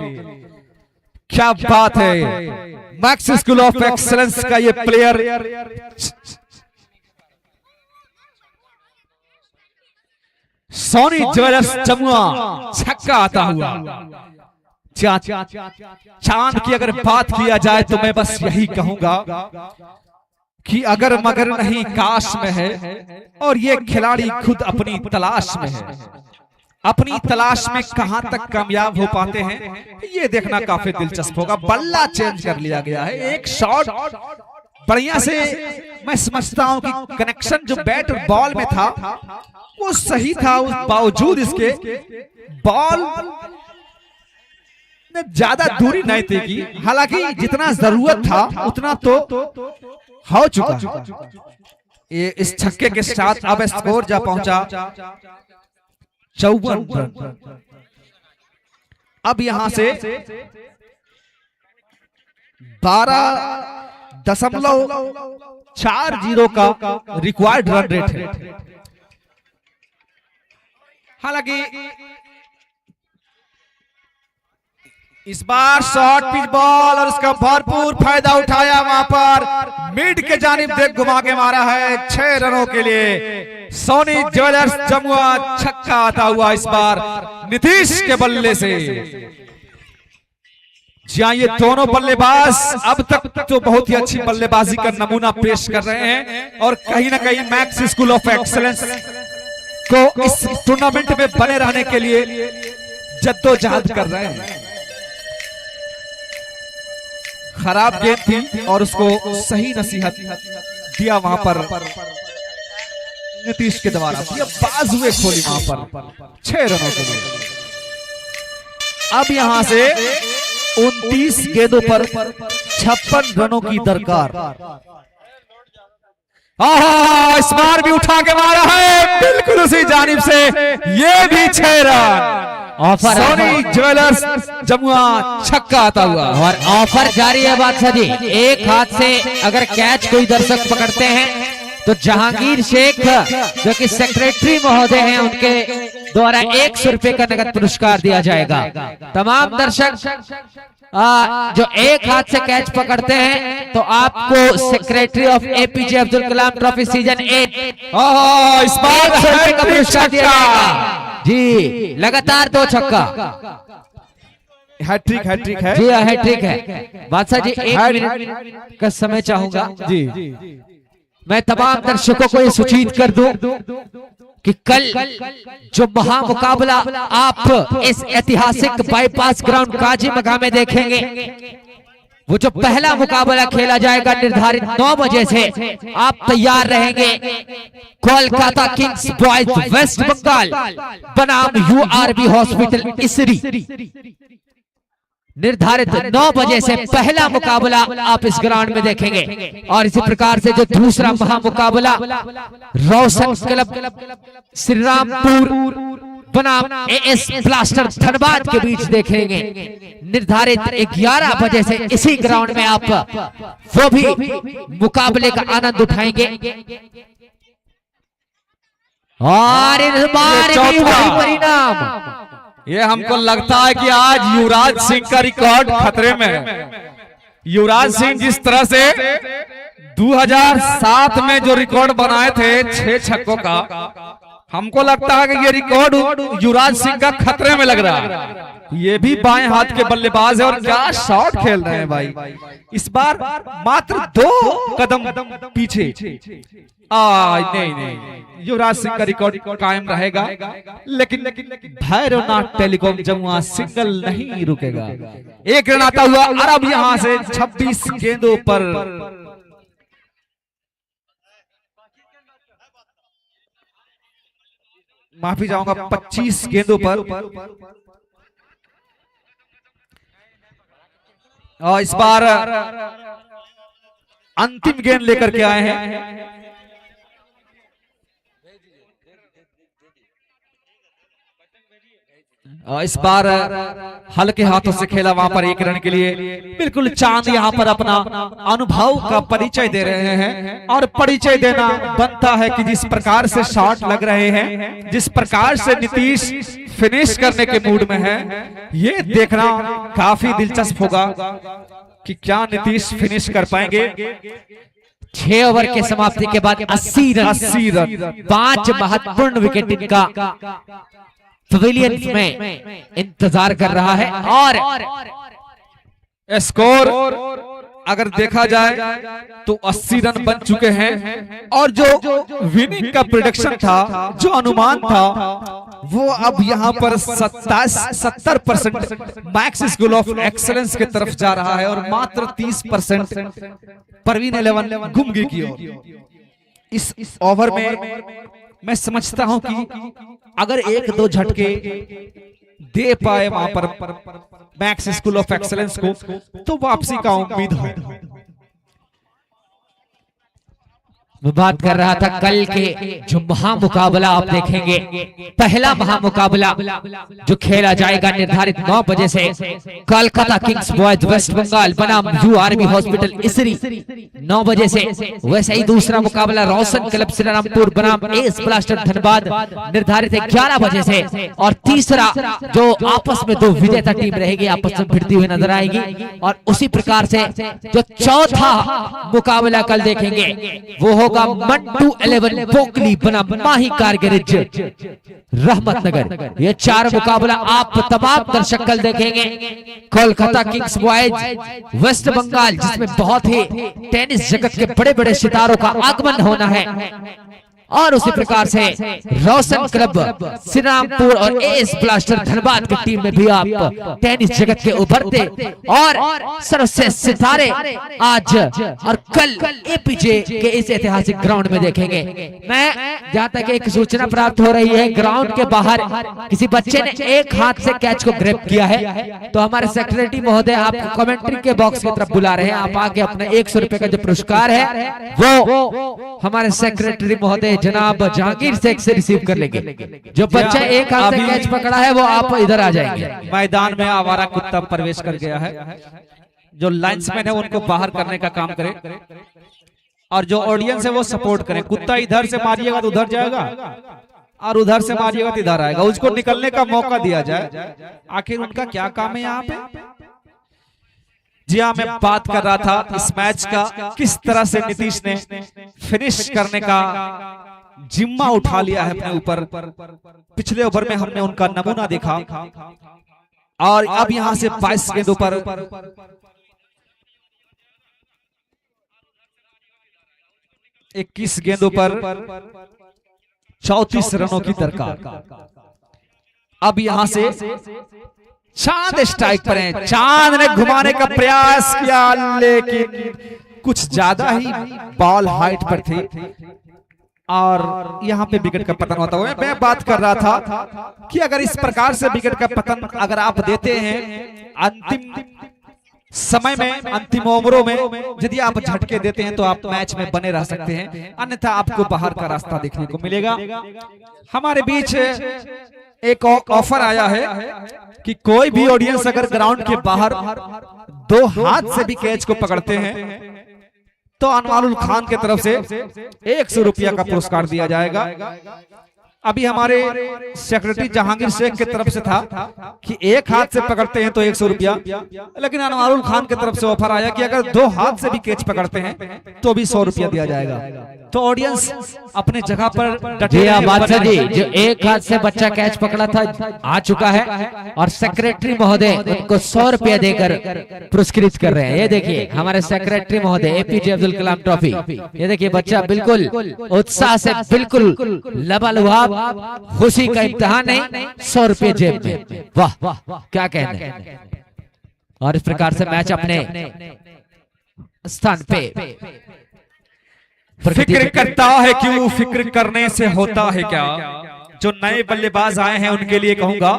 क्या बात है, मैक्स स्कूल ऑफ एक्सीलेंस का ये प्लेयर सोनी ज्वेलर्स जमुआ, छक्का आता हुआ। चांद की अगर बात किया जाए तो मैं बस यही कहूंगा कि अगर मगर नहीं काश में है, और ये खिलाड़ी खुद अपनी तलाश में है। अपनी तलाश में कहां तक कामयाब हो पाते हैं ये देखना काफी दिलचस्प होगा। बल्ला चेंज कर लिया गया है, एक शॉट बढ़िया से मैं समझता हूं कि कनेक्शन जो बैट और बॉल में था वो सही था, उस बावजूद इसके बॉल ने ज्यादा दूरी नहीं तय की। हालांकि जितना जरूरत था उतना तो हो चुका। ये इस छक्के के साथ अब स्कोर जा पहुंचा 54 रन। अब यहां से 12.40 का रिक्वायर्ड रन रेट है। हालांकि इस बार शॉर्ट पिच बॉल और उसका भरपूर फायदा उठाया, वहां पर मिड के जानिब देख घुमा के मारा है 6 रनों के लिए। सोनी ज्वेलर्स जमुआ, छक्का आता हुआ इस बार नीतीश के बल्ले से। जहां ये दोनों बल्लेबाज अब तक तो बहुत ही अच्छी बल्लेबाजी का नमूना पेश कर रहे हैं और कहीं ना कहीं मैक्स स्कूल ऑफ एक्सीलेंस को इस टूर्नामेंट में बने रहने के लिए जद्दोजहद कर रहे हैं। खराब गेंद थी और उसको सही नसीहत दिया वहां पर नीतीश के द्वारा। बाजुए खोली वहां पर 6 रनों के लिए। अब यहां से 29 गेंदों पर 56 रनों की दरकार। इस बार भी उठा के मारा है बिल्कुल उसी जानिब से, ये भी 6 रन। सोनी ज्वेलर्स जमुआ, छक्का आता हुआ और ऑफर जारी है बादशाह जी। एक हाथ से अगर कैच कोई दर्शक पकड़ते हैं तो जहांगीर शेख जो कि सेक्रेटरी महोदय हैं उनके द्वारा 100 रुपए का नगद पुरस्कार दिया जाएगा। तमाम दर्शक जो एक हाथ से कैच पकड़ते हैं तो आपको secretary of APJ Abdul Kalam trophy season 8 इस बार 100 रुपए का पुरस्कार दिया जाएगा। जी लगातार 2 छक्का, हैट्रिक है जी, हैट्रिक है। बादशाह जी 1 मिनट का समय चाहूंगा जी। मैं तमाम दर्शकों को ये सूचित कर दूं कि कल जो महामुकाबला आप इस ऐतिहासिक बाईपास ग्राउंड काजीमगा में देखेंगे, वो जो पहला मुकाबला खेला जाएगा निर्धारित 9 बजे से, आप तैयार रहेंगे। Kolkata Kings Boys West Bengal बनाम यूआरबी हॉस्पिटल इसरी। निर्धारित 9 बजे से पहला मुकाबला आप इस ग्राउंड में देखेंगे। और इसी प्रकार से जो दूसरा महामुकाबला रोशन क्लब श्रीरामपुर बनाम एएस ब्लास्टर धनबाद के बीच देखेंगे। निर्धारित 11 बजे से इसी ग्राउंड में आप वो भी मुकाबले का आनंद उठाएंगे। और इस बार भी वही परिणाम। ये हमको लगता है कि आज युवराज सिंह का रिकॉर्ड खतरे में है। युवराज सिंह जिस तरह से 2007 में जो रिकॉर्ड बनाए थे 6 छक्कों का, हमको लगता है कि ये रिकॉर्ड युवराज सिंह का खतरे में लग रहा है। ये भी बाएं हाथ के बल्लेबाज है और क्या शॉट खेल रहे हैं भाई। इस बार मात्र 2 कदम पीछे। नहीं, युवराज सिंह का रिकॉर्ड कायम रहेगा, लेकिन भैरवनाथ टेलीकॉम जमुआ सिंगल नहीं रुकेगा। एक रन आता हुआ और अब यहां से 26 गेंदों पर माफी चाहूंगा 25 गेंदों पर और इस बार अंतिम गेंद लेकर के आए हैं। इस बार हल्के हाथों से खेला वहां पर 1 रन के लिए। बिल्कुल चांद यहां पर अपना अनुभव का परिचय दे रहे हैं और परिचय देना बनता है कि जिस प्रकार से शॉट लग रहे हैं, जिस प्रकार से नीतीश फिनिश करने के मूड में है, ये देखना काफी दिलचस्प होगा कि क्या नीतीश फिनिश कर पाएंगे। 6 ओवर के समाप्ति के बाद 80 रन 5 महत्वपूर्ण विकेट इनका पवेलियन में इंतजार कर रहा है। और स्कोर अगर देखा जाए तो 80 रन बन चुके हैं और जो विनिंग का प्रेडिक्शन था, जो अनुमान था, वो अब यहां पर 70% मैक्स स्कूल ऑफ एक्सीलेंस की तरफ जा रहा है और मात्र 30% परवीन 11 गुमगी की ओर। इस ओवर में मैं समझता हूं कि अगर 1-2 झटके दे पाए वहां पर मैक्स स्कूल ऑफ एक्सीलेंस को, तो वापसी का उम्मीद है। वो बात कर रहा था कल के जो महामुकाबला आप देखेंगे, पहला महामुकाबला जो खेला जाएगा निर्धारित 9 बजे से Kolkata Kings Boys West Bengal बनाम यू आर्मी हॉस्पिटल इसरी 9 बजे से। वैसे ही दूसरा मुकाबला रोशन क्लब श्रीरामपुर बनाम एस ब्लास्टर धनबाद निर्धारित है 11 बजे से। और तीसरा जो आपस में 2 विजेता टीम रहेगी, आपस में भिड़ती हुई नजर आएगी। और उसी प्रकार से जो चौथा मुकाबला कल देखेंगे वो होगा मंटू 11 पोकली बनाम माही कारगिरिज रहमतनगर। ये 4 मुकाबला आप तमाम दर्शक कल देखेंगे। Kolkata Kings Boys West Bengal, जिसमें बहुत ही टेनिस जगत के बड़े बड़े सितारों का आगमन होना है। और उसी प्रकार से रोशन क्लब श्रीरामपुर और एस ब्लास्टर धनबाद की टीम में भी आप टेनिस जगत के उभरते और सर्वश्रेष्ठ सितारे आज और कल एपीजे के इस ऐतिहासिक ग्राउंड में देखेंगे। मैं जहां तक एक सूचना प्राप्त हो रही है, ग्राउंड के बाहर किसी बच्चे ने एक हाथ से कैच को ग्रैब किया है, तो हमारे सेक्रेटरी महोदय आपको कमेंट्री के बॉक्स की तरफ बुला रहे हैं। आप आके अपना 100 रुपए का जो पुरस्कार है वो हमारे सेक्रेटरी महोदय जनाब जहांगीर शेख से रिसीव कर लेंगे। जो बच्चा एक हाथ से कैच पकड़ा है वो आप इधर आ जाएंगे। मैदान में आवारा कुत्ता प्रवेश कर गया है। जो लाइन्समैन है उनको बाहर करने का काम करे और जो ऑडियंस है वो सपोर्ट करे। कुत्ता इधर से मारिएगा तो उधर जाएगा और उधर से मारिएगा तो इधर आएगा। उसको निकलने का मौका दिया जाए। आखिर उनका क्या काम है यहाँ पे। जी हाँ, मैं बात कर रहा था इस मैच का, किस तरह से नीतीश ने फिनिश करने का जिम्मा उठा लिया है अपने ऊपर। पिछले ओवर में हमने उनका नमूना देखा और अब यहां से 22 गेंदों पर 21 गेंदों पर 34 रनों की दरकार। अब यहां से चांद स्ट्राइक पर है। चांद ने घुमाने का प्रयास किया लेकिन कुछ ज्यादा ही बॉल हाइट पर थी और यहां पे विकेट का पतन होता हुआ। मैं बात कर रहा था कि अगर इस प्रकार से विकेट का पतन अगर आप देते हैं अंतिम समय में, अंतिम ओवरों में यदि आप झटके देते हैं तो आप मैच में बने रह सकते हैं, अन्यथा आपको बाहर का रास्ता देखने को मिलेगा। हमारे बीच एक ऑफर आया है कि कोई भी ऑडियंस अगर ग्राउंड के बाहर 2 हाथ से भी कैच को पकड़ते हैं तो अनवारुल खान की तरफ से 100 रुपया का पुरस्कार दिया जाएगा। अभी हमारे सेक्रेटरी जहांगीर शेख की तरफ से था कि एक हाथ से पकड़ते हैं तो 100 रुपया, लेकिन अनवारुल खान की तरफ से ऑफर आया कि अगर 2 हाथ से भी कैच पकड़ते हैं तो भी 100 रुपया दिया जाएगा। तो ऑडियंस अपने जगह पर जी हाँ बादशाह जी, जो एक हाथ से बच्चा कैच पकड़ा था आ चुका है और सेक्रेटरी महोदय उनको 100 रुपया देकर पुरस्कृत कर रहे हैं। ये देखिए हमारे सेक्रेटरी महोदय APJ अब्दुल कलाम ट्रॉफी। ये देखिए बच्चा बिल्कुल उत्साह से, बिल्कुल लबालुहाब, खुशी का इम्तिहान नहीं, 100 रुपये जेब में। वाह क्या कहना है। और इस प्रकार से मैच अपने स्थान पे। फिक्र करता है क्यों, फिक्र करने से होता है क्या। जो नए बल्लेबाज आए हैं उनके लिए कहूंगा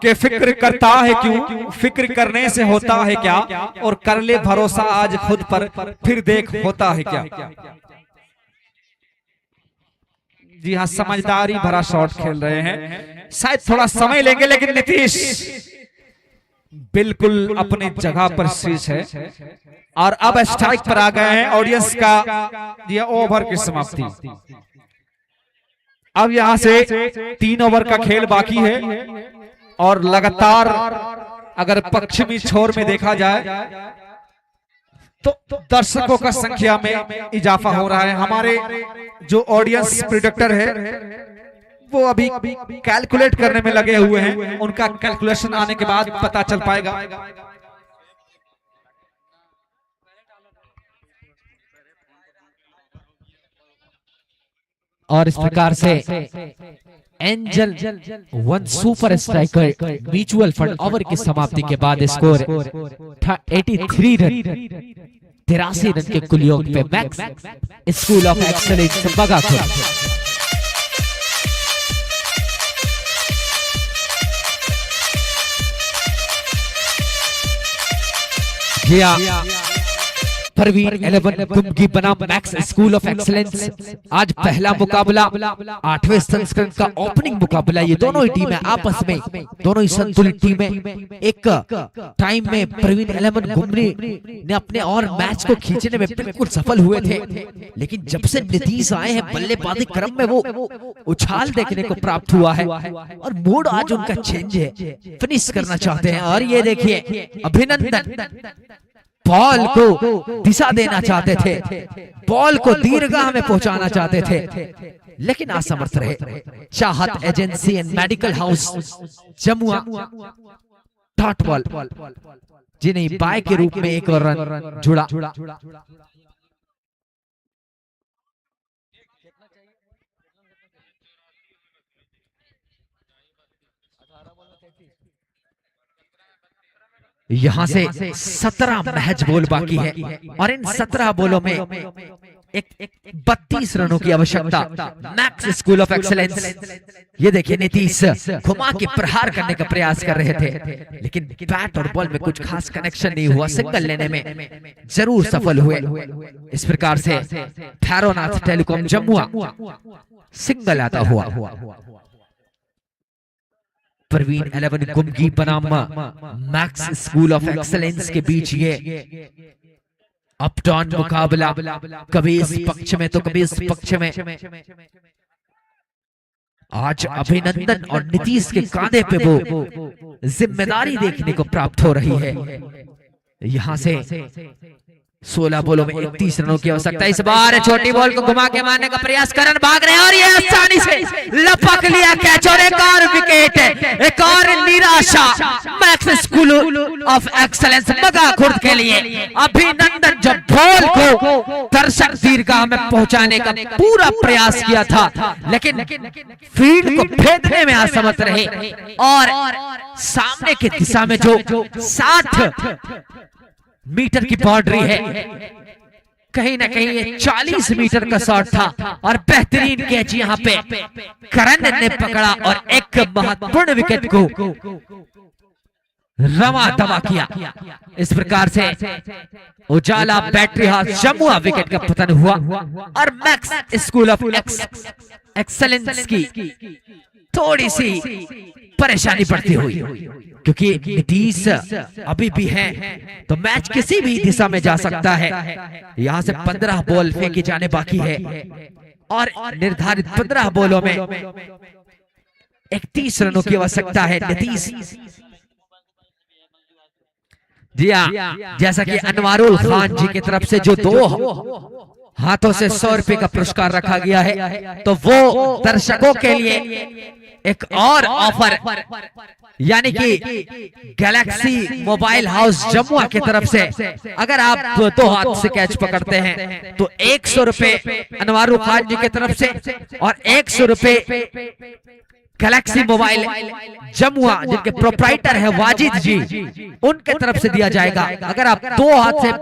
कि फिक्र करता है क्यों, फिक्र करने से होता है क्या, और कर ले भरोसा आज खुद पर, फिर देख होता है क्या। जी हाँ, समझदारी भरा शॉट खेल रहे हैं, शायद थोड़ा समय लेंगे, लेकिन नीतीश बिल्कुल अपनी जगह पर शीर्ष है और अब स्ट्राइक पर आ गए हैं। ऑडियंस का यह ओवर की समाप्ति। अब यहां से 3 ओवर का खेल बाकी है और लगातार अगर पश्चिमी छोर में देखा जाए तो दर्शकों का संख्या में इजाफा हो रहा है। हमारे जो ऑडियंस प्रिडिक्टर है वो अभी कैलकुलेट करने में लगे हुए हैं, उनका कैलकुलेशन आने के बाद पता चल पाएगा। और इस प्रकार से angel 1 super striker mutual fund offer की समाप्ति के बाद स्कोर 83 रन 83 रन के कुल योग पे मैक्स स्कूल ऑफ एक्सेलेंस बगाखुर। जी हाँ, परवीन 11 गुमगी बनाम मैक्स स्कूल ऑफ एक्सीलेंस। आज पहला मुकाबला 8वें संस्करण का ओपनिंग मुकाबला। ये दोनों ही टीमें आपस में, दोनों ही संतुलित टीमें। एक टाइम में परवीन 11 गुमगी ने अपने और मैच को खींचने में बिल्कुल सफल हुए थे, लेकिन जब से नीतीश आए हैं बल्लेबाजी क्रम में वो उछाल देखने को प्राप्त हुआ है और मूड आज उनका चेंज है, फिनिश करना चाहते हैं। और ये देखिए अभिनंदन बॉल को दिशा देना चाहते थे, बॉल को दीर्घाह में पहुंचाना चाहते थे, लेकिन असमर्थ रहे। चाहत agency and medical house Jamua dot ball जिन्हें बाय के रूप में एक और रन जुड़ा। यहां से 17 महज बॉल बाकी है और इन 17 बॉलों में एक 32 रनों की आवश्यकता मैक्स स्कूल ऑफ एक्सीलेंस। ये देखिए नीतीश घुमा के प्रहार करने का प्रयास कर रहे थे, लेकिन बैट और बॉल में कुछ खास कनेक्शन नहीं हुआ। सिंगल लेने में जरूर सफल हुए। इस प्रकार से भैरवनाथ टेलीकॉम जमुआ सिंगल आता हुआ। परवीन 11 गुमगी बनाम मैक्स स्कूल ऑफ एक्सीलेंस के बीच ये अप डाउन मुकाबला, कभी इस पक्ष में तो कभी इस पक्ष में। आज अभिनंदन और नीतीश के कांधे पे वो जिम्मेदारी देखने को प्राप्त हो रही है। यहां से 16 बॉलों में 31 रनों की आवश्यकता। इस बार छोटी बॉल को घुमा के मारने का प्रयास करन भाग रहे हैं और ये आसानी से लपक लिया कैच और एक और विकेट, एक और निराशा मैक्स स्कूल ऑफ एक्सीलेंस बगाखुर्द के लिए। अभिनंदन जब बॉल को दर्शक दीर्घाह में पहुंचाने का पूरा प्रयास किया था, लेकिन फील्ड को भेदने में असमर्थ रहे और सामने की दिशा में जो 60 मीटर की बाउंड्री है, कहीं ना कहीं ये 40 मीटर का शॉट था और बेहतरीन कैच यहां पे करण ने पकड़ा और एक महत्वपूर्ण विकेट को रवा दवा किया। इस प्रकार से उजाला बैटरी हाउस जमुआ विकेट का पतन हुआ और मैक्स स्कूल ऑफ एक्सीलेंस की थोड़ी सी परेशानी बढ़ती हुई, क्योंकि नीतीश अभी भी है तो मैच किसी भी दिशा में जा सकता है। यहां से 15 बॉल फेंके जाने बाकी है। और निर्धारित 15 बॉलों में 31 रनों की आवश्यकता है नीतीश। जी हाँ, जैसा कि अनवारुल खान जी की तरफ से जो 2 हाथों से 100 रुपए का पुरस्कार रखा गया है, तो वो दर्शकों के लिए एक और ऑफर यानी कि गैलेक्सी मोबाइल हाउस जमुआ की तरफ से अगर आप 2 हाथ से कैच पकड़ते हैं तो 100 रुपए अनवारुल खान जी की तरफ से और 100 रुपए गैलेक्सी मोबाइल जमुआ जिनके प्रोप्राइटर है वाजिद जी, उनके तरफ से दिया जाएगा। अगर आप 2 हाथ से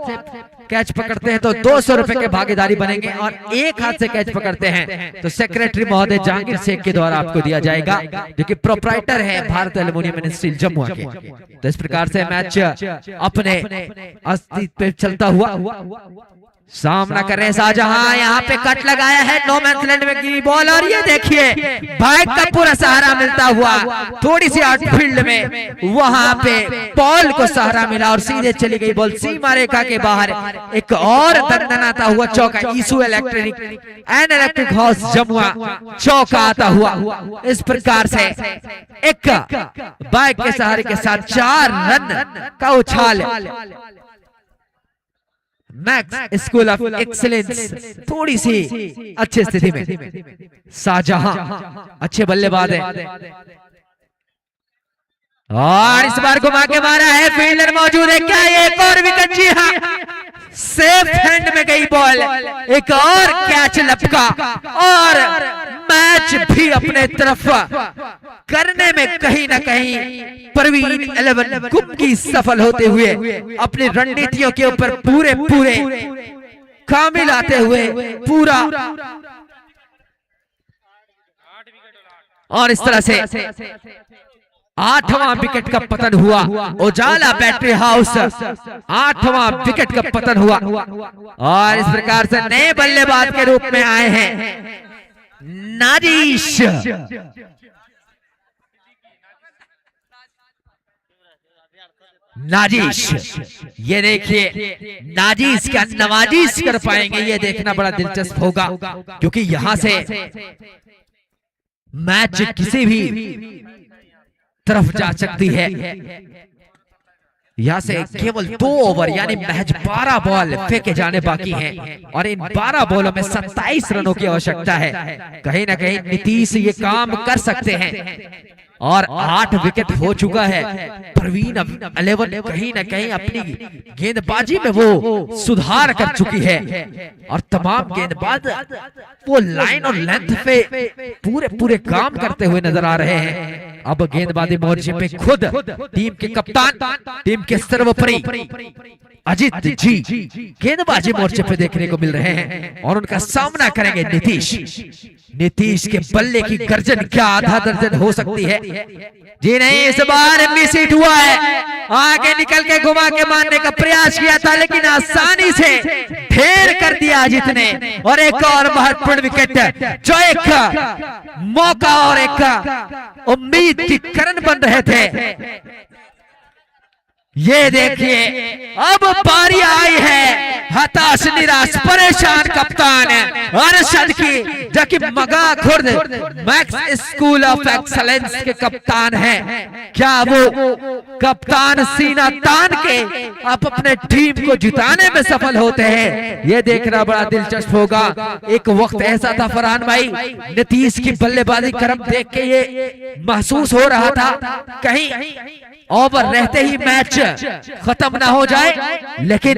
कैच पकड़ते हैं तो 200 रुपए के भागीदारी बनेंगे और 1 हाथ से कैच पकड़ते हैं तो सेक्रेटरी महोदय जहांगीर शेख के द्वारा आपको दिया जाएगा, जो कि प्रोप्राइटर है Bharat aluminium and steel Jamua के। तो इस प्रकार से मैच अपने अस्तित्व पे चलता हुआ सामना कर रहे हैं शाहजहां। यहाँ पे कट लगाया है, नो मैंस लैंड में गिरी बॉल और ये देखिए बाइक का पूरा सहारा मिलता हुआ थोड़ी सी आउटफील्ड में वहां पे बॉल को सहारा मिला और सीधे चली गई बॉल सीमा रेखा के बाहर। एक और दंदनाता हुआ चौका ईसू इलेक्ट्रिक हाउस जमुआ चौका आता हुआ। इस प्रकार से एक बाइक के सहारे के साथ 4 रन का उछाल मैक्स स्कूल ऑफ एक्सीलेंस थोड़ी सी अच्छी स्थिति में। शाहजहां अच्छे बल्लेबाज है और इस बार घुमा के मारा है, फील्डर मौजूद है क्या? एक और विकेट, जी हाँ, सेफ हैंड में गई बॉल, एक और कैच लपका और मैच भी अपने तरफ करने में कहीं ना कहीं परवीन 11 गुमगी सफल होते हुए अपनी रणनीतियों के ऊपर पूरे कामिल आते हुए पूरा और इस तरह से 8वां विकेट का पतन हुआ। उजाला बैटरी हाउस 8वां विकेट का पतन हुआ और इस प्रकार से नए बल्लेबाज के रूप में आए हैं नाजिश। ये देखिए नाजिश का नवाजिश कर पाएंगे, ये देखना बड़ा दिलचस्प होगा क्योंकि यहां से मैच किसी भी तरफ जा सकती है। यहाँ से केवल 2 ओवर यानी महज 12 बॉल फेंके जाने बाकी हैं और इन 12 बॉलों में 27 रनों की आवश्यकता है। कहीं ना कहीं नीतीश ये काम कर सकते हैं और 8 विकेट हो चुका है। परवीन 11 कहीं ना कहीं अपनी गेंदबाजी में वो सुधार कर चुकी है और तमाम गेंदबाज वो लाइन और लेंथ पे पूरे काम करते हुए नजर आ रहे हैं। अब गेंदबाजी मोर्चे पे खुद टीम के कप्तान, टीम के सर्वोपरि अजित जी गेंदबाजी मोर्चे पे देखने को मिल रहे हैं और उनका सामना करेंगे नीतीश के बल्ले की गर्जन क्या आधा दर्जन हो सकती है? जी नहीं, इस बार मिस हिट हुआ है, आगे निकल के घुमा के मारने का प्रयास किया था लेकिन आसानी से ढेर कर दिया अजित ने और एक और महत्वपूर्ण विकेट जो एक मौका और एक उम्मीद की किरण बन रहे थे। ये देखिए अब पारी आई है हताश निराश परेशान कप्तान अरशद की, जो कि मगा Khurd max school of excellence के कप्तान हैं। क्या वो कप्तान सीना तान के आप अपने टीम को जिताने में सफल होते हैं? ये देखना बड़ा दिलचस्प होगा। एक वक्त ऐसा था फरहान भाई, नीतीश की बल्लेबाजी क्रम देख के ये महसूस हो रहा था कहीं ओवर रहते ही मैच खत्म ना हो जाए, लेकिन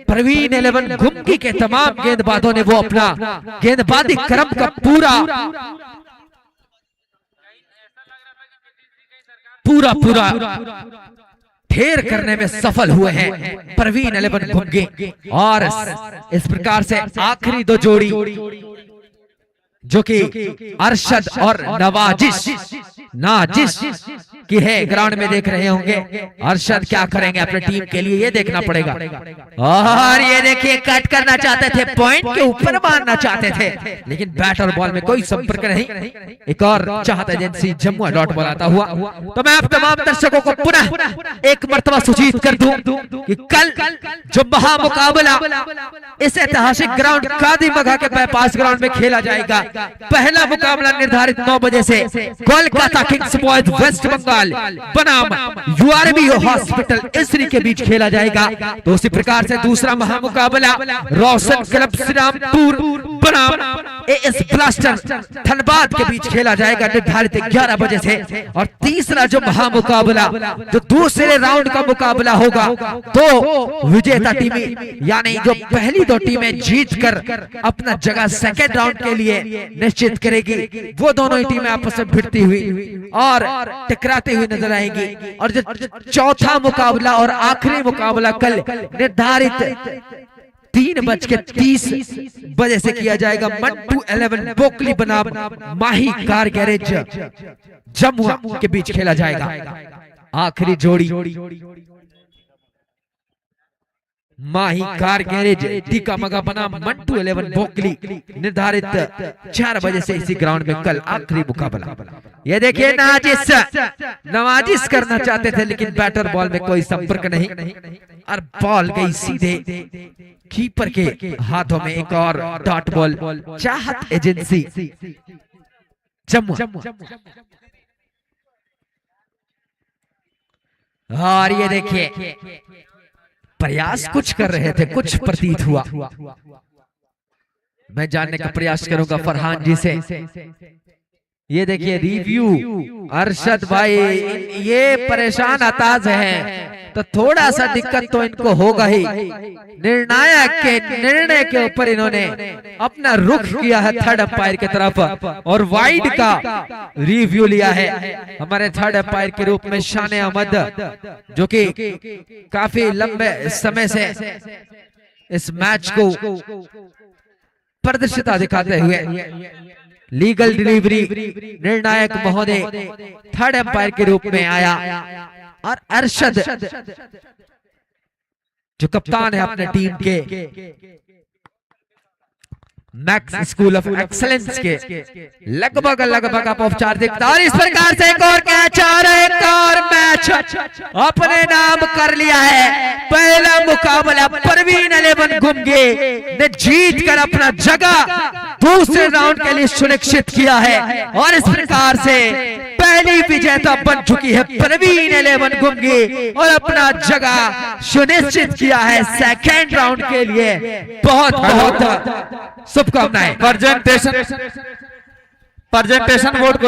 परवीन 11 गुमगी के तमाम गेंदबाजों ने वो अपना गेंदबाजी क्रम का पूरा ढेर करने में सफल हुए हैं परवीन 11 गुमगी। और इस प्रकार से आखिरी 2 जोड़ी जो कि अरशद और नवाजिश नाजिश की है ग्राउंड में देख रहे होंगे। अरशद क्या करेंगे अपने टीम के लिए, ये देखना पड़ेगा। और ये देखिए कट करना चाहते थे, पॉइंट के ऊपर मारना चाहते थे, लेकिन बैट और बॉल में कोई संपर्क नहीं। एक और चाहत एजेंसी जम्मू डॉट बॉल आता हुआ। तो मैं आप तमाम दर्शकों को पुनः एक मर्तबा सूचित कर दूं कि कल जो महामुकाबला इस ऐतिहासिक ग्राउंड कादी मघा के बाईपास ग्राउंड में खेला जाएगा, पहला मुकाबला निर्धारित 9 बजे से Kolkata Kings Boys West Bengal बनाम यूआरबी हॉस्पिटल इसरी के बीच खेला जाएगा। तो उसी प्रकार से दूसरा महामुकाबला रोशन क्लब श्रीरामपुर बनाम एएस ब्लास्टर धनबाद के बीच खेला जाएगा निर्धारित 11 बजे से। और तीसरा जो महामुकाबला जो दूसरे राउंड का मुकाबला होगा, तो विजेता टीमें यानी जो पहली 2 टीमें जीतकर अपना जगह सेकेंड राउंड के लिए निश्चित करेगी, वो दोनों ही टीमें आपस में भिड़ती हुई और टकराती हुई नजर आएंगी। और जो चौथा मुकाबला और आखिरी मुकाबला कल निर्धारित 3:30 बजे से किया जाएगा मंटू 11 बोकली बनाम माही कार गैरेज जम्मू के बीच खेला जाएगा। आखिरी जोड़ी माही कार गैरेज टीका मगा बना मंटू 11 बोकली निर्धारित 4 बजे से इसी ग्राउंड में कल आखिरी मुकाबला। ये देखिए नवाजिश करना चाहते थे, लेकिन बैटर बॉल में कोई संपर्क नहीं और बॉल गई सीधे कीपर के हाथों में। एक और डॉट बॉल चाहत एजेंसी जम्मू। और ये देखिए प्रयास कुछ कर रहे थे, कुछ प्रतीत हुआ। मैं जानने का प्रयास करूंगा फरहान जी से। ये देखिए रिव्यू अरशद भाई, ये परेशान अताज है, तो थोड़ा सा दिक्कत तो इनको होगा ही। निर्णायक के निर्णय के ऊपर इन्होंने अपना रुख किया है थर्ड अंपायर की तरफ और वाइड का रिव्यू लिया है हमारे थर्ड अंपायर के रूप में शान अहमद, जो कि काफी लंबे समय से इस मैच को प्रदर्शिता दिखाते हुए लीगल डिलीवरी निर्णायक महोदय थर्ड अंपायर के रूप में आया। और अरशद जो कप्तान है अपने टीम के मैक्स स्कूल ऑफ एक्सलेंस के, लगभग आप औपचारिक इस प्रकार से एक और कैच और एक और मैच अपने नाम कर लिया है। पहला मुकाबला परवीन 11 गुमगे ने जीत कर अपना जगह दूसरे राउंड के लिए सुनिश्चित किया है और इस प्रकार से पहली विजेता बन चुकी है परवीन 11 गुमगे और अपना जगह सुनिश्चित किया है सेकेंड राउंड के लिए। बहुत बहुत शुभकामनाएं। प्रेजेंटेशन बोर्ड को